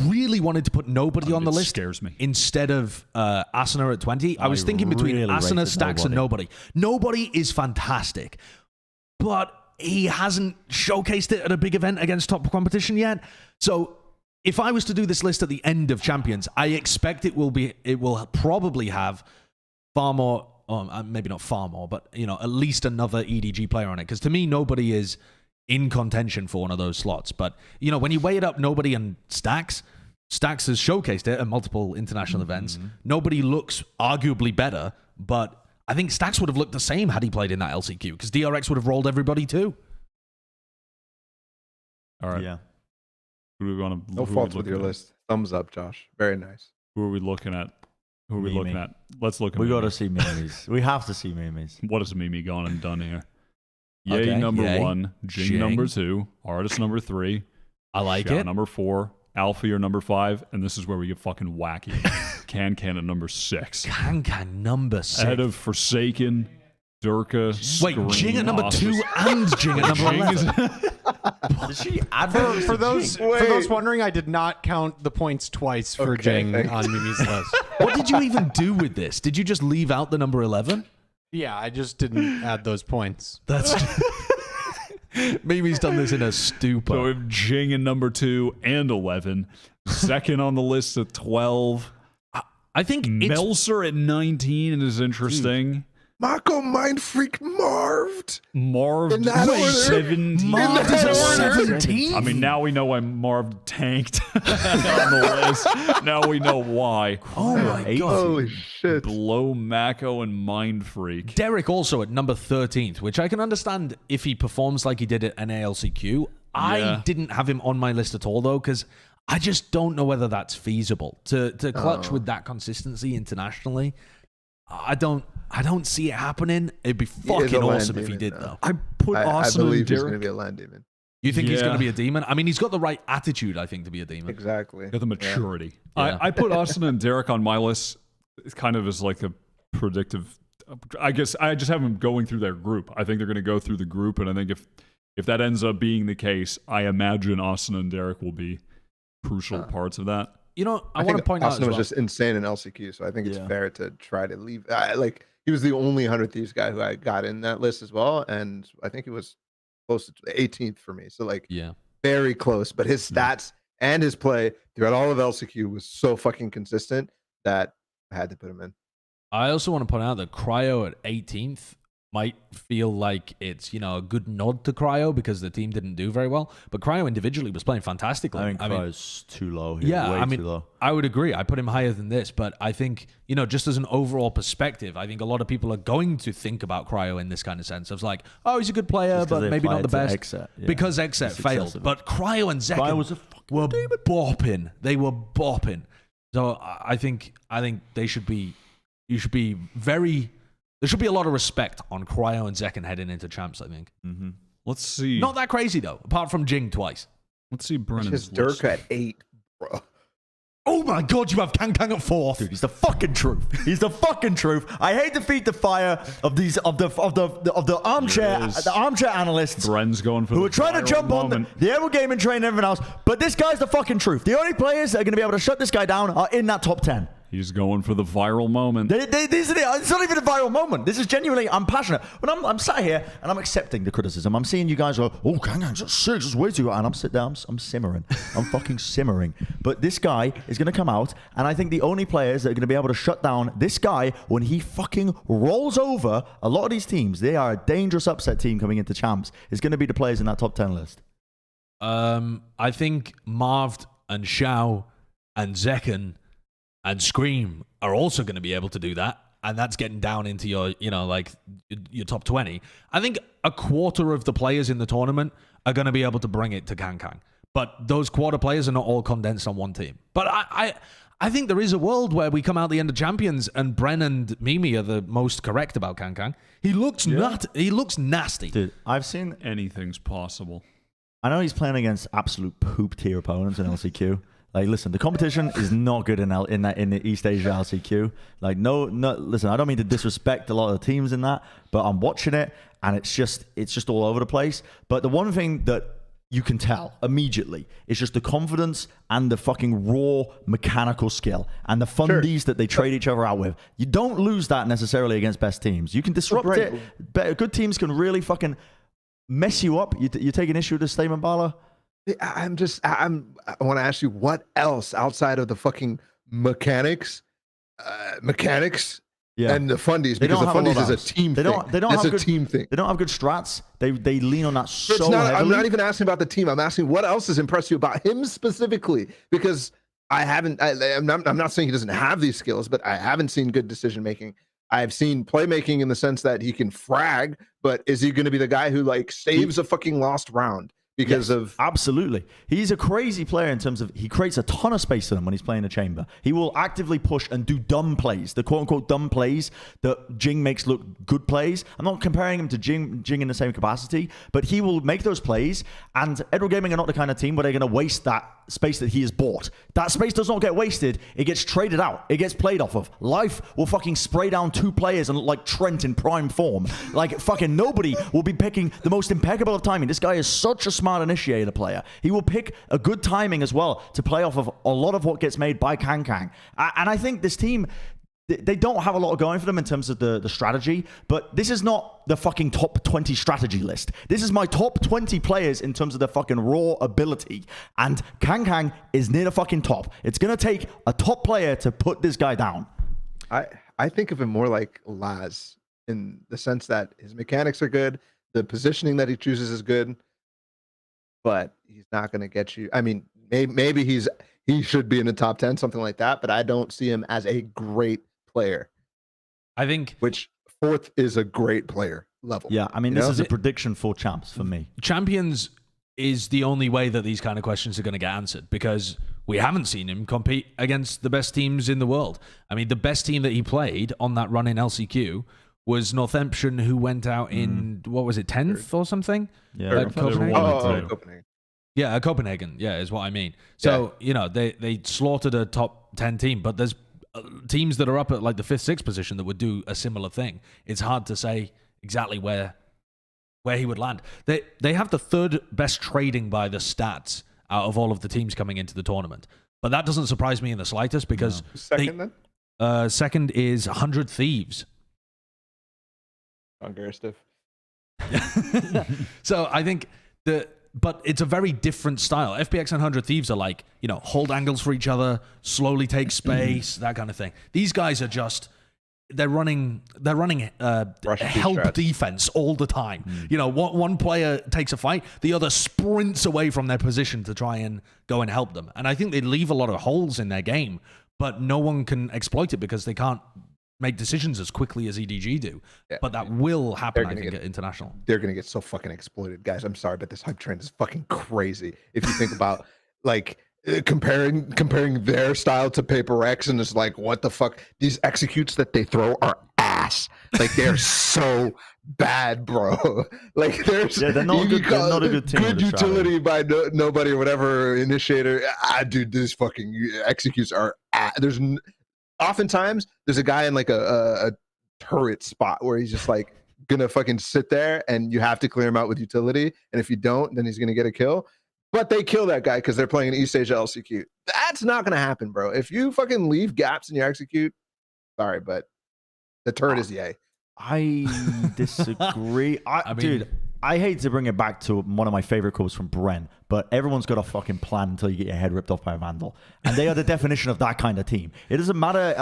really wanted to put nobody on the list. Scares me. Instead of Asuna at 20. I was thinking between really Asuna, rated Stacks, and Nobody. Nobody is fantastic, but he hasn't showcased it at a big event against top competition yet. So if I was to do this list at the end of Champions, I expect it will probably have far more, maybe not far more, but at least another EDG player on it. Because to me, Nobody is in contention for one of those slots. But when you weigh it up, Nobody and Stacks has showcased it at multiple international events. Nobody looks arguably better, but I think Stacks would have looked the same had he played in that LCQ, because DRX would have rolled everybody too. All right. Yeah. Who do we want to? No faults with your list. Thumbs up, Josh. Very nice. Who are we looking at? Mimi. Let's look at We Mimi. got to see Mimis. We have to see Mimis. What has Mimi gone and done here? Okay, Yay number Yay. 1, Jing Jing. number 2, Artist number 3, I like Xiao it. number 4, Alfie number 5, and this is where we get fucking wacky. Can at number 6. Kankan number 6. Ahead of Forsaken, Durka, Wait, Scream, Jing at number Auspice. 2 and Jing at number Jing 11. Did she add For those wondering, I did not count the points twice for Okay, Jing thanks. on Mimi's list. What did you even do with this? Did you just leave out the number 11? Yeah, I just didn't add those points. That's Mimi's done this in a stupor. So we have Jing at number 2 and 11. Second on the list at 12. I think it's Melser at 19 is interesting. Mako Mind Freak Marved. Marv In that order? 17. Marv is at 17. I mean, now we know why Marv tanked on the list. Now we know why. Oh my god. Holy shit. Blow Mako and Mind Freak. Derek also at number 13th, which I can understand if he performs like he did at NALCQ. I Yeah. didn't have him on my list at all, though, because I just don't know whether that's feasible to clutch with that consistency internationally. I don't see it happening. It'd be is fucking a land awesome if he demon, did, though. though. I put I Austin and believe he's going Derek. to be a land demon. You think he's Yeah. going to be a demon? I mean, he's got the right attitude, I think, to be a demon. Exactly. Got the maturity. Yeah. I put Austin and Derek on my list. It's kind of as like a predictive. I guess I just have them going through their group. I think they're going to go through the group, and I think if that ends up being the case, I imagine Austin and Derek will be crucial parts of that. I want to think point out as Austin well. was just insane in LCQ, so I think it's Yeah. fair to try to leave. He was the only 100 Thieves guy who I got in that list as well, and I think he was close to 18th for me. So Yeah. very close. But his stats and his play throughout all of LCQ was so fucking consistent that I had to put him in. I also want to point out that Cryo at 18th might feel like it's, a good nod to Cryo because the team didn't do very well. But Cryo individually was playing fantastically. I think Cryo's too low here. Yeah, Way too low. I would agree. I put him higher than this, but I think, just as an overall perspective, I think a lot of people are going to think about Cryo in this kind of sense of like, oh, he's a good player, Just 'cause but they maybe not the applied to best. Exet, yeah. Because Exet It's failed. excessive. But Cryo and Zekin Cryo was a fucking were demon. bopping. They were bopping. So I think they should be, there should be a lot of respect on Cryo and Zekin heading into champs, I think. Mm-hmm. Let's see. Not that crazy, though, apart from Jing twice. Let's see Brennan's His list. Durka at 8, bro. Oh my god, you have Kang at 4th. Dude, he's the fucking truth. He's the fucking truth. I hate to feed the fire of the armchair There it is. the armchair analysts Bren's going for who the are trying to viral jump on moment. the Aero Gaming train and everything else. But this guy's the fucking truth. The only players that are going to be able to shut this guy down are in that top 10. He's going for the viral moment. It's not even a viral moment. This is genuinely, I'm passionate. When I'm sat here and I'm accepting the criticism, I'm seeing you guys go, oh, Kangang's at 6, it's way too high. And I'm sitting down, I'm simmering. I'm fucking simmering. But this guy is going to come out, and I think the only players that are going to be able to shut down this guy when he fucking rolls over a lot of these teams, they are a dangerous upset team coming into champs, is going to be the players in that top 10 list. I think Marved and Xiao and Zekin and Scream are also going to be able to do that. And that's getting down into your, your top 20. I think a quarter of the players in the tournament are going to be able to bring it to Kang. But those quarter players are not all condensed on one team. But I think there is a world where we come out the end of Champions and Bren and Mimi are the most correct about Kang. He looks he looks nasty. Dude, I've seen Anything's possible. I know he's playing against absolute poop tier opponents in LCQ. Like, listen, the competition is not good in the East Asia LCQ. Like, no, listen, I don't mean to disrespect a lot of the teams in that, but I'm watching it and it's just all over the place. But the one thing that you can tell immediately is just the confidence and the fucking raw mechanical skill and the fundies that they trade each other out with. You don't lose that necessarily against best teams. You can disrupt it. Good teams can really fucking mess you up. You take an issue with this statement, Balla? I want to ask you, what else outside of the fucking mechanics and the fundies, because the fundies is a team thing. That's a team thing. They don't have good strats. They lean on that so heavily. I'm not even asking about the team. I'm asking what else has impressed you about him specifically, because I'm not saying he doesn't have these skills, but I haven't seen good decision making. I've seen playmaking in the sense that he can frag, but is he going to be the guy who like saves a fucking lost round? Because of absolutely, he's a crazy player in terms of he creates a ton of space for them when he's playing a chamber. He will actively push and do dumb plays, the quote unquote dumb plays that Jing makes look good plays. I'm not comparing him to Jing in the same capacity, but he will make those plays. And Edward Gaming are not the kind of team where they're going to waste that space that he has bought. That space does not get wasted. It gets traded out. It gets played off of. Life will fucking spray down 2 players and look like Trent in prime form. Like fucking nobody will be picking the most impeccable of timing. This guy is such a smart initiator player. He will pick a good timing as well to play off of a lot of what gets made by Kang. And I think this team, they don't have a lot going for them in terms of the strategy, but this is not the fucking top 20 strategy list. This is my top 20 players in terms of their fucking raw ability, and Kang is near the fucking top. It's going to take a top player to put this guy down. I think of him more like Laz, in the sense that his mechanics are good, the positioning that he chooses is good, but he's not going to get you. I mean, maybe he should be in the top 10, something like that, but I don't see him as a great player. I think which 4th is a great player level. Yeah, I mean, this is a prediction for champs for me. Champions is the only way that these kind of questions are going to get answered, because we haven't seen him compete against the best teams in the world. I mean, the best team that he played on that run in LCQ was Northampton, who went out in, what was it, 10th or something? Yeah, Copenhagen. Yeah, Copenhagen. Yeah, is what I mean. So, they slaughtered a top 10 team, but there's teams that are up at like the 5th, 6th position that would do a similar thing. It's hard to say exactly where he would land. They have the 3rd best trading by the stats out of all of the teams coming into the tournament. But that doesn't surprise me in the slightest, because second then? Second is 100 Thieves. So I think but it's a very different style. FPX and 100 Thieves are like, hold angles for each other, slowly take space, that kind of thing. These guys are just, they're running help defense all the time. One player takes a fight, the other sprints away from their position to try and go and help them. And I think they leave a lot of holes in their game, but no one can exploit it because they can't make decisions as quickly as EDG do. Yeah, but that will happen, I think, at International. They're going to get so fucking exploited. Guys, I'm sorry, but this hype trend is fucking crazy. If you think about, like, comparing their style to Paper X, and it's like, what the fuck? These executes that they throw are ass. Like, they're so bad, bro. Like, they're not good. They're not a good team. Good utility by nobody or whatever initiator. Dude, these fucking executes are ass. Oftentimes there's a guy in like a turret spot where he's just like gonna fucking sit there, and you have to clear him out with utility, and if you don't, then he's gonna get a kill. But they kill that guy because they're playing an East Asia LCQ. That's not gonna happen, bro. If you fucking leave gaps in your execute, sorry, but the turret is yay. I disagree. Dude, I hate to bring it back to one of my favorite quotes from Bren, but everyone's got a fucking plan until you get your head ripped off by a Vandal. And they are the definition of that kind of team. It doesn't matter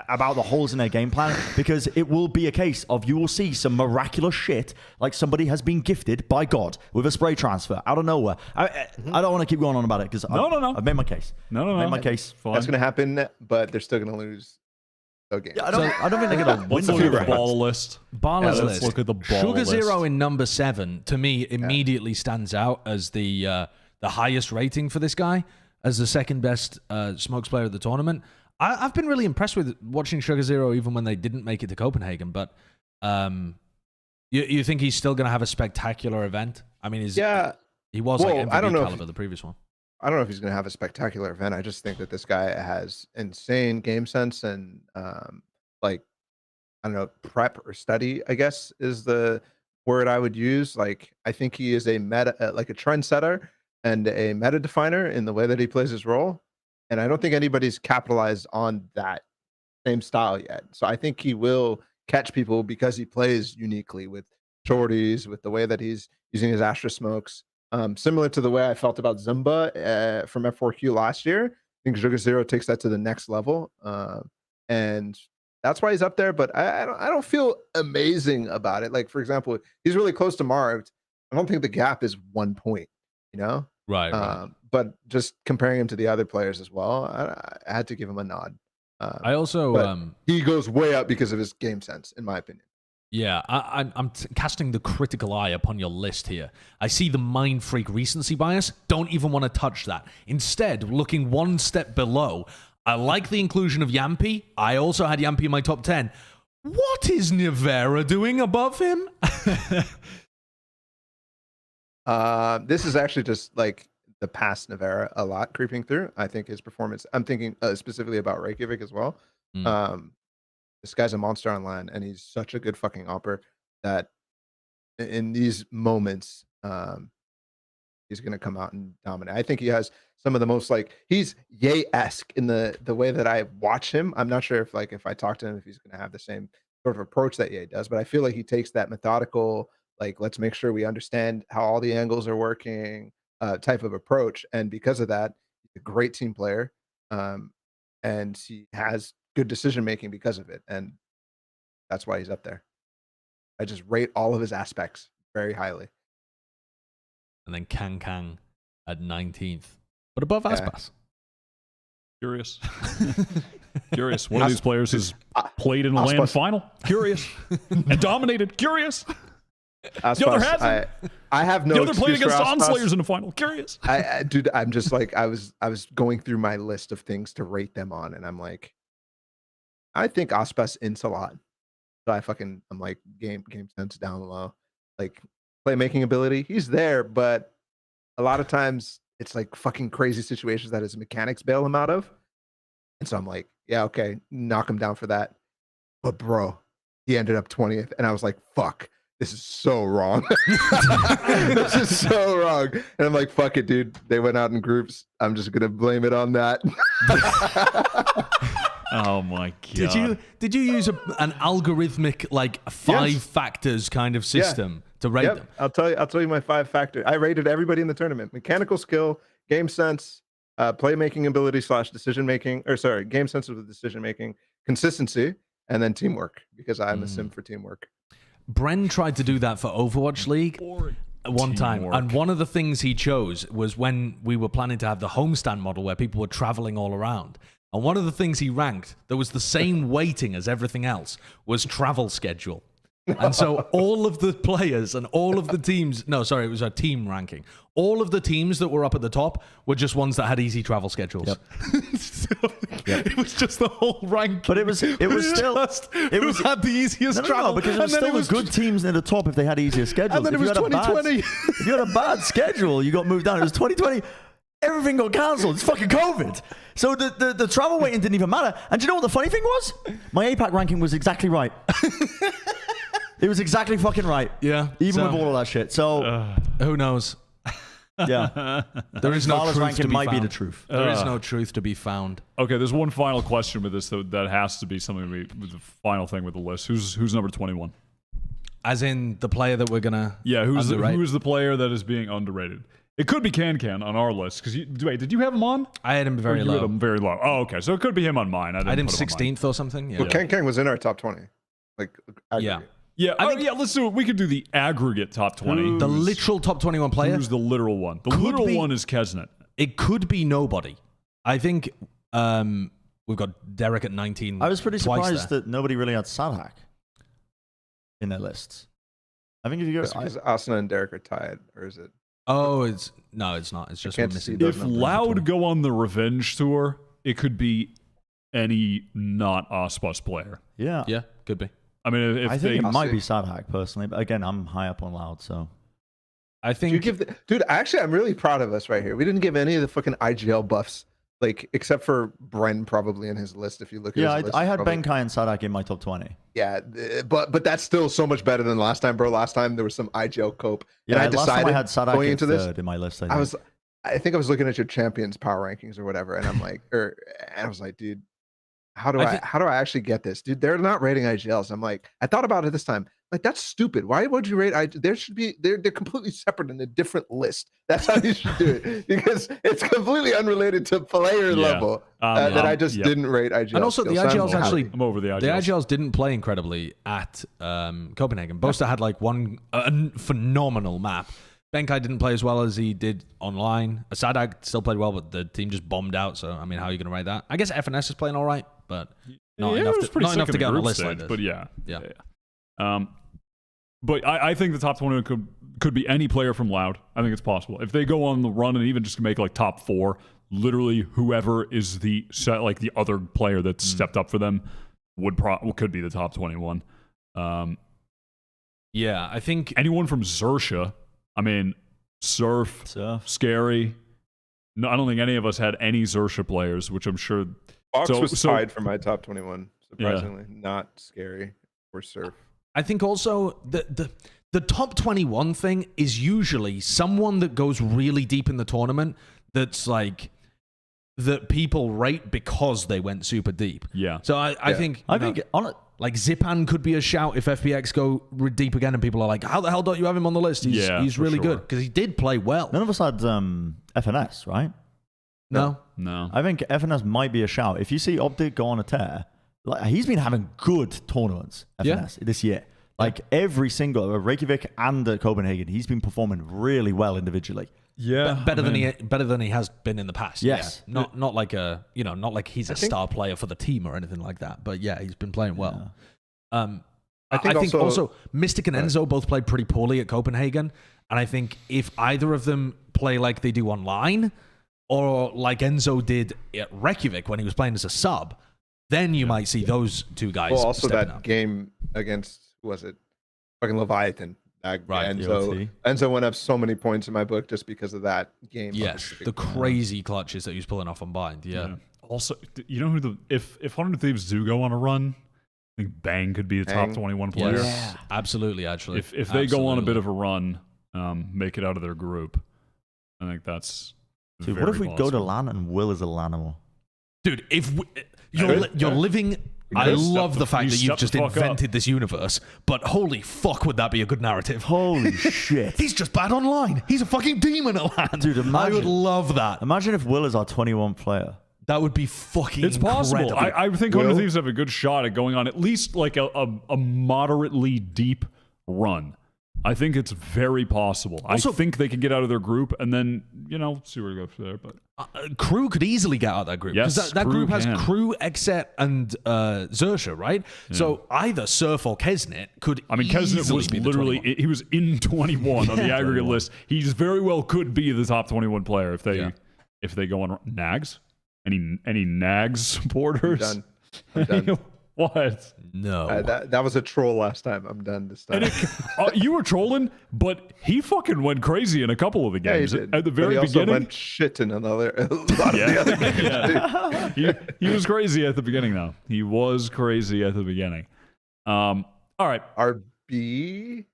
about the holes in their game plan, because it will be a case of you will see some miraculous shit, like somebody has been gifted by God with a spray transfer out of nowhere. I don't want to keep going on about it, because I've made my case. No. Made my case. Fine. That's going to happen, but they're still going to lose. Okay. Yeah, I don't think they're going to win. Let's look at the ball list. Balla's list. Let's look at the ball Sugar list. Zero in number 7, to me, immediately stands out as the highest rating for this guy, as the second best smokes player of the tournament. I've been really impressed with watching Sugar Zero, even when they didn't make it to Copenhagen. But you think he's still going to have a spectacular event? I mean, He was Well, like MVP I don't know caliber the previous one. I don't know if he's going to have a spectacular event. I just think that this guy has insane game sense and like I don't know, prep or study, I guess is the word I would use. Like I think he is a meta, like a trendsetter and a meta definer in the way that he plays his role. And I don't think anybody's capitalized on that same style yet. So I think he will catch people because he plays uniquely with shorties, with the way that he's using his Astra smokes. Similar to the way I felt about Zumba from F4Q last year. I think Sugar Zero takes that to the next level. And that's why he's up there. But I don't feel amazing about it. Like, for example, he's really close to Marved. I don't think the gap is 1 point, you know? Right. But just comparing him to the other players as well, I had to give him a nod. I also he goes way up because of his game sense, in my opinion. Yeah, I'm casting the critical eye upon your list here. I see the Mind Freak recency bias. Don't even want to touch that. Instead, looking one step below, I like the inclusion of Yampy. I also had Yampy in my top 10. What is Nivera doing above him? This is actually just like the past Nivera a lot creeping through. I think his performance, I'm thinking specifically about Reykjavik as well. This guy's a monster online, and he's such a good fucking opper that in these moments, he's gonna come out and dominate. I think he has some of the most like he's Ye-esque in the way that I watch him. I'm not sure if I talk to him if he's gonna have the same sort of approach that Ye does, but I feel like he takes that methodical, like let's make sure we understand how all the angles are working type of approach, and because of that, he's a great team player, and he has good decision making because of it, and that's why he's up there. I just rate all of his aspects very highly. And then Kang at 19th, but above Aspas. Curious. Curious. One of these players has played in a LAN final. Curious. And dominated. Curious. The other hasn't. I have no. The other played excuse against for Onslayers in the final. Curious. Dude, I'm just like I was going through my list of things to rate them on, and I'm like, I think Aspas ints a lot. So I'm like game sense down low, like playmaking ability. He's there, but a lot of times it's like fucking crazy situations that his mechanics bail him out of. And so I'm like, yeah, okay, knock him down for that. But bro, he ended up 20th, and I was like, fuck, this is so wrong. This is so wrong. And I'm like, fuck it, dude. They went out in groups. I'm just gonna blame it on that. Oh my god! Did you use an algorithmic like five factors kind of system to rate them? I'll tell you my 5 factors. I rated everybody in the tournament: mechanical skill, game sense, playmaking ability / decision making, game sense with decision making, consistency, and then teamwork, because I'm a sim for teamwork. Bren tried to do that for Overwatch League one time, and one of the things he chose was when we were planning to have the homestand model where people were traveling all around. And one of the things he ranked that was the same weighting as everything else was travel schedule. And so all of the players and all of the teams, it was a team ranking. All of the teams that were up at the top were just ones that had easy travel schedules. It was just the whole rank. But it was still had the easiest travel. Because it was still the good teams near the top if they had easier schedules. And then it was 2020. If you had a bad schedule, you got moved down. It was 2020. Everything got cancelled. It's fucking COVID. So the travel weighting didn't even matter. And do you know what the funny thing was? My APAC ranking was exactly right. It was exactly fucking right. Yeah. Even with all of that shit. So who knows? Yeah. There is no truth ranking to be might found. be the truth. There is no truth to be found. Okay, there's one final question with this, though, that has to be something with the final thing with the list. Who's number 21? As in the player that we're gonna who's the player that is being underrated? It could be Can on our list, because wait, did you have him on? I had him very low. You had him very low. Oh, okay, so it could be him on mine. I had him 16th or something. Yeah. Well, Can was in our top 20. Like aggregate. Yeah, let's do it. We could do the aggregate top 20. The literal top 21 player? Who's the literal one? The literal one is Kesnet. It could be nobody. I think we've got Derek at 19. I was pretty surprised that nobody really had Sadhack in their lists. I think if you go... because Asuna and Derek are tied, or is it? Oh, it's not. It's just missing. If Loud go on the Revenge Tour, it could be any not Aspas player. Yeah. Yeah, could be. I mean, I think it might be Sadhack personally, but again, I'm high up on Loud, so I think dude. Actually, I'm really proud of us right here. We didn't give any of the fucking IGL buffs, like except for Bren probably in his list. If you look at his list, I had probably, Benkai and Sadak in my top 20. Yeah, but that's still so much better than last time, bro. Last time there was some IGL cope. Yeah, and I last time I had decided Sadak going into this in my list. I think I was looking at your champions power rankings or whatever, and I'm like, and I was like, dude, how do I actually get this, dude? They're not rating IGLs. I'm like, I thought about it this time. Like, that's stupid. Why would you rate they're completely separate in a different list. That's how you should do it, because it's completely unrelated to player level that I just didn't rate IGLs. And also the IGLs actually, I'm over the IGLs. The IGLs didn't play incredibly at Copenhagen. Bosta had like one phenomenal map. Benkai didn't play as well as he did online. Sadak still played well, but the team just bombed out. So, I mean, how are you going to rate that? I guess FNS is playing all right, but not enough to get on a list like this. But yeah. But I think the top 20 could be any player from Loud. I think it's possible. If they go on the run and even just make like top 4, literally whoever is the other player that stepped up for them could be the top 21. Yeah, I think anyone from Xerxia. I mean, Surf, Scary. No, I don't think any of us had any Xerxia players, which I'm sure. Fox was tied for my top 21, surprisingly. Yeah. Not Scary or Surf. I think also the top 21 thing is usually someone that goes really deep in the tournament that's like that people rate because they went super deep. Yeah. So I think on it. Like Zipan could be a shout if FPX go deep again and people are like, how the hell don't you have him on the list? He's really good because he did play well. None of us had FNS, right? No. I think FNS might be a shout. If you see Optic go on a tear, like, he's been having good tournaments, FNS, this year. Like every single, Reykjavik and Copenhagen, he's been performing really well individually. Yeah, better than he has been in the past. Yes, yeah. not like not like he's a star player for the team or anything like that. But yeah, he's been playing well. Yeah. I think also Mystic and Enzo both played pretty poorly at Copenhagen, and I think if either of them play like they do online, or like Enzo did at Reykjavik when he was playing as a sub, then you might see those two guys. Well, also that up. game against fucking Leviathan. Right, Enzo went up so many points in my book just because of that game. Yes, the crazy clutches that he was pulling off on bind. Yeah. Also, you know who if 100 Thieves do go on a run, I think Bang could be the top 21 player. Yes, absolutely. Actually, if they go on a bit of a run, make it out of their group, I think that's. Dude, what if we go to LAN and Will is a LANimal? Dude, if you're living. I love the fact that you've just invented this universe, but holy fuck, would that be a good narrative? Holy shit. He's just bad online. He's a fucking demon at LAN. Dude, I would love that. Imagine if Will is our 21 player. That would be fucking It's possible. incredible. I think 100 Thieves have a good shot at going on at least like a moderately deep run. I think it's very possible. Also, I think they can get out of their group and then, see where to go from there. But Crew could easily get out of that group. Yes, that group has Crew, Exet, and Xerxia, right? Yeah. So either Surf or Kesnet could Kesnet was literally, he was in 21 on the aggregate list. He very well could be the top 21 player if they go on. Nags? Any Nags supporters? I'm done. What? No. That was a troll last time. I'm done this time. You were trolling, but he fucking went crazy in a couple of the games. Yeah, he did. At the very but he beginning. Also went shit in a lot of the other games. He was crazy at the beginning, though. He was crazy at the beginning. All right. RB?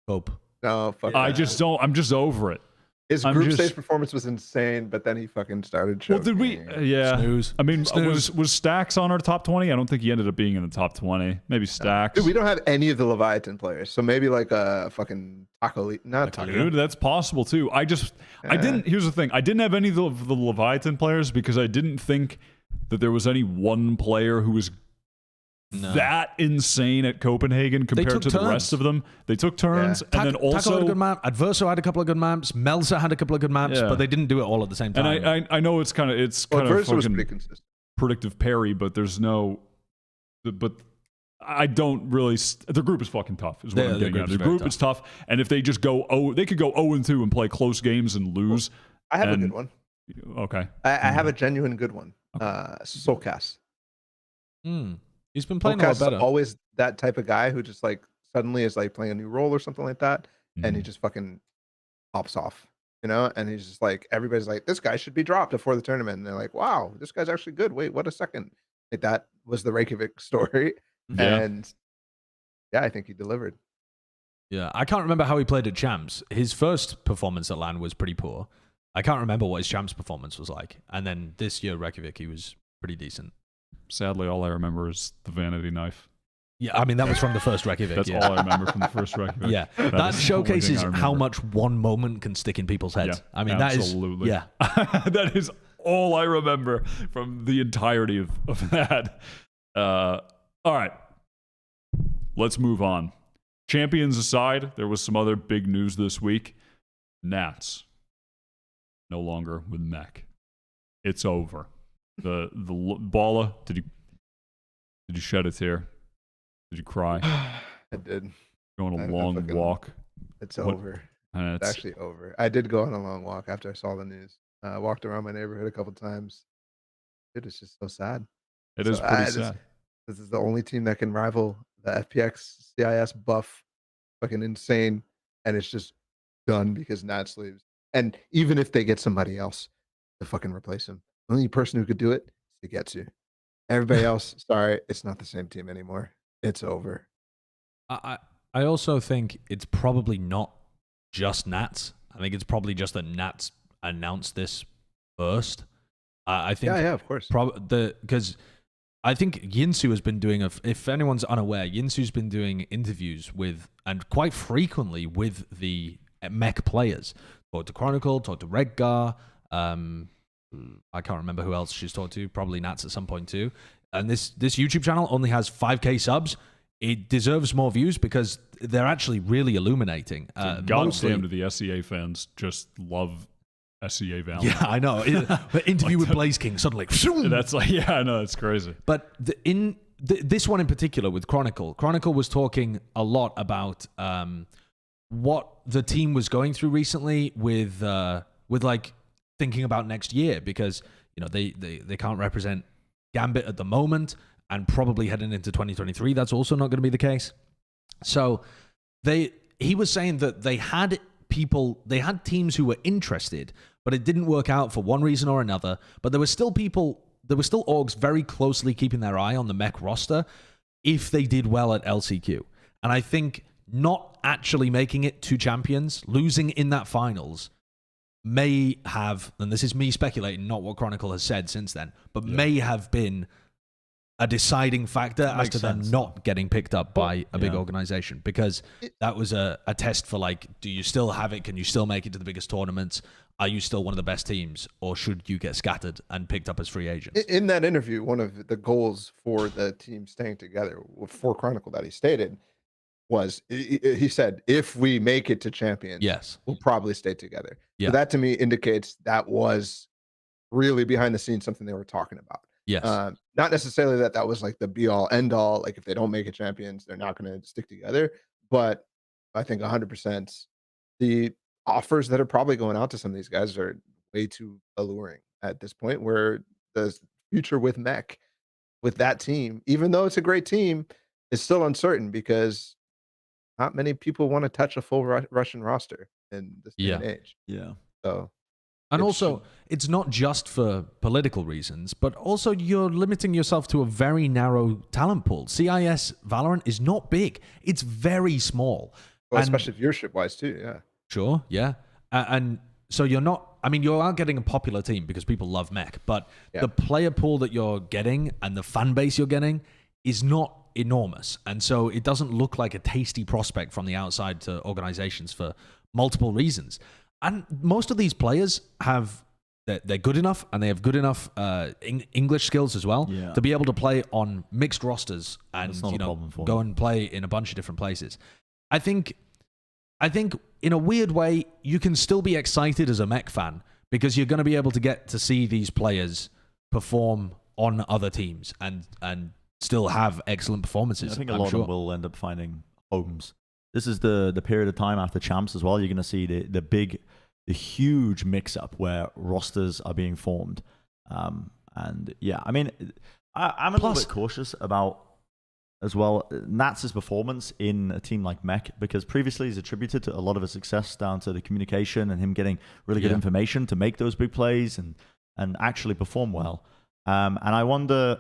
Hope. No, fuck I'm just over it. His group stage performance was insane, but then he fucking started choking. Well, did we? Yeah. Snooze. I mean, Snooze. was Stacks on our top 20? I don't think he ended up being in the top 20. Maybe Stacks. Dude, we don't have any of the Leviathan players, so maybe like a fucking Taco. Not Taco. Dude, that's possible too. I didn't. Here's the thing. I didn't have any of the Leviathan players because I didn't think that there was any one player who was that insane at Copenhagen compared to the rest of them. They took turns, and then also Taco had a good map. Adverso had a couple of good maps. Melza had a couple of good maps, but they didn't do it all at the same time. And I know it's kind of Adverso was pretty consistent. Predictive parry, but there's no. But I don't really. The group is fucking tough. Is what I'm getting at. The group is tough, and if they just go they could go 0-2 and play close games and lose. I have a good one. Okay, I have a genuine good one. Soulcast. He's been playing a lot better. Always that type of guy who just like suddenly is like playing a new role or something like that. and he just fucking pops off, and he's just like, everybody's like, this guy should be dropped before the tournament. And they're like, wow, this guy's actually good. Wait, what a second. Like, that was the Reykjavik story. Yeah. And yeah, I think he delivered. Yeah, I can't remember how he played at Champs. His first performance at LAN was pretty poor. I can't remember what his Champs performance was like. And then this year, Reykjavik, he was pretty decent. Sadly, all I remember is the vanity knife. Yeah, I mean, that was from the first Reykjavik. That's all I remember from the first Reykjavik. Yeah, that is the only thing showcases I remember. how much one moment can stick in people's heads. Yeah, I mean, absolutely. that is... Yeah. That is all I remember from the entirety of that. All right. Let's move on. Champions aside, there was some other big news this week. Nats no longer with Mech. It's over. The Balla, did you shed a tear? Did you cry? I did. Go on a I long fucking- walk. It's over. And It's actually over. I did go on a long walk after I saw the news. I walked around my neighborhood a couple times. Dude, it's just so sad. it is So, pretty sad. This is the only team that can rival the FPX CIS buff. Fucking insane. And it's just done because Nats leaves. And even if they get somebody else to fucking replace him, the only person who could do it is Getsu. Everybody else, sorry, it's not the same team anymore. It's over. I also think it's probably not just Nats. I think it's probably just that Nats announced this first. I think Yeah, of course. because I think Yinsu has been doing if anyone's unaware, Yinsu's been doing interviews with, and quite frequently with, the mech players. Talked to Chronicle, talked to Redgar. I can't remember who else she's talked to. Probably Nats at some point too. And this YouTube channel only has 5K subs. It deserves more views because they're actually really illuminating. Goddamn to the SEA fans, just love SEA Valorant. Yeah, I know. The interview with Blaze King suddenly. That's like, yeah, I know, it's crazy. But this one in particular with Chronicle was talking a lot about what the team was going through recently with like thinking about next year, because they can't represent Gambit at the moment, and probably heading into 2023 that's also not going to be the case. So he was saying that they had teams who were interested, but it didn't work out for one reason or another. But there were still orgs very closely keeping their eye on the mech roster if they did well at LCQ. And I think not actually making it to champions, losing in that finals, may have, and this is me speculating, not what Chronicle has said since then, but may have been a deciding factor as to them not getting picked up by a big organization, because that was a test for, like, do you still have it? Can you still make it to the biggest tournaments? Are you still one of the best teams, or should you get scattered and picked up as free agents? In that interview, one of the goals for the team staying together for Chronicle that he stated was, he said, if we make it to champions, Yes. we'll probably stay together. Yeah. So that to me indicates that was really behind the scenes something they were talking about. Yes. Not necessarily that was like the be all end all. Like, if they don't make it champions, they're not going to stick together. But I think 100% the offers that are probably going out to some of these guys are way too alluring at this point, where the future with Mech, with that team, even though it's a great team, is still uncertain, because not many people want to touch a full Russian roster in this day and age. Yeah. So, and also, it's not just for political reasons, but also you're limiting yourself to a very narrow talent pool. CIS Valorant is not big. It's very small. well, especially viewership-wise too, yeah. Sure, yeah. And so you're not, I mean, you are getting a popular team because people love mech, but the player pool that you're getting and the fan base you're getting is not enormous. And so it doesn't look like a tasty prospect from the outside to organizations for multiple reasons. And most of these players they're good enough, and they have good enough English skills as well to be able to play on mixed rosters and go and play in a bunch of different places. I think in a weird way, you can still be excited as a mech fan, because you're going to be able to get to see these players perform on other teams and still have excellent performances. I think a lot of them will end up finding homes. This is the period of time after champs as well. You're going to see the huge mix-up where rosters are being formed. And yeah, I mean, I'm a little bit cautious about as well. Nats' performance in a team like Mech, because previously he's attributed to a lot of his success down to the communication and him getting really good information to make those big plays and actually perform well. And I wonder,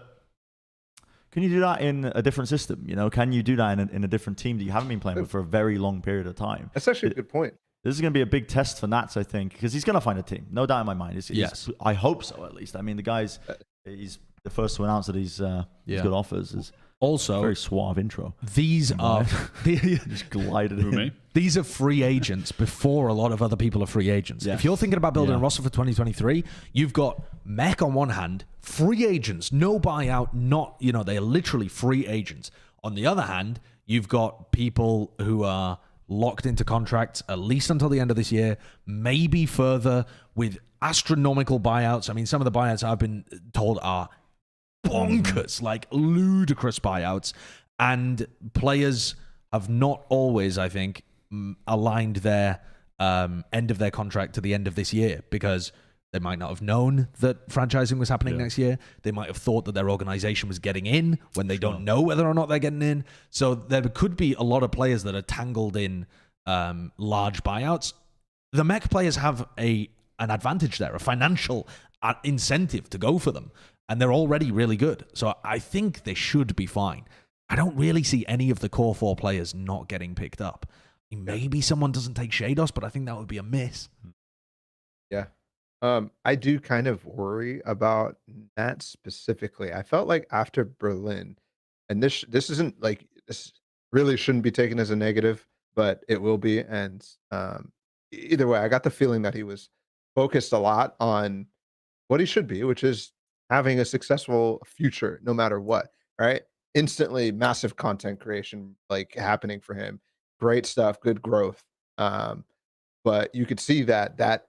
can you do that in a different system? You know, can you do that in a different team that you haven't been playing with for a very long period of time? That's actually a good point. This is going to be a big test for Nats, I think, because he's going to find a team. No doubt in my mind. Yes. I hope so, at least. I mean, he's the first to announce that he's got offers. Is also very suave intro. These are Just glided in. These are free agents before a lot of other people are free agents. Yes. If you're thinking about building a roster for 2023, you've got Mech on one hand, free agents, no buyout, they're literally free agents. On the other hand, you've got people who are locked into contracts at least until the end of this year, maybe further, with astronomical buyouts. I mean, some of the buyouts I've been told are bonkers, like ludicrous buyouts, and players have not always, I think, aligned their end of their contract to the end of this year, because they might not have known that franchising was happening next year. They might have thought that their organization was getting in when they don't know whether or not they're getting in. So there could be a lot of players that are tangled in large buyouts. The Mech players have an advantage there, a financial incentive to go for them, and they're already really good. So I think they should be fine. I don't really see any of the core 4 players not getting picked up. Maybe someone doesn't take Shados, but I think that would be a miss. Yeah. I do kind of worry about that specifically. I felt like after Berlin, and this isn't like, this really shouldn't be taken as a negative, but it will be. And either way, I got the feeling that he was focused a lot on what he should be, which is having a successful future no matter what, right? Instantly massive content creation like happening for him. Great stuff, good growth. But you could see that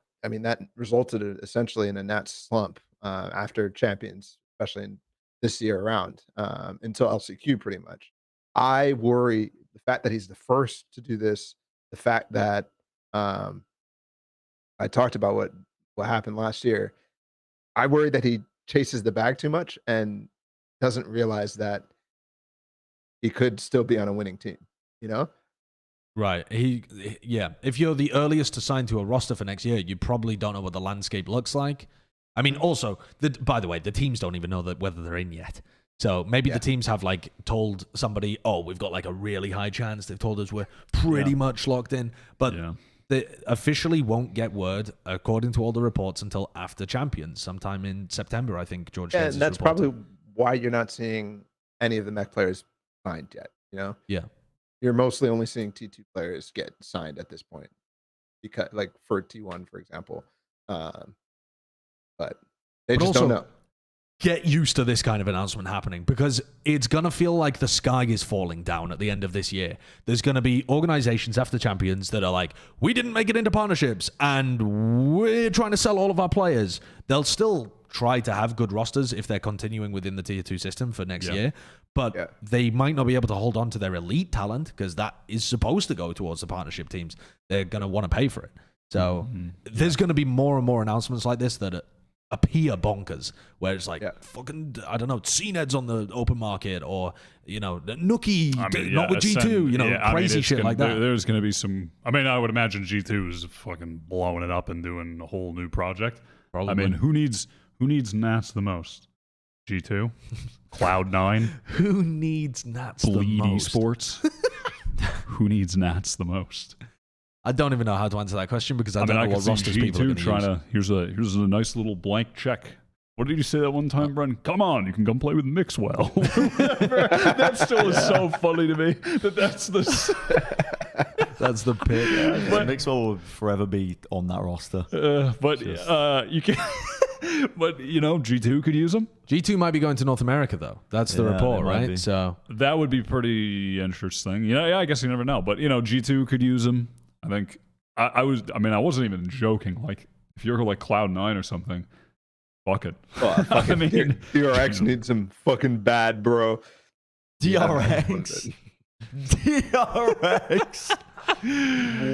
resulted essentially in a Nats slump after Champions, especially in this year around, until LCQ pretty much. I worry the fact that he's the first to do this, the fact that I talked about what happened last year. I worry that he chases the bag too much and doesn't realize that he could still be on a winning team, you know? Right. If you're the earliest to sign to a roster for next year, you probably don't know what the landscape looks like. I mean, also, by the way, the teams don't even know whether they're in yet. So maybe the teams have like told somebody, oh, we've got like a really high chance. They've told us we're pretty much locked in. But they officially won't get word, according to all the reports, until after Champions, sometime in September, I think, George. And that's probably why you're not seeing any of the Mech players signed yet, you know? Yeah. You're mostly only seeing T2 players get signed at this point, because like for T1, for example. But they just don't know. Get used to this kind of announcement happening, because it's going to feel like the sky is falling down at the end of this year. There's going to be organizations after Champions that are like, we didn't make it into partnerships and we're trying to sell all of our players. They'll still try to have good rosters if they're continuing within the Tier 2 system for next year. But they might not be able to hold on to their elite talent, because that is supposed to go towards the partnership teams. They're going to want to pay for it. So there's going to be more and more announcements like this that appear bonkers, where it's like, fucking, I don't know, CNED's on the open market, or, Nookie, not with G2, crazy shit like that. There's going to be some, I would imagine G2 is fucking blowing it up and doing a whole new project. Probably. Who needs Nats the most? G2? Cloud9? Who needs Nats Bleed the most? Esports? Who needs Nats the most? I don't even know how to answer that question, because I don't know what rosters people are going to use. Here's a nice little blank check. What did you say that one time, Bren? Come on, you can come play with Mixwell. That still is so funny to me. That's the pick. Mixwell will forever be on that roster. You can. But G2 could use them. G2 might be going to North America, though. That's the report, right? So that would be pretty interesting. I guess you never know. But G2 could use them. I think I wasn't even joking. Like, if you're like Cloud9 or something, fuck it. DRX needs some fucking bad, bro. DRX. DRX.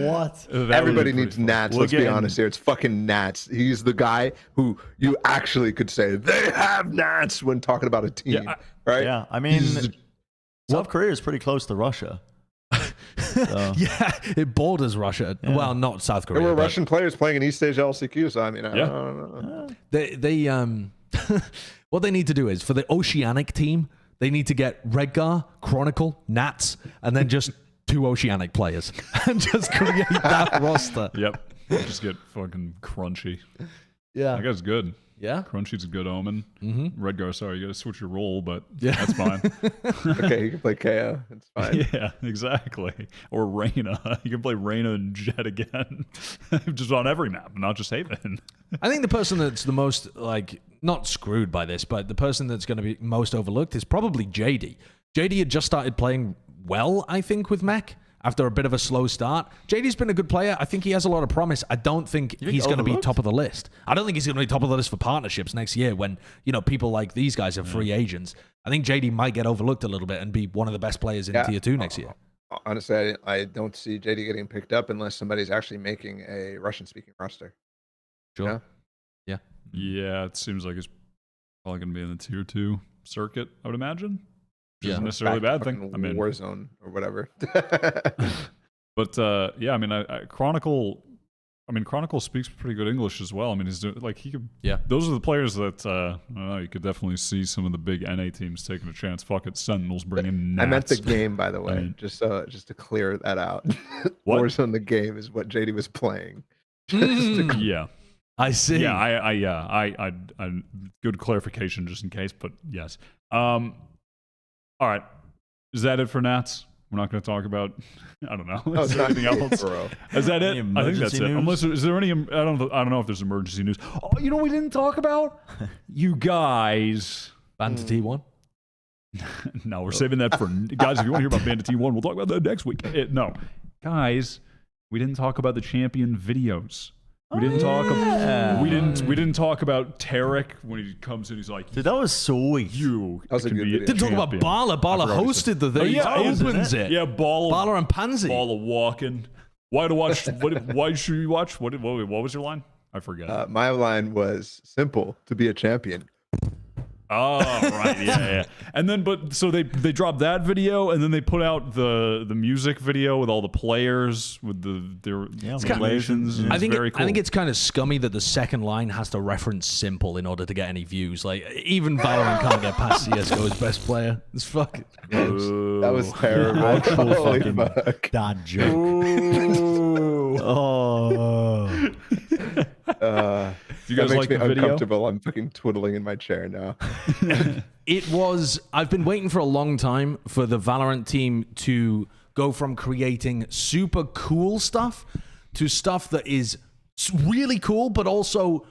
What? Everybody needs Nats. Let's be honest here. It's fucking Nats. He's the guy who you actually could say they have Nats when talking about a team, right? Yeah, South Korea is pretty close to Russia. So. Yeah, it borders Russia. Yeah. Well, not South Korea. There were but Russian players playing in East Asia LCQ, so I mean, I Yeah. don't know. They what they need to do is for the Oceanic team, they need to get Redgar, Chronicle, Nats, and then just 2 Oceanic players and just create that roster. Yep. Just get fucking Crunchy. Yeah. That guy's good. Yeah. Crunchy's a good omen. Mm-hmm. Redgar, sorry, you got to switch your role, but Yeah. that's fine. Okay, you can play KO. It's fine. Yeah, exactly. Or Reyna. You can play Reyna and Jet again. Just on every map, not just Haven. I think the person that's the most, like, not screwed by this, but the person that's going to be most overlooked is probably JD. JD had just started playing well, I think, with Mech after a bit of a slow start. JD's been a good player. I think he has a lot of promise. I don't think he's going to be top of the list. I don't think he's going to be top of the list for partnerships next year when, you know, people like these guys are free agents. I think JD might get overlooked a little bit and be one of the best players in Tier 2 next year. Honestly, I don't see JD getting picked up unless somebody's actually making a Russian-speaking roster. Sure. Yeah? Yeah, it seems like it's probably going to be in the Tier 2 circuit, I would imagine. Which isn't necessarily a bad thing. I mean, Warzone or whatever. but yeah, I mean, Chronicle speaks pretty good English as well. I mean, he's doing, like, he could. Yeah. Those are the players that I don't know. You could definitely see some of the big NA teams taking a chance. Fuck it, Sentinels bringing. I meant the Nats. game, by the way, I mean- just to clear that out. What? Warzone, the game, is what JD was playing. Just to Yeah. I see. Yeah, I good clarification just in case, but yes. All right, is that it for Nats? We're not going to talk about. I don't know. Oh, Is it's there not anything else? bro. Is that it? Any I think that's emergency it. news? Unless is there any? I don't know if there's emergency news. Oh, you know what we didn't talk about? You guys. Bandit T1. No, we're saving that for guys. If you want to hear about Bandit T1, we'll talk about that next week. No, guys, we didn't talk about the champion videos. We didn't talk. We didn't talk about Tarek when he comes in. He's like, Dude, that was sweet. "You That was a can good be video. Didn't talk about champion." Balla. Balla I forgot what he said. hosted the thing. Oh, yeah, he isn't opens it. Yeah, Balla and Pansy. Balla walking. Why to watch? Why should you watch? What was your line? I forgot. My line was simple: to be a champion. Oh, right, yeah. And then, so they dropped that video, and then they put out the music video with all the players with their relations. Yeah. I think very cool. I think it's kind of scummy that the second line has to reference simple in order to get any views. Like even Valorant can't get past CS:GO's best player. It's fucking gross. That was terrible. Actual Holy fucking fuck. dad joke. Oh. Do you guys that makes like me the video? uncomfortable. I'm fucking twiddling in my chair now. It was. I've been waiting for a long time for the Valorant team to go from creating super cool stuff to stuff that is really cool, but also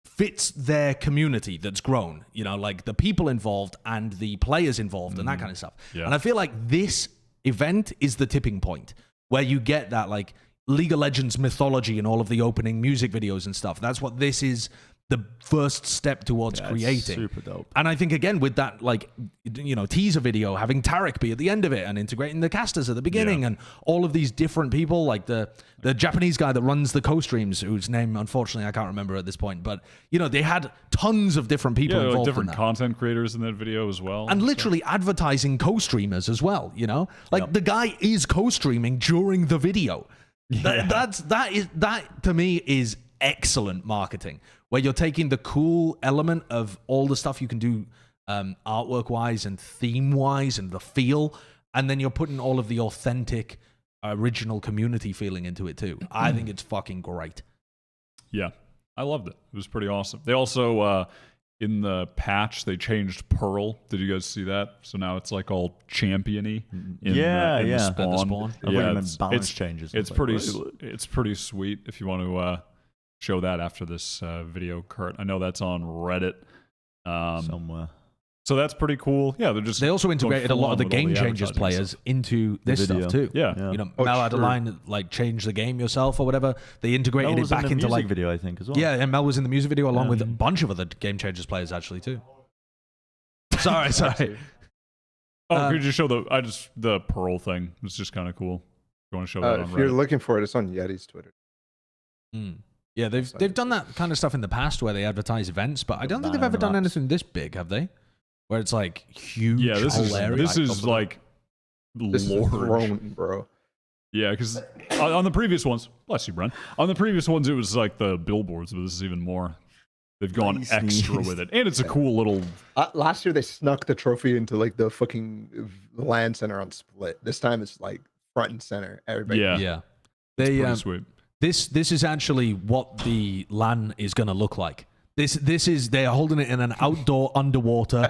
fits their community that's grown. You know, like the people involved and the players involved and that kind of stuff. Yeah. And I feel like this event is the tipping point where you get that like League of Legends mythology and all of the opening music videos and stuff. That's what this is. The first step towards creating. Super dope. And I think again with that, like, you know, teaser video, having Tarek be at the end of it and integrating the casters at the beginning and all of these different people, like the Japanese guy that runs the co-streams, whose name unfortunately I can't remember at this point, but you know, they had tons of different people Yeah, like involved different in that. content creators in that video as well. And literally advertising co-streamers as well, you know? Like the guy is co-streaming during the video. That to me is excellent marketing, where you're taking the cool element of all the stuff you can do artwork wise and theme wise and the feel, and then you're putting all of the authentic original community feeling into it too. I think it's fucking great. Yeah, I loved it. It was pretty awesome. They also in the patch they changed Pearl. Did you guys see that? So now it's like all champion-y in the spawn. At the spawn. I thought you meant balance changes. It's Like, pretty. what? It's pretty sweet. If you want to show that after this video, Kurt. I know that's on Reddit. Somewhere. So that's pretty cool. Yeah, They also integrated a lot of the game changers players into this video. stuff too. Yeah. You know, Oh, Mel had a sure. line like change the game yourself or whatever. They integrated That it was in back the into music like video, I think, as well. yeah, and Mel was in the music video along with a bunch of other game changers players actually too. Sorry. Oh, could you show the Pearl thing? It's just kind of cool. You want to show that on If you're Reddit? looking for it, it's on Yeti's Twitter. Yeah, they've done that kind of stuff in the past where they advertise events, but I don't think they've ever done anything this big, have they? Where it's like huge, Yeah, this hilarious. is like This is a large. throne, bro. Yeah, because on the previous ones, bless you, Bren. On the previous ones, it was like the billboards, but this is even more. They've gone extra with it, and it's a cool little. Last year they snuck the trophy into like the fucking land center on Split. This time it's like front and center. Everybody. Yeah. It's They pretty sweet. This is actually what the LAN is going to look like. This is they're holding it in an outdoor underwater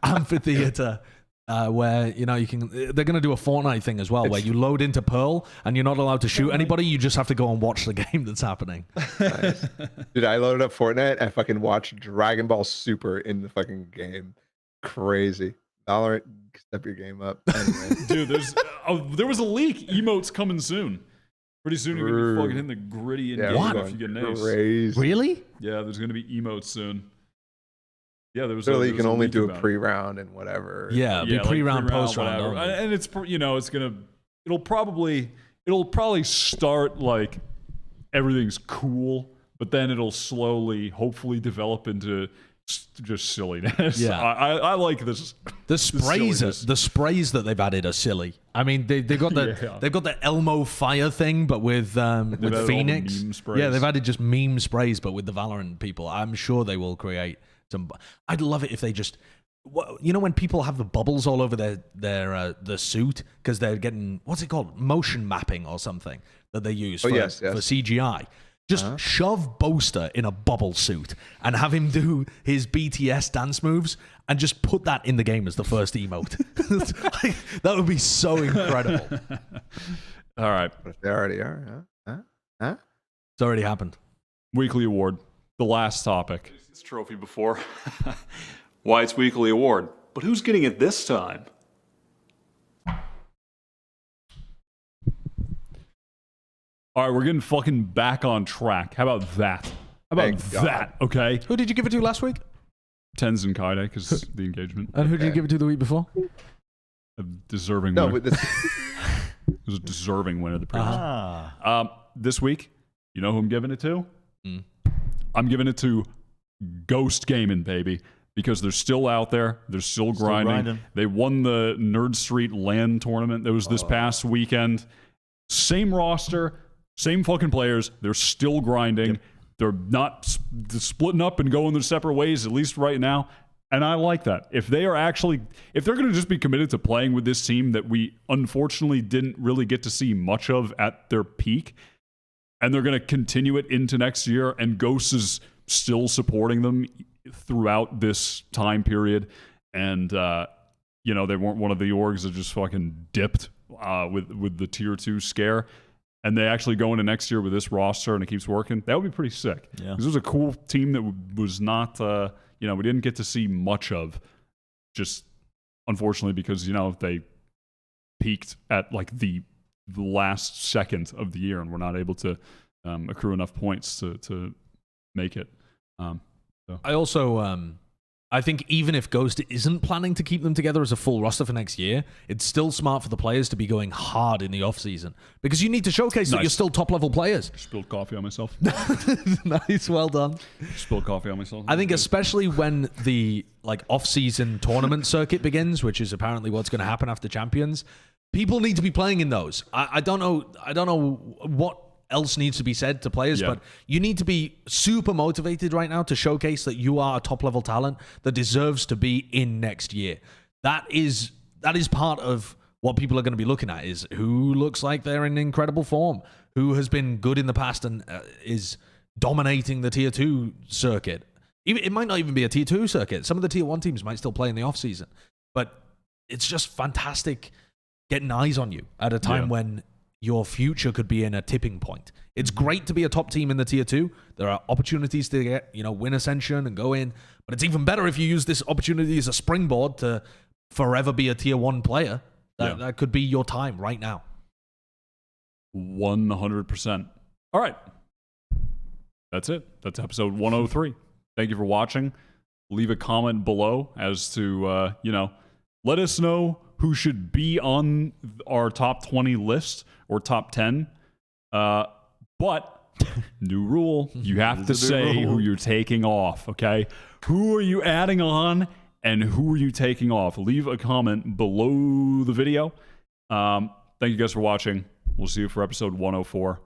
amphitheater where you can. They're going to do a Fortnite thing as well, where you load into Pearl and you're not allowed to shoot anybody. You just have to go and watch the game that's happening. Nice. Dude, I loaded up Fortnite and fucking watched Dragon Ball Super in the fucking game. Crazy. Valorant, step your game up. Anyway. Dude, there was a leak. Emotes coming soon. Pretty soon you're gonna be fucking hitting the gritty and game if you get an ace. Crazy. Really? Yeah, there's gonna be emotes soon. Yeah, there was. Literally, you can only leak do a about it. pre-round and whatever. Yeah, Yeah, be pre-round, pre-round, post-round. whatever. only. And it's it'll probably start like everything's cool, but then it'll slowly, hopefully, develop into just silliness. Yeah. I like this. The sprays, silliness. the sprays that they've added are silly. I mean, they've got the Yeah. they've got the Elmo fire thing, but with added all the Phoenix. meme sprays. Yeah, they've added just meme sprays, but with the Valorant people. I'm sure they will create some. I'd love it if they just, when people have the bubbles all over the suit because they're getting what's it called, motion mapping or something that they use for CGI. Just shove Boaster in a bubble suit and have him do his BTS dance moves and just put that in the game as the first emote. That would be so incredible. All right. But if they already are, huh? It's already happened. Weekly award. The last topic. This trophy before. Wyatt's weekly award. But who's getting it this time? All right, we're getting fucking back on track. How about that? How about Thank God. that? Okay. Who did you give it to last week? Tens and Kaide, because the engagement. And who did you give it to the week before? A deserving No, winner. but this, It was a deserving winner the previous. This week, you know who I'm giving it to? I'm giving it to Ghost Gaming, baby. Because they're still out there. They're still grinding. They won the Nerd Street LAN tournament that was this past weekend. Same roster, same fucking players. They're still grinding. Yep. They're not splitting up and going their separate ways, at least right now. And I like that. If they're going to just be committed to playing with this team that we unfortunately didn't really get to see much of at their peak, and they're going to continue it into next year, and Ghost is still supporting them throughout this time period, and they weren't one of the orgs that just fucking dipped with the tier 2 scare, and they actually go into next year with this roster and it keeps working, that would be pretty sick. Yeah. This was a cool team that was not we didn't get to see much of, just unfortunately because they peaked at like the last second of the year and were not able to accrue enough points to make it. I also, I think even if Ghost isn't planning to keep them together as a full roster for next year, it's still smart for the players to be going hard in the off-season because you need to showcase that you're still top-level players. Spilled coffee on myself. Nice, well done. Spilled coffee on myself. I think especially when the off-season tournament circuit begins, which is apparently what's going to happen after Champions, people need to be playing in those. I don't know what else needs to be said to players, but you need to be super motivated right now to showcase that you are a top-level talent that deserves to be in next year. That is part of what people are going to be looking at, is who looks like they're in incredible form, who has been good in the past and is dominating the tier 2 circuit. It might not even be a tier 2 circuit. Some of the tier 1 teams might still play in the off-season, but it's just fantastic getting eyes on you at a time when your future could be in a tipping point. It's great to be a top team in the tier 2. There are opportunities to get, win Ascension and go in, but it's even better if you use this opportunity as a springboard to forever be a tier 1 player. That could be your time right now. 100%. All right. That's it. That's episode 103. Thank you for watching. Leave a comment below as to, let us know who should be on our top 20 list or top 10. But new rule, you have to say who you're taking off, okay? Who are you adding on And who are you taking off? Leave a comment below the video. Thank you guys for watching. We'll see you for episode 104.